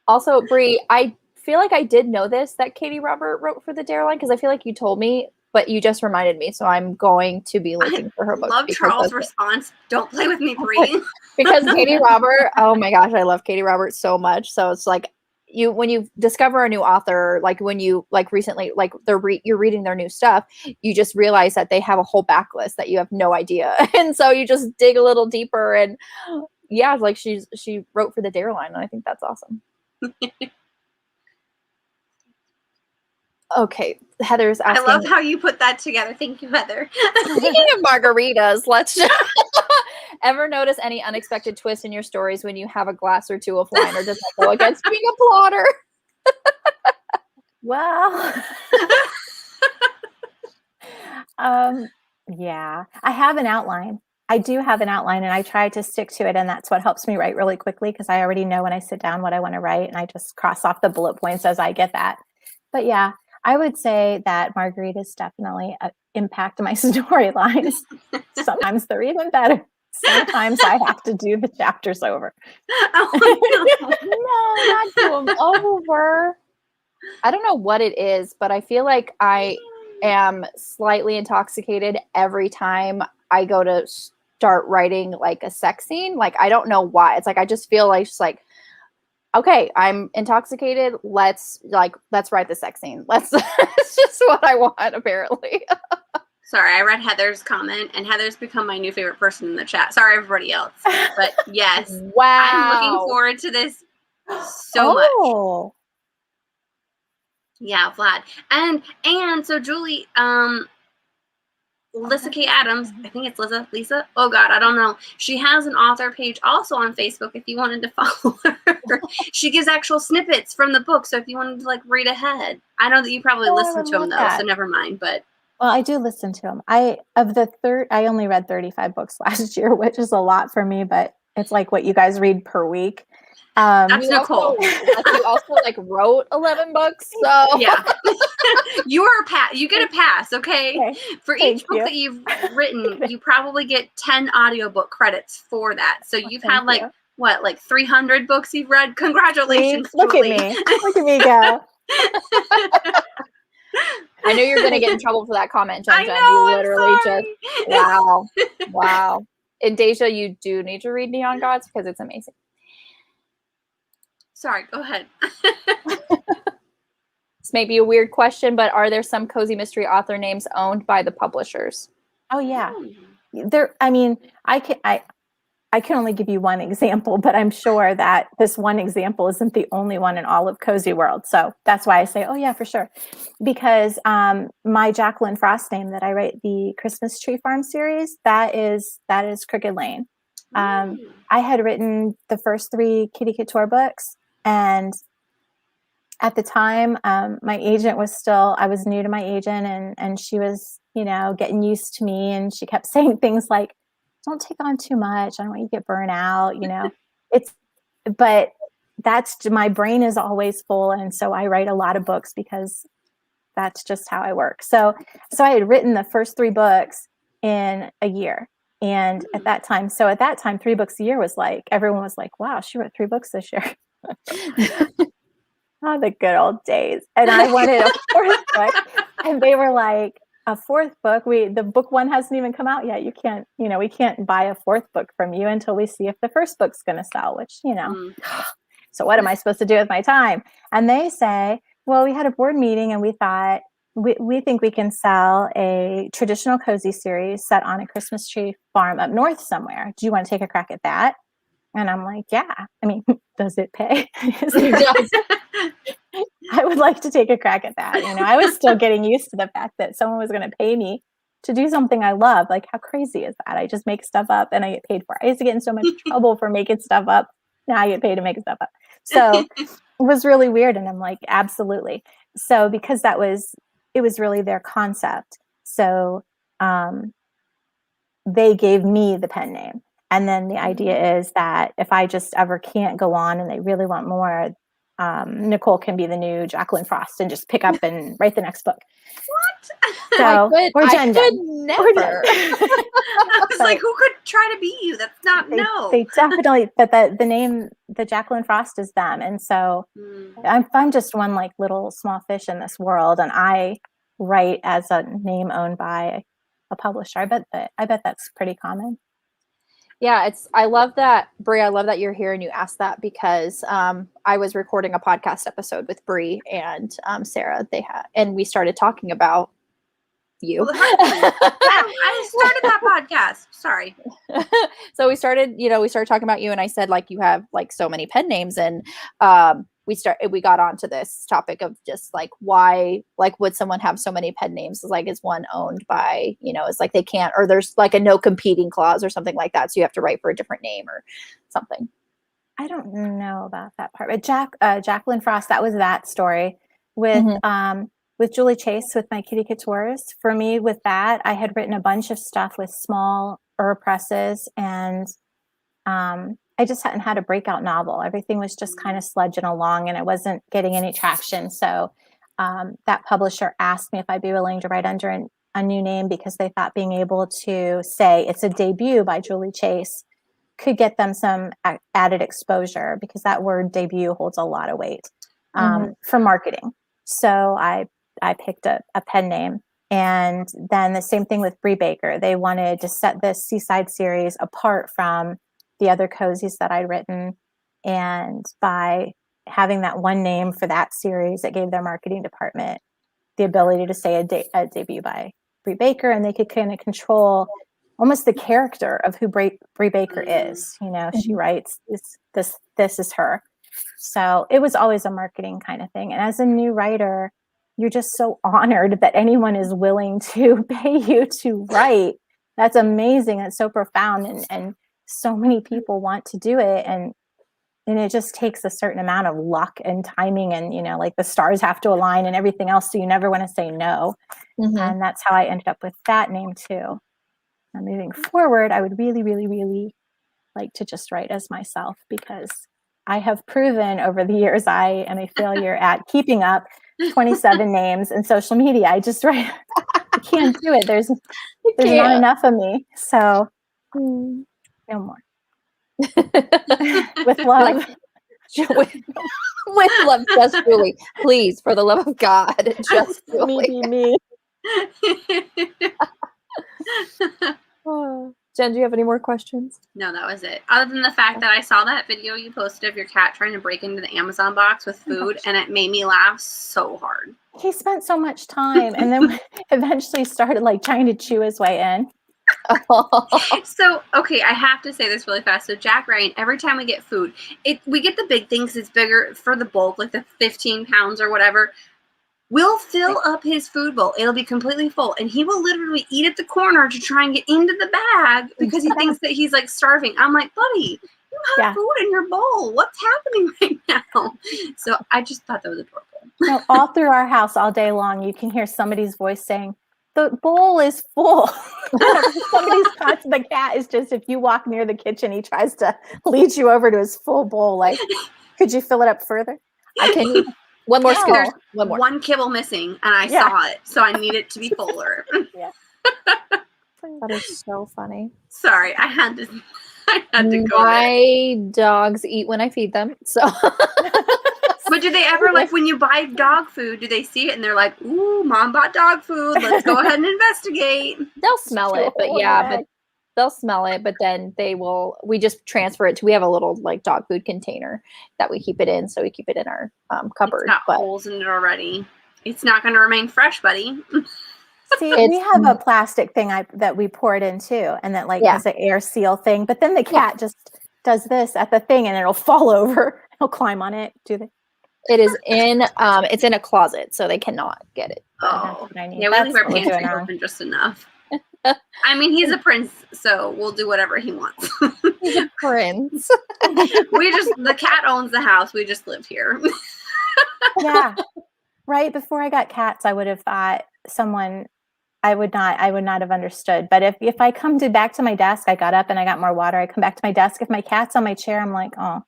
Also, Bree, I feel like I did know this, that Katie Robert wrote for the Dare line, because I feel like you told me, but you just reminded me, so I'm going to be looking for her book. I love Charles' response. Don't play with me, Bree. Because Katie Robert, oh my gosh, I love Katie Robert so much. So it's like, when you discover a new author, like when you like recently, like you're reading their new stuff, you just realize that they have a whole backlist that you have no idea. And so you just dig a little deeper, and yeah, like she wrote for the Dare line, and I think that's awesome. Okay, Heather's asking. I love how you put that together. Thank you, Heather. Speaking of margaritas, let's just ever notice any unexpected twists in your stories when you have a glass or two of wine, or does that go against being a plotter? Well, yeah, I have an outline. I do have an outline, and I try to stick to it, and that's what helps me write really quickly, because I already know when I sit down what I want to write, and I just cross off the bullet points as I get that. But yeah, I would say that margaritas definitely impact my storylines. Sometimes they're even better. Sometimes I have to do the chapters over. Oh, No, not do them over. I don't know what it is, but I feel like I am slightly intoxicated every time I go to start writing like a sex scene. Like, I don't know why. It's like I just feel like okay, I'm intoxicated. Let's write the sex scene. It's just what I want, apparently. Sorry, I read Heather's comment, and Heather's become my new favorite person in the chat. Sorry, everybody else. But yes, Wow. I'm looking forward to this so much. Yeah, Vlad. And so Julie, Lisa K. Adams, I think it's Lisa. Oh God, I don't know. She has an author page also on Facebook if you wanted to follow her. She gives actual snippets from the book, so if you wanted to like read ahead. I know that you probably listen to them though, so never mind. But well, I do listen to them. I only read 35 books last year, which is a lot for me, but it's like what you guys read per week. That's Nicole. You also like wrote 11 books, so yeah. You get a pass, okay? For each book that you've written, you probably get 10 audiobook credits for that. So you've had like 300 books you've read. Congratulations. Look at me. Look at me go. I knew you were going to get in trouble for that comment, Jen. I know, you literally just wow. And Deja, you do need to read Neon Gods because it's amazing. Sorry, go ahead. This may be a weird question, but are there some cozy mystery author names owned by the publishers? Oh yeah. I can only give you one example, but I'm sure that this one example isn't the only one in all of Cozy World. So that's why I say, oh yeah, for sure. Because my Jacqueline Frost name that I write the Christmas Tree Farm series, that is Crooked Lane. I had written the first 3 Kitty Couture books, and at the time, my agent I was new to my agent, and she was, getting used to me, and she kept saying things like, don't take on too much. I don't want you to get burnt out, but my brain is always full. And so I write a lot of books because that's just how I work. So I had written the first 3 books in a year. And at that time, 3 books a year was like, everyone was like, wow, she wrote 3 books this year. Oh, the good old days. And I wanted a 4th book. And they were like, a 4th book, the book 1 hasn't even come out yet. You can't, we can't buy a 4th book from you until we see if the first book's going to sell, which, So what am I supposed to do with my time? And they say, well, we had a board meeting and we thought, we think we can sell a traditional cozy series set on a Christmas tree farm up north somewhere. Do you want to take a crack at that? And I'm like, yeah. I mean, does it pay? I would like to take a crack at that. I was still getting used to the fact that someone was going to pay me to do something I love. Like, how crazy is that? I just make stuff up and I get paid for it. I used to get in so much trouble for making stuff up. Now I get paid to make stuff up. So it was really weird. And I'm like, absolutely. So because it was really their concept. So they gave me the pen name. And then the idea is that if I just ever can't go on and they really want more, Nicole can be the new Jacqueline Frost and just pick up and write the next book. What? So, I could never. I was like, who could try to be you? That's not, They definitely, but the name, the Jacqueline Frost is them. And so I'm just one like little small fish in this world. And I write as a name owned by a publisher. I bet that's pretty common. Yeah, I love that, Brie. I love that you're here and you asked that because I was recording a podcast episode with Brie and Sarah. And we started talking about you. Well, I started that podcast. Sorry. So we started talking about you, and I said like you have like so many pen names, and we got onto this topic of just like why like would someone have so many pen names? Like is one owned by it's like they can't, or there's like a no competing clause or something like that, so you have to write for a different name or something. I don't know about that part, but Jacqueline Frost, that was that story with Julie Chase with my Kitty Couture's. For me, with that, I had written a bunch of stuff with small presses, and I just hadn't had a breakout novel. Everything was just kind of sludging along, and I wasn't getting any traction. So that publisher asked me if I'd be willing to write under a new name because they thought being able to say it's a debut by Julie Chase could get them some added exposure, because that word debut holds a lot of weight for marketing. So I picked a pen name. And then the same thing with Brie Baker. They wanted to set this Seaside series apart from the other cozies that I'd written. And by having that one name for that series, it gave their marketing department the ability to say a debut by Brie Baker, and they could kind of control almost the character of who Brie Baker is. She writes this is her. So it was always a marketing kind of thing. And as a new writer, you're just so honored that anyone is willing to pay you to write. That's amazing. That's so profound. And so many people want to do it. And it just takes a certain amount of luck and timing, and, like the stars have to align and everything else. So you never want to say no. And that's how I ended up with that name too. Now, moving forward, I would really, really, really like to just write as myself, because I have proven over the years I am a failure at keeping up 27 names in social media. I just write. I can't do it. There's not enough of me. So no more. With love. With love, just Julie. Please, for the love of God, just Julie. Me. Jen, do you have any more questions? No, that was it. Other than the fact that I saw that video you posted of your cat trying to break into the Amazon box with food, and it made me laugh so hard. He spent so much time, and then eventually started like trying to chew his way in. So, okay, I have to say this really fast. So Jack Ryan, every time we get food, we get the big things. It's bigger for the bulk, like the 15 pounds or whatever. We'll fill up his food bowl. It'll be completely full. And he will literally eat at the corner to try and get into the bag because he thinks that he's like starving. I'm like, buddy, you have food in your bowl. What's happening right now? So I just thought that was adorable. No, all through our house all day long, you can hear somebody's voice saying, the bowl is full. Somebody's thoughts the cat is just, if you walk near the kitchen, he tries to lead you over to his full bowl. Like, could you fill it up further? I can. One more scoop. There's one more. One kibble missing, and I saw it, so I need it to be fuller. That is so funny. Sorry, I had to go My dogs eat when I feed them, so. But do they ever, like, when you buy dog food, do they see it and they're like, ooh, mom bought dog food, let's go ahead and investigate? They'll smell it, but they'll smell it, but then we just transfer it to, we have a little like dog food container that we keep it in, so we keep it in our cupboard. It's got holes in it already. It's not going to remain fresh, buddy. See, we have a plastic thing that we pour it into, and that has an air seal thing, but then the cat just does this at the thing and it'll fall over. It'll climb on it. It is in it's in a closet, so they cannot get it. Oh, yeah, we leave our pantry open just enough. I mean, he's a prince, so we'll do whatever he wants. He's a prince. The cat owns the house. We just live here. Yeah. Right before I got cats, I would have thought I would not have understood. But if I come back to my desk, I got up and I got more water. I come back to my desk. If my cat's on my chair, I'm like, oh.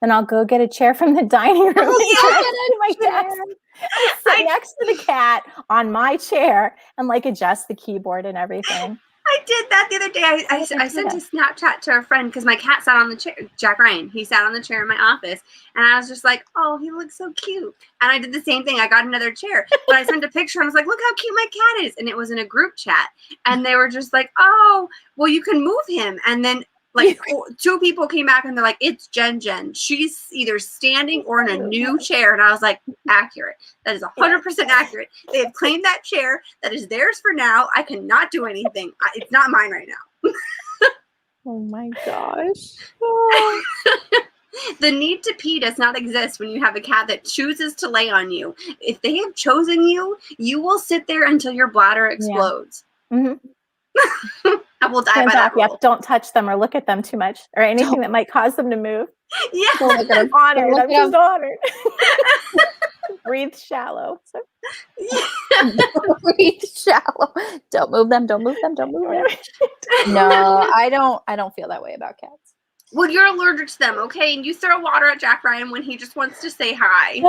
Then I'll go get a chair from the dining room my desk. Sit next to the cat on my chair and adjust the keyboard and everything. I did that the other day. I sent a Snapchat to a friend because my cat sat on the chair. Jack Ryan, he sat on the chair in my office, and I was just like, "Oh, he looks so cute." And I did the same thing. I got another chair, but I sent a picture and I was like, "Look how cute my cat is!" And it was in a group chat, and they were just like, "Oh, well, you can move him." And then Like 2 people came back and they're like, it's Jen. She's either standing or in a new chair. And I was like, accurate. That is 100% accurate. They have claimed that chair. That is theirs for now. I cannot do anything. It's not mine right now. Oh my gosh. The need to pee does not exist when you have a cat that chooses to lay on you. If they have chosen you, you will sit there until your bladder explodes. Yeah. Mm-hmm. I will die by that rule. Yep. Don't touch them or look at them too much or anything that might cause them to move. Yeah. I'm honored. I'm just honored. Breathe shallow. So. Yeah. Breathe shallow. Don't move them. Don't move them. Don't move them. No, I don't feel that way about cats. Well, you're allergic to them, okay? And you throw water at Jack Ryan when he just wants to say hi.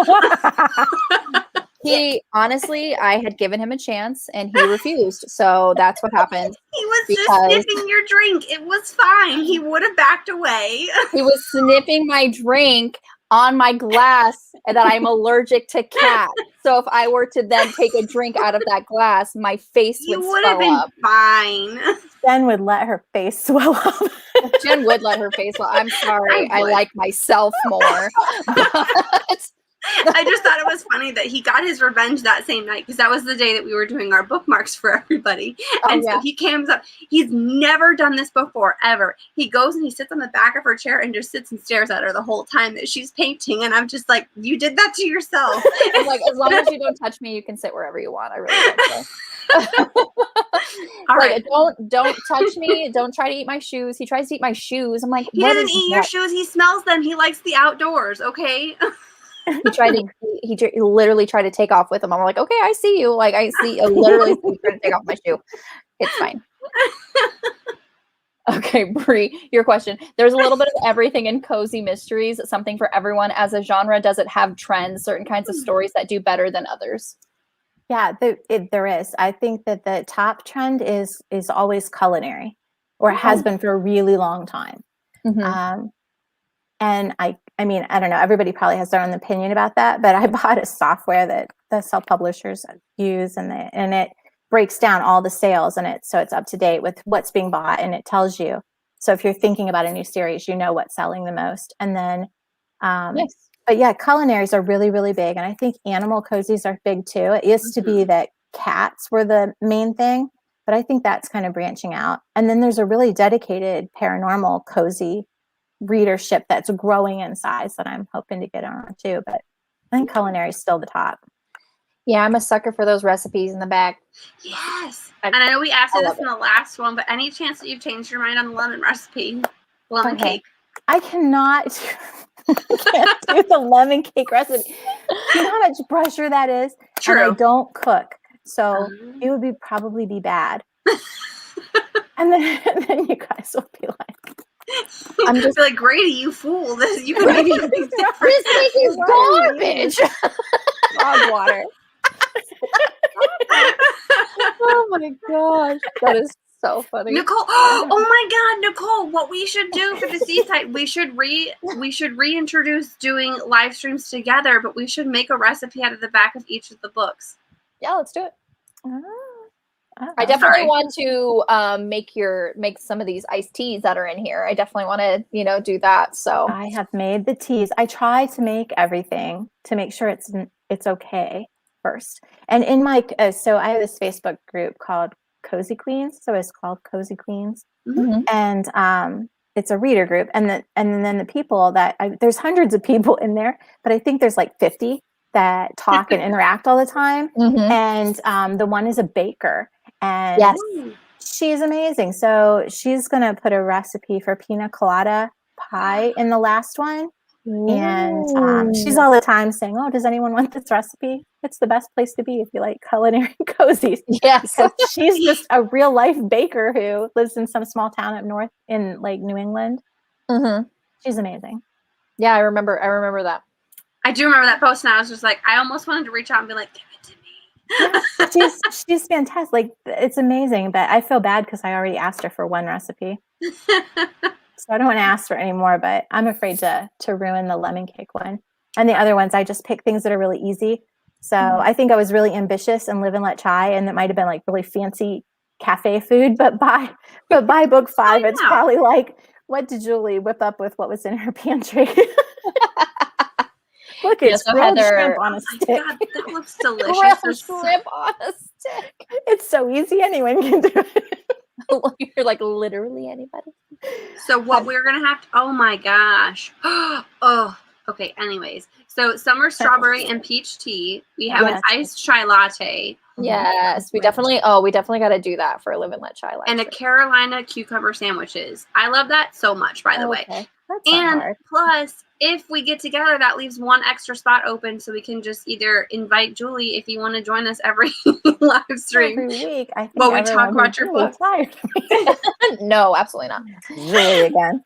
He honestly, I had given him a chance and he refused. So that's what happened. He was just sniffing your drink. It was fine. He would have backed away. He was sniffing my drink on my glass and that I'm allergic to cats. So if I were to then take a drink out of that glass, my face would swell up. Fine. Jen would let her face swell up. Jen would let her face swell. I'm sorry. I like myself more. But I just thought it was funny that he got his revenge that same night because that was the day that we were doing our bookmarks for everybody. And so he comes up. He's never done this before, ever. He goes and he sits on the back of her chair and just sits and stares at her the whole time that she's painting. And I'm just like, you did that to yourself. I'm like, as long as you don't touch me, you can sit wherever you want. I really don't care. All like, right. Don't touch me. Don't try to eat my shoes. He tries to eat my shoes. I'm like, he doesn't eat your shoes. He smells them. He likes the outdoors. Okay. He literally tried to take off with him. I'm like, okay, I see you. Like, I literally see you trying to take off my shoe. It's fine. Okay, Brie, your question. There's a little bit of everything in cozy mysteries, something for everyone. As a genre, does it have trends, certain kinds of stories that do better than others? Yeah, there is. I think that the top trend is always culinary, or it has been for a really long time. Mm-hmm. And I mean, I don't know, everybody probably has their own opinion about that, but I bought a software that the self-publishers use and it breaks down all the sales so it's up to date with what's being bought and it tells you. So if you're thinking about a new series, you know what's selling the most. And then, but yeah, culinaries are really, really big. And I think animal cozies are big too. It used to be that cats were the main thing, but I think that's kind of branching out. And then there's a really dedicated paranormal cozy readership that's growing in size that I'm hoping to get on too, but I think culinary is still the top. Yeah, I'm a sucker for those recipes in the back. Yes. And I know we asked you this in the last one, but any chance that you've changed your mind on the lemon recipe? Lemon cake. I can't do the lemon cake recipe. You know how much pressure that is? True. And I don't cook. So it would probably be bad. and then you guys will be like, I'm just like, Grady, you fool. You can make things different. This cake is garbage. Dog water. Oh my gosh. That is so funny. Nicole, oh my God, Nicole, what we should do for the seaside, we should reintroduce doing live streams together, but we should make a recipe out of the back of each of the books. Yeah, let's do it. I definitely want to make some of these iced teas that are in here. I definitely want to, do that. So I have made the teas. I try to make everything to make sure it's okay first. And in my so I have this Facebook group called Cozy Queens. So it's called Cozy Queens, and it's a reader group. And then the people that there's hundreds of people in there, but I think there's like 50 that talk and interact all the time. And the one is a baker. And she's amazing. So she's going to put a recipe for pina colada pie in the last one. Ooh. And she's all the time saying, oh, does anyone want this recipe? It's the best place to be if you like culinary cozies. Yes. So she's just a real life baker who lives in some small town up north in like New England. She's amazing. Yeah, I remember that. I do remember that post, and I was just like, I almost wanted to reach out and be like, give it to me. She's fantastic. Like, it's amazing, but I feel bad because I already asked her for one recipe. So I don't want to ask for any more, but I'm afraid to ruin the lemon cake one. And the other ones, I just pick things that are really easy. So I think I was really ambitious and Live and Let Chai, and it might have been like really fancy cafe food, but by book 5, it's probably like what did Julie whip up with what was in her pantry? Look, Yeah, it's so grilled Heather- shrimp on a My stick. God, that looks delicious. Grilled There's so- shrimp on a stick. It's so easy. Anyone can do it. You're like literally anybody. So what we're gonna have to, oh my gosh. Oh, okay. Anyways, so summer strawberry and peach tea. We have Yes. an iced chai latte Yes, we definitely got to do that for a live and let chai life. and a Carolina cucumber sandwiches. I love that so much, by the way. Okay. That's not And hard. plus, if we get together, that leaves one extra spot open, so we can just either invite Julie if you want to join us every live stream. Every week, I think Well, we everyone talk about is your really book. tired. No, absolutely not. Julie again.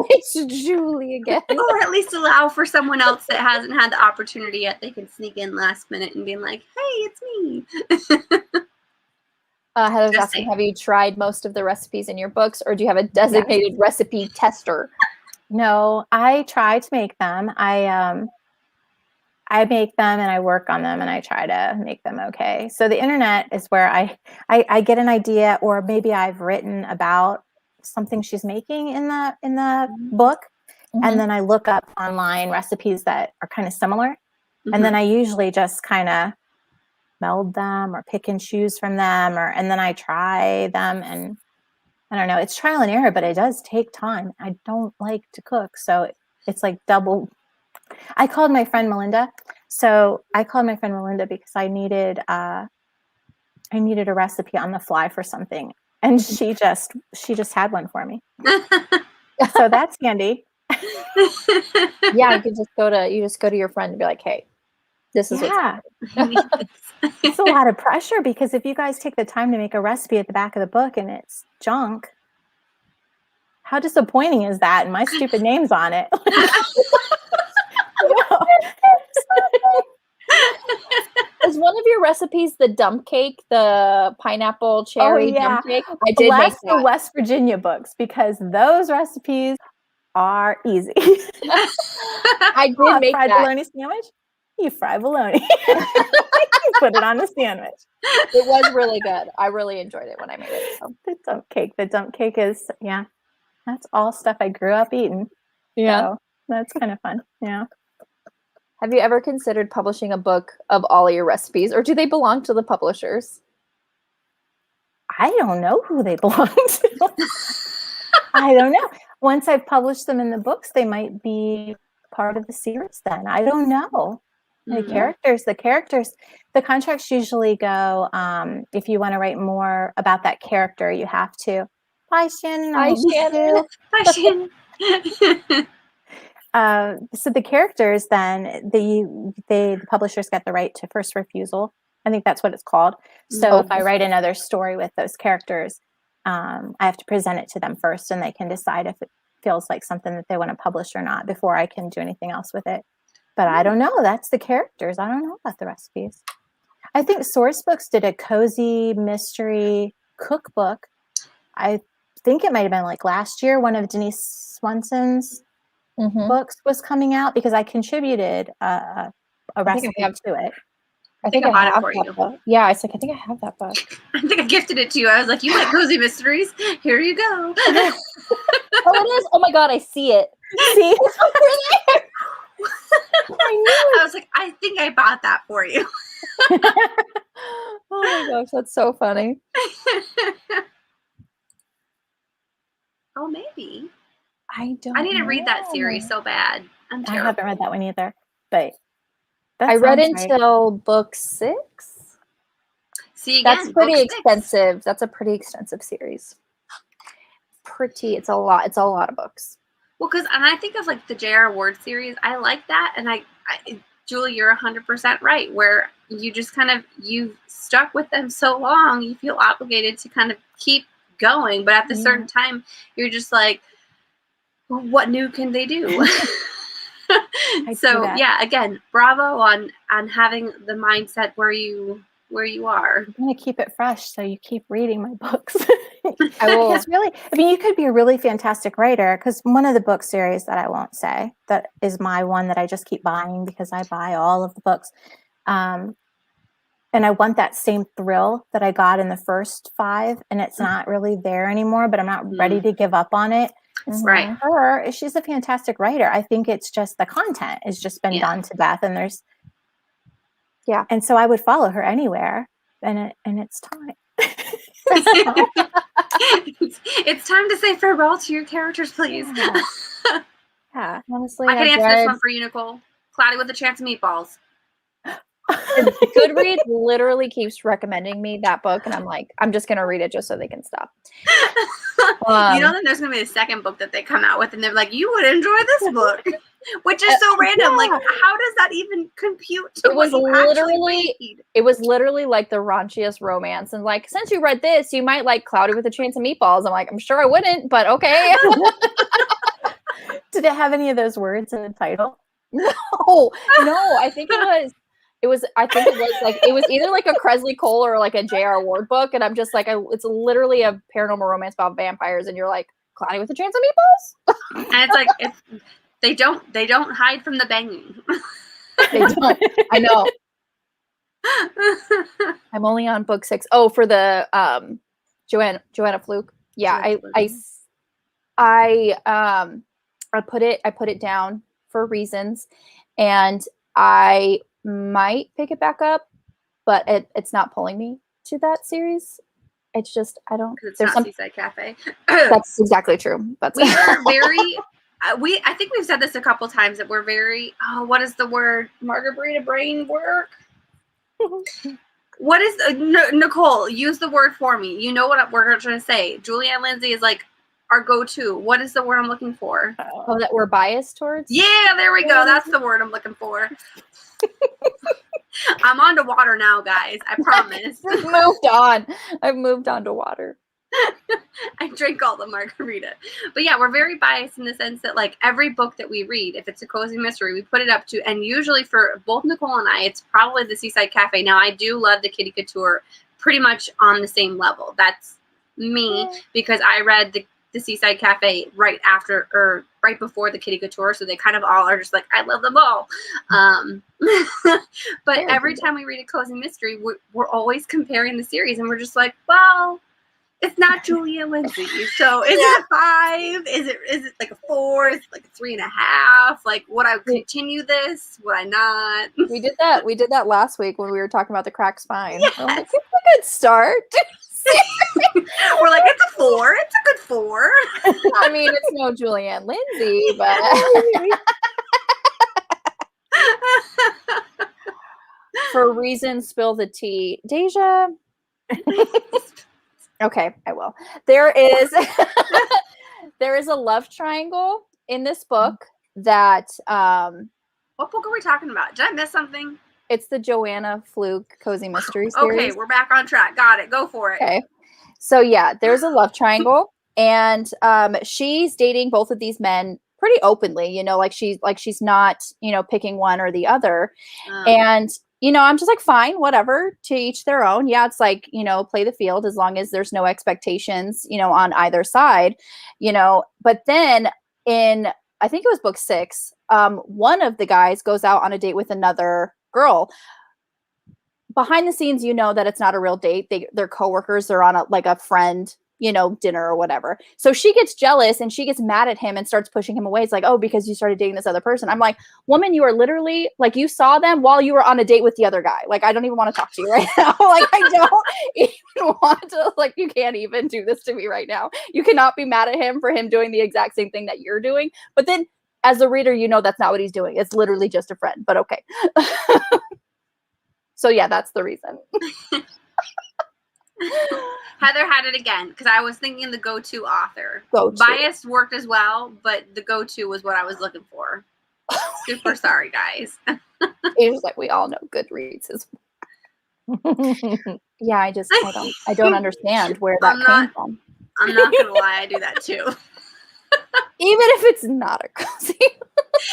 It's Julie again. Or at least allow for someone else that hasn't had the opportunity yet. They can sneak in last minute and be like, "Hey, it's me." Heather's Just asking, saying. have you tried most of the recipes in your books, or do you have a designated recipe tester? No, I try to make them. I make them and I work on them and I try to make them okay. So the internet is where I get an idea, or maybe I've written about something she's making in the book, and then I look up online recipes that are kind of similar, and then I usually just kind of meld them or pick and choose from them, and then I try them, and I don't know, it's trial and error, but it does take time. I don't like to cook, so it's like double. I called my friend Melinda. So I called my friend Melinda because I needed a recipe on the fly for something, and she just had one for me. So that's handy. Yeah, you just go to your friend and be like, hey, this is what's happening. It's a lot of pressure, because if you guys take the time to make a recipe at the back of the book and it's junk, how disappointing is that? And my stupid name's on it. Is one of your recipes the dump cake, the pineapple cherry dump cake? I did Bless make that. the West Virginia books, because those recipes are easy. I did make fried that. bologna sandwich. You fry bologna. You put it on a sandwich. It was really good. I really enjoyed it when I made it. So. The dump cake is, that's all stuff I grew up eating. Yeah. So that's kind of fun. Yeah. Have you ever considered publishing a book of all of your recipes, or do they belong to the publishers? I don't know who they belong to. I don't know. Once I've published them in the books, they might be part of the series then. I don't know. The characters, the contracts usually go, if you want to write more about that character, you have to. Bye, Shannon. Bye, Shannon. Bye, Shannon. So the characters, then the publishers get the right to first refusal. I think that's what it's called. So if I write another story with those characters, I have to present it to them first, and they can decide if it feels like something that they want to publish or not before I can do anything else with it. But I don't know. That's the characters. I don't know about the recipes. I think Source Books did a cozy mystery cookbook. I think it might have been like last year. One of Denise Swanson's books was coming out, because I contributed a recipe to it. I think I bought it for you. Book. Yeah, I think I have that book. I think I gifted it to you. I was like, you like cozy mysteries? Here you go. Oh, it is. Oh my God, I see it. See, it's over there. I was like, I think I bought that for you. Oh my gosh, that's so funny. Oh, maybe. I need to read that series so bad. I haven't read that one either, but I read until book 6. See, again, that's pretty extensive. That's a pretty extensive series. It's a lot. It's a lot of books. Well, and I think of like the J.R. Ward series. I like that, and Julie, you're 100% right. Where you just you've stuck with them so long, you feel obligated to kind of keep going, but at the certain time, you're just like, well, what new can they do? So yeah, again, bravo on having the mindset where you are. I'm going to keep it fresh, so you keep reading my books. I will. It's really, you could be a really fantastic writer, because one of the book series that I won't say, that is my one that I just keep buying because I buy all of the books. and I want that same thrill that I got in the first 5, and it's not really there anymore, but I'm not ready to give up on it. Right. Her, she's a fantastic writer. I think it's just the content has just been done to death, and there's and so I would follow her anywhere, and it's time. It's time to say farewell to your characters, please. Yeah. Honestly, I can answer this one for you, Nicole. Cloudy with a Chance of Meatballs. Goodreads literally keeps recommending me that book, and I'm like, I'm just gonna read it just so they can stop. You know that there's gonna be a second book that they come out with, and they're like, "You would enjoy this book," which is so random. Like, how does that even compute? To It was what you literally, read? it was literally like the raunchiest romance, and like, since you read this, you might like Cloudy with a Chance of Meatballs. I'm like, I'm sure I wouldn't, but okay. Did it have any of those words in the title? No, I think it was like, it was either like a Cresley Cole or like a J.R. Ward book. And I'm just like, it's literally a paranormal romance about vampires. And you're like, Cloudy with a Chance of Meatballs? And it's like, they don't hide from the banging. They don't. I know. I'm only on book 6. Oh, for the Joanna Fluke. Yeah, I put it down for reasons, and I might pick it back up, but it's not pulling me to that series. It's just I don't. It's not Seaside Cafe. That's exactly true. We are very. I think we've said this a couple times that we're very. Oh, what is the word? Margarita brain work. What is Nicole? Use the word for me. You know what we're trying to say. Julianne Lindsey is like our go-to. What is the word I'm looking for? Oh, that we're biased towards? Yeah, there we go. That's the word I'm looking for. I'm on to water now, guys. I promise. I've moved on to water. I drink all the margarita. But yeah, we're very biased in the sense that like every book that we read, if it's a cozy mystery, we put it up to, and usually for both Nicole and I, it's probably the Seaside Cafe. Now, I do love the Kitty Couture pretty much on the same level. That's me because I read the Seaside Cafe right after or right before the Kitty Couture, so they kind of all are just like, I love them all. But every time we read a cozy mystery, we're always comparing the series, and we're just like, well, it's not Julianne Lindsey, so is it a 5? Is it like a 4? Is it like a 3.5? Like, would I continue this? Would I not? We did that last week when we were talking about the cracked spine. Yes. Like, it's a good start. We're like, it's a 4. It's a good 4. I mean, it's no Julianne Lindsey, but for reasons, spill the tea. Deja. Okay, I will. There is a love triangle in this book that what book are we talking about? Did I miss something? It's the Joanna Fluke Cozy Mystery series. Okay, we're back on track. Got it. Go for it. Okay. So yeah, there's a love triangle, and she's dating both of these men pretty openly, like she's not, picking one or the other. And I'm just like, fine, whatever, to each their own. Yeah, it's like, play the field as long as there's no expectations, on either side, But then I think it was book 6, one of the guys goes out on a date with another girl. Behind the scenes, that it's not a real date. They're coworkers. They're on a friend, dinner or whatever. So she gets jealous and she gets mad at him and starts pushing him away. It's like, oh, because you started dating this other person. I'm like, woman, you are literally like, you saw them while you were on a date with the other guy. Like, I don't even want to talk to you right now. Like, I don't even want to, like, you can't even do this to me right now. You cannot be mad at him for him doing the exact same thing that you're doing. But then as a reader, that's not what he's doing. It's literally just a friend, but okay. So yeah, that's the reason. Heather had it again because I was thinking the go-to author. Go-to. Biased worked as well, but the go-to was what I was looking for. Super sorry, guys. It was like, we all know Goodreads is. Yeah, I don't understand where that came from. I'm not gonna lie, I do that too. Even if it's not a cozy.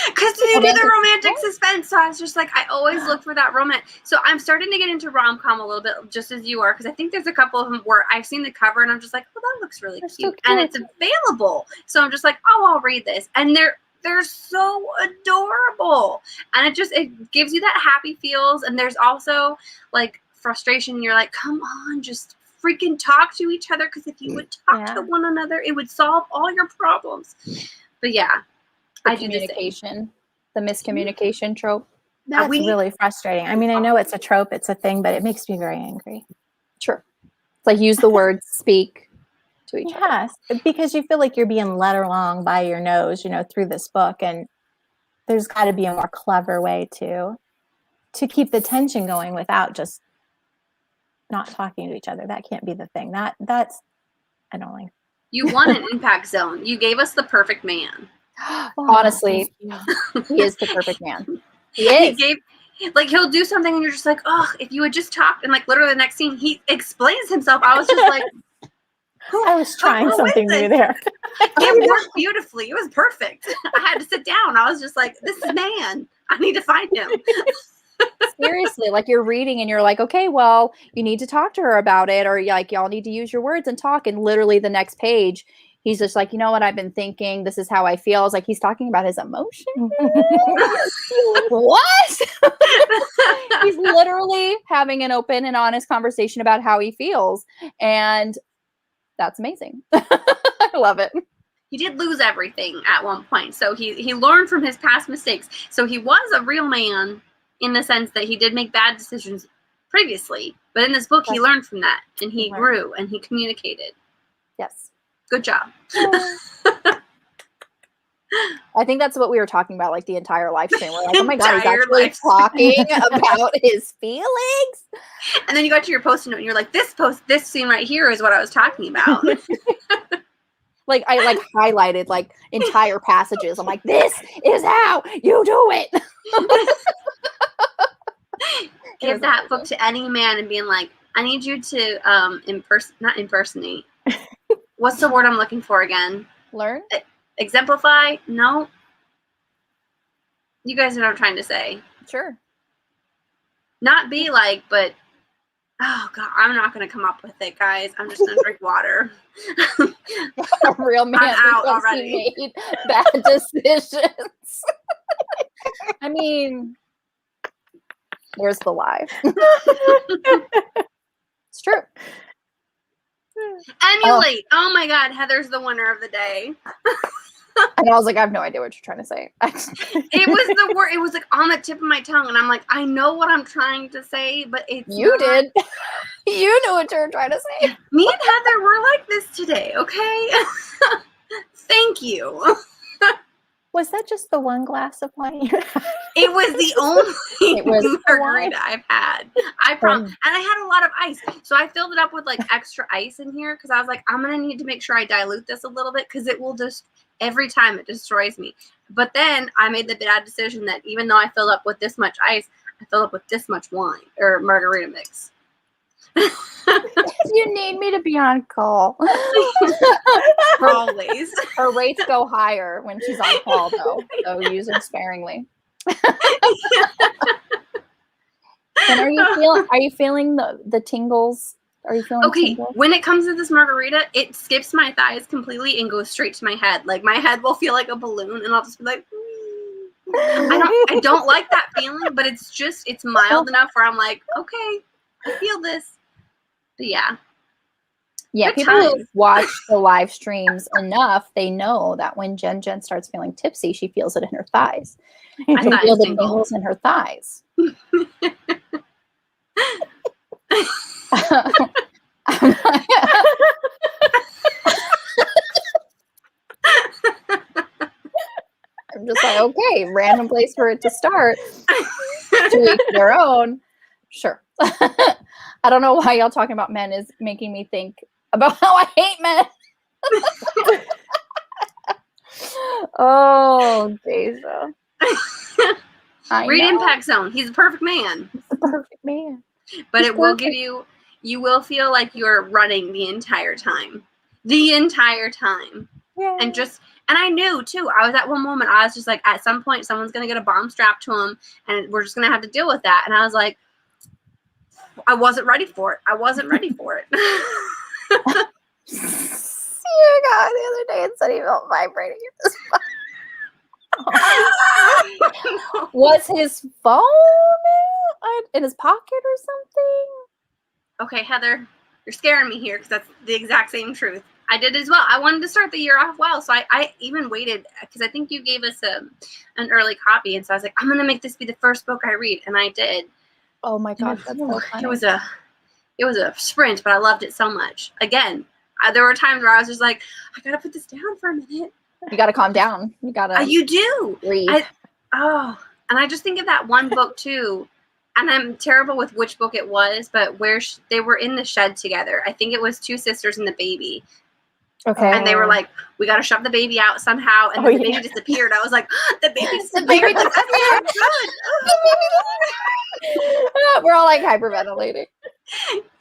Because you do the romantic suspense, so I was just like, I always look for that romance. So I'm starting to get into rom-com a little bit, just as you are, because I think there's a couple of them where I've seen the cover and I'm just like, oh, that looks really cute. So cute, and it's available. So I'm just like, oh, I'll read this, and they're so adorable, and it gives you that happy feels. And there's also like frustration. You're like, come on, just freaking talk to each other. Because if you would talk to one another, it would solve all your problems. But yeah, the communication, the miscommunication trope. That's really frustrating. I mean, I know it's a trope, it's a thing, but it makes me very angry. Sure. It's like use the words, speak to each other. Yes, because you feel like you're being led along by your nose, you know, through this book, and there's got to be a more clever way to keep the tension going without just not talking to each other. That can't be the thing. That's annoying. You won an impact zone. You gave us the perfect man. Honestly, he is the perfect man. He is. He'll do something and you're just like, oh, if you had just talked, and like literally the next scene he explains himself. I was just like, I was trying something new there. It worked beautifully. It was perfect. I had to sit down. I was just like, this man, I need to find him. Seriously, like you're reading and you're like, okay, well, you need to talk to her about it, or like y'all need to use your words and talk. And literally the next page, he's just like, you know what I've been thinking. This is how I feel. It's like he's talking about his emotions. What? He's literally having an open and honest conversation about how he feels, and that's amazing. I love it. He did lose everything at one point, so he learned from his past mistakes. So he was a real man in the sense that he did make bad decisions previously, but in this book he learned from that, and he grew and he communicated. Yes. Good job. I think that's what we were talking about, like the entire live stream. We're like, oh my God, he's actually talking about his feelings. And then you got to your post-it note and you're like, this scene right here is what I was talking about. Like I highlighted like entire passages. I'm like, this is how you do it. Give that book to any man and being like, I need you to not impersonate. What's the word I'm looking for again? Learn? Exemplify? No. You guys know what I'm trying to say. Sure. Not be like, but oh God, I'm not going to come up with it, guys. I'm just going to drink water. A real man I'm out already. He made bad decisions. I mean, where's the lie? It's true. Emulate. Oh my God, Heather's the winner of the day. And I was like, I have no idea what you're trying to say. It was the word. It was like on the tip of my tongue, and I'm like, I know what I'm trying to say, but it's you did. You knew what you were trying to say. Me and Heather were like this today, okay? Thank you. Was that just the one glass of wine? It was the only margarita I've had. I promise. And I had a lot of ice. So I filled it up with like extra ice in here because I was like, I'm going to need to make sure I dilute this a little bit because it will just, every time it destroys me. But then I made the bad decision that even though I filled up with this much ice, I filled up with this much wine or margarita mix. You need me to be on call. Always. Her rates go higher when she's on call, though. So use them sparingly. And are you feeling the tingles? Are you feeling tingles? When it comes to this margarita, it skips my thighs completely and goes straight to my head. Like my head will feel like a balloon, and I'll just be like, I don't like that feeling, but it's mild enough where I'm like, okay, I feel this. But yeah. Yeah, Good people time. who watch the live streams enough, they know that when Jen starts feeling tipsy, she feels it in her thighs. My She thighs feels the tingle. tingles in her thighs. I'm just like, okay, random place for it to start. To each their own. Sure. I don't know why y'all talking about men is making me think about how I hate men. Oh, Deja. Read Impact Zone. He's a perfect man. He's the perfect man. But He's it will perfect. give you will feel like you're running the entire time. The entire time. Yeah. And I knew too, I was at one moment, I was just like, at some point someone's going to get a bomb strapped to him and we're just going to have to deal with that. And I was like, I wasn't ready for it. I wasn't ready for it. See your guy the other day and said he felt vibrating in his phone. Was his phone in his pocket or something? Okay, Heather, you're scaring me here because that's the exact same truth. I did as well. I wanted to start the year off well, so I even waited because I think you gave us an early copy, and so I was like, I'm gonna make this be the first book I read, and I did. Oh my gosh, that's so funny. It was a sprint, but I loved it so much. Again, there were times where I was just like, I gotta put this down for a minute. You gotta calm down. You gotta. You do. Breathe. And I just think of that one book too, and I'm terrible with which book it was, but where they were in the shed together. I think it was two sisters and the baby. Okay. And they were like, we got to shove the baby out somehow. And then the baby disappeared. I was like, the baby disappeared. We're all like hyperventilating.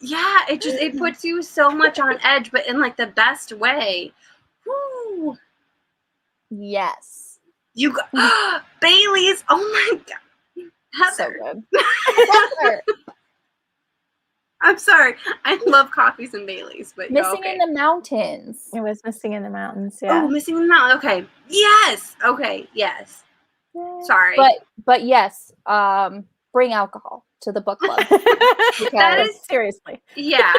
Yeah, it puts you so much on edge, but in like the best way. Woo. Yes. You got Bailey's. Oh my God. Heather. So good. Heather. I'm sorry. I love coffees and Baileys, but Missing in the Mountains. It was Missing in the Mountains. Yeah. Oh, Missing in the Mountains. Okay. Yes. Okay. Yes. Sorry. But yes, bring alcohol to the book club. That is seriously. Yeah.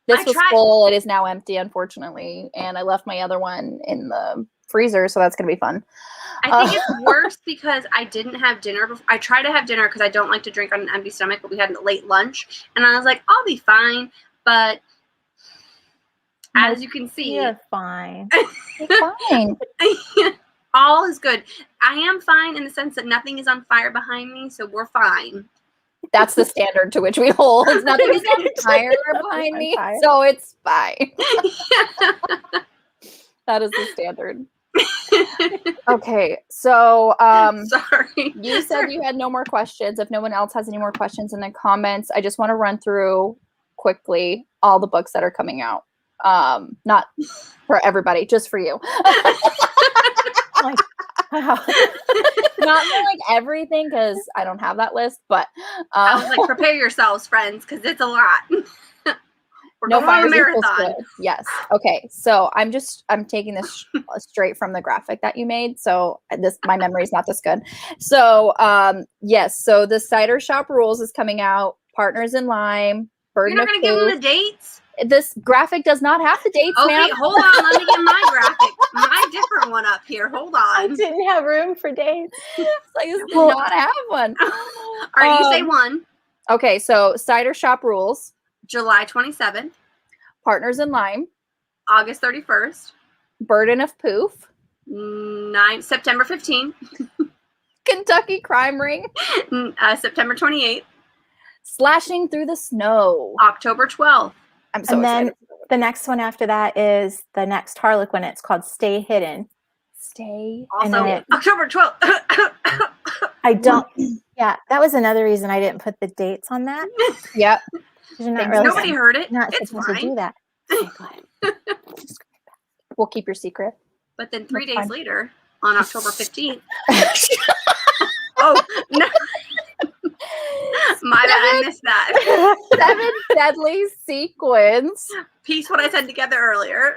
This was full. It is now empty, unfortunately, and I left my other one in the freezer, so that's gonna be fun. I think it's worse because I didn't have dinner before. I try to have dinner because I don't like to drink on an empty stomach, but we had a late lunch, and I was like, I'll be fine. But as you can see, you're fine. You're fine. All is good. I am fine in the sense that nothing is on fire behind me, so we're fine. That's the standard to which we hold. Nothing is on fire behind me, so it's fine. That is the standard. Okay, so sorry. You said you had no more questions. If no one else has any more questions in the comments, I just want to run through quickly all the books that are coming out. Not for everybody, just for you. Like, wow. Not for like everything, because I don't have that list, but I was like, prepare yourselves, friends, because it's a lot. We're no going on a fires equals marathon. good. Yes. Okay. So I'm taking this straight from the graphic that you made. So my memory is not this good. So yes. So the Cider Shop Rules is coming out. Partners in Lime. You're not going to give them the dates? This graphic does not have the dates, okay, ma'am. Hold on. Let me get my graphic. My different one up here. Hold on. I didn't have room for dates. I just did not have one. All right, you say one. Okay, so Cider Shop Rules. July 27th. Partners in Lime. August 31st. Burden of Poof. September 15th. Kentucky Crime Ring. September 28th. Slashing Through the Snow. October 12th. I'm so excited. The next one after that is the next Harlequin. It's called Stay Hidden. Also, October 12th. I don't. Yeah, that was another reason I didn't put the dates on that. Yep. Nobody heard it. Not it's supposed fine. to do that. Okay, go ahead. We'll keep your secret. But then 3 days later, on October 15th. Oh, no. My bad, I missed that. 7 Deadly Sequins. Piece what I said together earlier.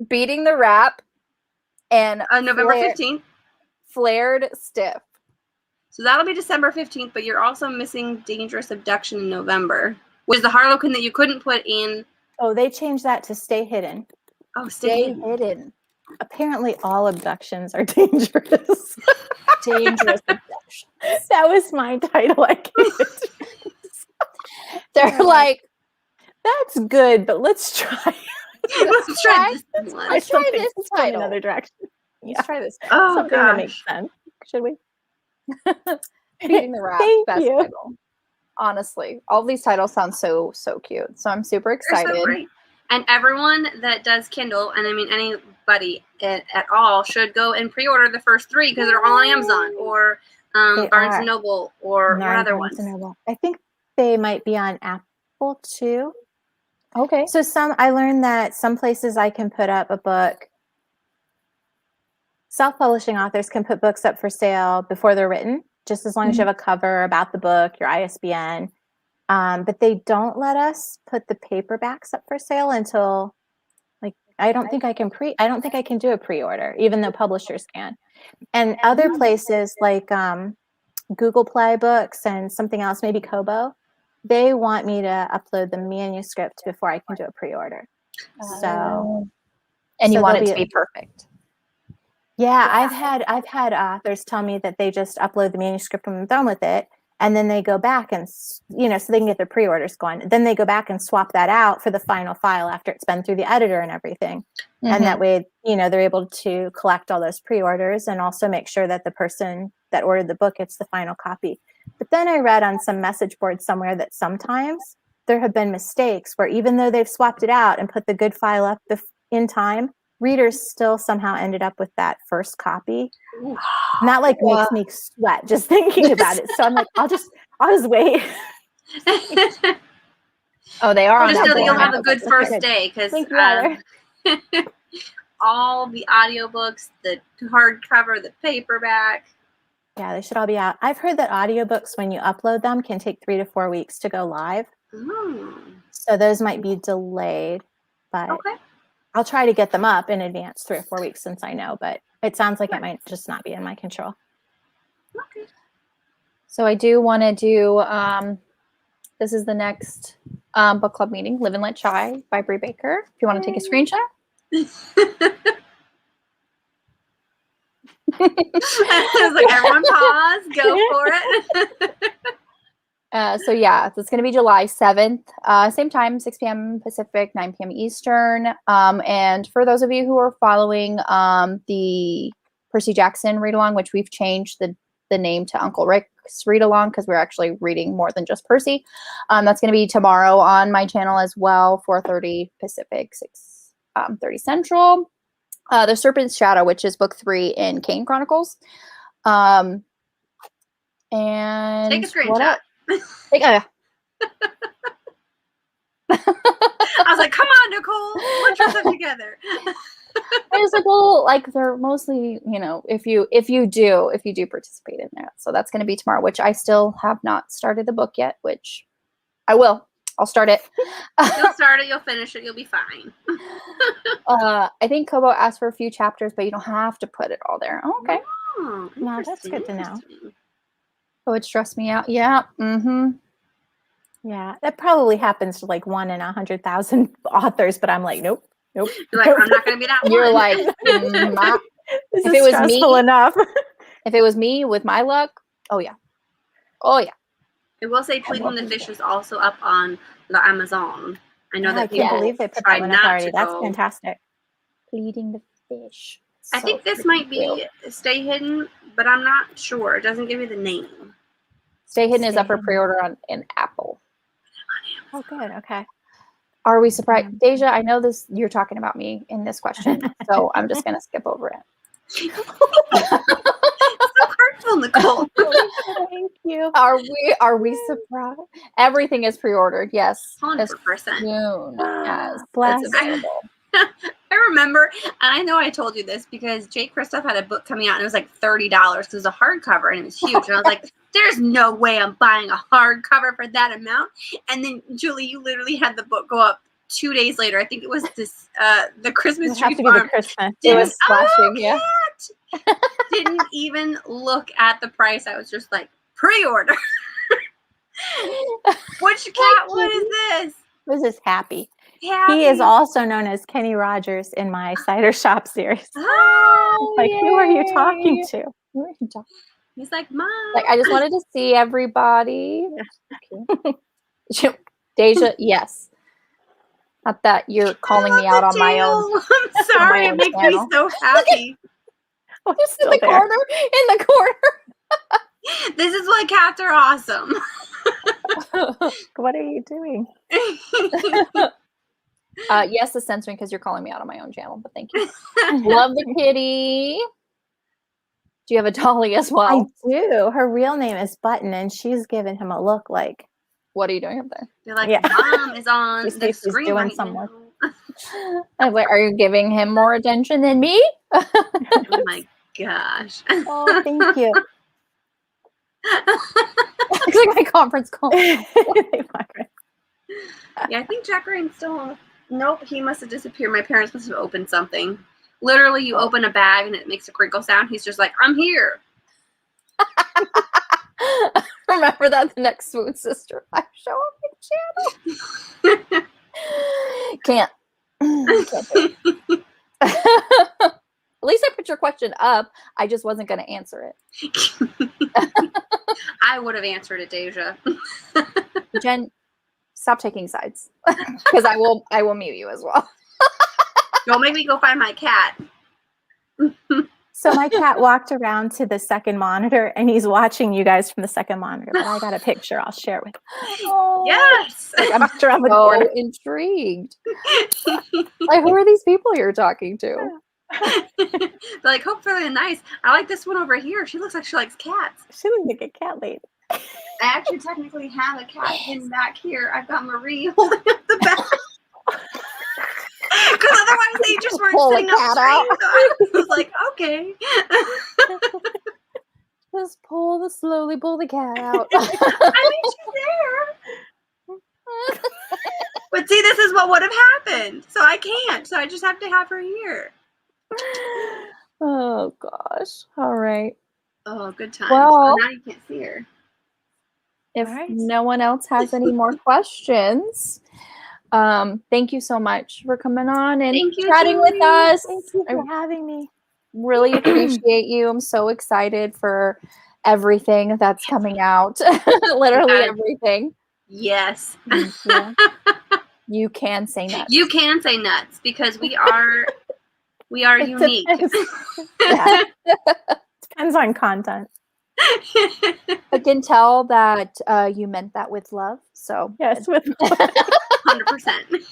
Beating the Rap. And November 15th. Flared Stiff. So that'll be December 15th, but you're also missing Dangerous Abduction in November, which is the Harlequin that you couldn't put in. Oh, they changed that to Stay Hidden. Oh, Stay Hidden. Apparently all abductions are dangerous. Dangerous Abductions. That was my title. I gave it. They're like, that's good, but let's try. Let's try this one. Let's try this title. Another direction. Yeah. Let's try this. Oh, something gosh. that makes sense. Should we? Beating the Rap. Thank Best you. title. Honestly, all these titles sound so cute. So I'm super excited. They're so great. And everyone that does Kindle, and I mean anybody at all, should go and pre-order the first 3 because they're all on Amazon or Barnes and Noble or what other ones. I think they might be on Apple too. Okay. So I learned that some places I can put up a book. Self-publishing authors can put books up for sale before they're written, just as long as you have a cover about the book, your ISBN. But they don't let us put the paperbacks up for sale until, like, I don't think I can do a pre-order, even though publishers can. And other places like Google Play Books and something else, maybe Kobo, they want me to upload the manuscript before I can do a pre-order. So, and you so want it there'll to be perfect. Yeah, I've had authors tell me that they just upload the manuscript when I'm done with it, and then they go back and so they can get their pre-orders going. Then they go back and swap that out for the final file after it's been through the editor and everything. And that way, they're able to collect all those pre-orders and also make sure that the person that ordered the book gets the final copy. But then I read on some message board somewhere that sometimes there have been mistakes where even though they've swapped it out and put the good file up in time, readers still somehow ended up with that first copy. And that makes me sweat just thinking about it. So I'm like, I'll just wait. Oh, they are. I just know that you'll have a good first day because all the audiobooks, the hardcover, the paperback. Yeah, they should all be out. I've heard that audiobooks, when you upload them, can take 3 to 4 weeks to go live. So those might be delayed, but I'll try to get them up in advance 3 or 4 weeks since I know, but it sounds like it might just not be in my control. Okay. So I do want to do, this is the next book club meeting, Live and Let Shy by Brie Baker. If you want to take a screenshot. I was like, everyone pause, go for it. So yeah, it's going to be July 7th, same time, 6 p.m. Pacific, 9 p.m. Eastern. And for those of you who are following the Percy Jackson read-along, which we've changed the name to Uncle Rick's read-along because we're actually reading more than just Percy. That's going to be tomorrow on my channel as well, 4:30 Pacific, 6:30 Central. The Serpent's Shadow, which is book 3 in Kane Chronicles. And take a screenshot. I was like, come on, Nicole, put yourself together. I was like, well, like they're mostly, if you do participate in that. So that's going to be tomorrow, which I still have not started the book yet, which I will. I'll start it. You'll start it, you'll finish it, you'll be fine. Uh, I think Kobo asked for a few chapters, but you don't have to put it all there. Oh, okay. Oh, well, that's good to know. Oh, it stressed me out. Yeah. Mm-hmm. Yeah, that probably happens to like 1 in 100,000 authors, but I'm like, nope. You're like, I'm not going to be that one. You're like, this is stressful enough. If it was me with my luck, oh yeah. I will say Pleading the Fish is also up on the Amazon. I know that I can't believe they put that one up already. That's fantastic. Pleading the Fish. I think this might be Stay Hidden, but I'm not sure. It doesn't give me the name. Stay Hidden is up for pre-order in Apple. Oh, good. Okay. Are we surprised? Deja, I know this. You're talking about me in this question, so I'm just going to skip over it. So hurtful, Nicole. Thank you. Are we surprised? Everything is pre-ordered. Yes. 100%. Soon as Bless. it's available. I remember, and I know I told you this because Jake Christoph had a book coming out and it was like $30 because it was a hardcover and it was huge. And I was like, there's no way I'm buying a hardcover for that amount. And then, Julie, you literally had the book go up 2 days later. I think it was this, the Christmas tree farm. It was flashing, yeah. Didn't even look at the price. I was just like, pre-order. Which cat one is this? This is Happy. Happy. He is also known as Kenny Rogers in my Cider Shop series. Oh, like, who are you talking to? He's like, Mom. Like, I just wanted to see everybody. Deja, yes. Not that you're calling me out on my own. I'm sorry, it makes me so happy. Just in the corner. This is why cats are awesome. What are you doing? Yes, the censoring because you're calling me out on my own channel, but thank you. Love the kitty. Do you have a dolly as well? I do. Her real name is Button, and she's giving him a look like, what are you doing up there? You're like, Mom is on the screen doing right some now. work. I was like, are you giving him more attention than me? Oh my gosh. Oh, thank you. It's like my conference call. Yeah, I think Jack Rain's still on. Nope, he must have disappeared. My parents must have opened something. Literally, you open a bag and it makes a crinkle sound. He's just like, I'm here. Remember that the next Swoon Sister live show. channel. Can't do it. At least I put your question up. I just wasn't going to answer it. I would have answered it, Deja. Jen, stop taking sides, because I will mute you as well. Don't make me go find my cat. So my cat walked around to the second monitor, and he's watching you guys from the second monitor. But I got a picture. I'll share with you. Oh, Yes. I'm around the so corner. intrigued. Like, who are these people you're talking to? They're like, hopefully nice. I like this one over here. She looks like she likes cats. She looks like a cat lady. I actually technically have a cat hidden back here. I've got Marie holding up the back. Because otherwise they just weren't Pull the sitting up cat straight. out. So I was like, okay. Just slowly pull the cat out. I mean, she's there. But see, this is what would have happened. So I can't. So I just have to have her here. Oh gosh. All right. Oh, good times. Well- Oh, now you can't see her. If All right. no one else has any more questions, thank you so much for coming on and Thank you, chatting with Julie. us. Thank you I for having me. really appreciate you. I'm so excited for everything that's coming out. Literally Yes. everything. Yes. Thank you. You can say nuts. You can say nuts because we are It unique. depends. Yeah. Depends on content. I can tell that you meant that with love. So Yes, with 100%.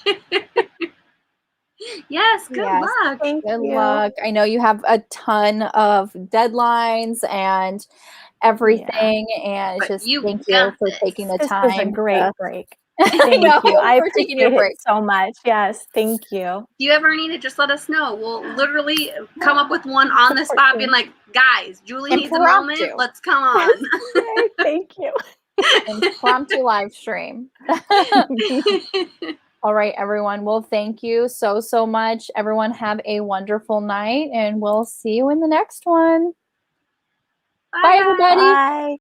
Yes, good Yes. luck. thank good you. luck. I know you have a ton of deadlines and everything, and But just you thank you got for this. taking the This time. was a great to- break. I Thank know, you. I for taking your appreciate break. it so much. Yes, thank you. If you ever need it, just let us know. We'll literally come up with one on the spot, being like, guys, Julie needs a moment. Impromptu. Let's come on. Yay, thank you. Impromptu live stream. All right, everyone. Well, thank you so much. Everyone have a wonderful night, and we'll see you in the next one. Bye everybody. Bye.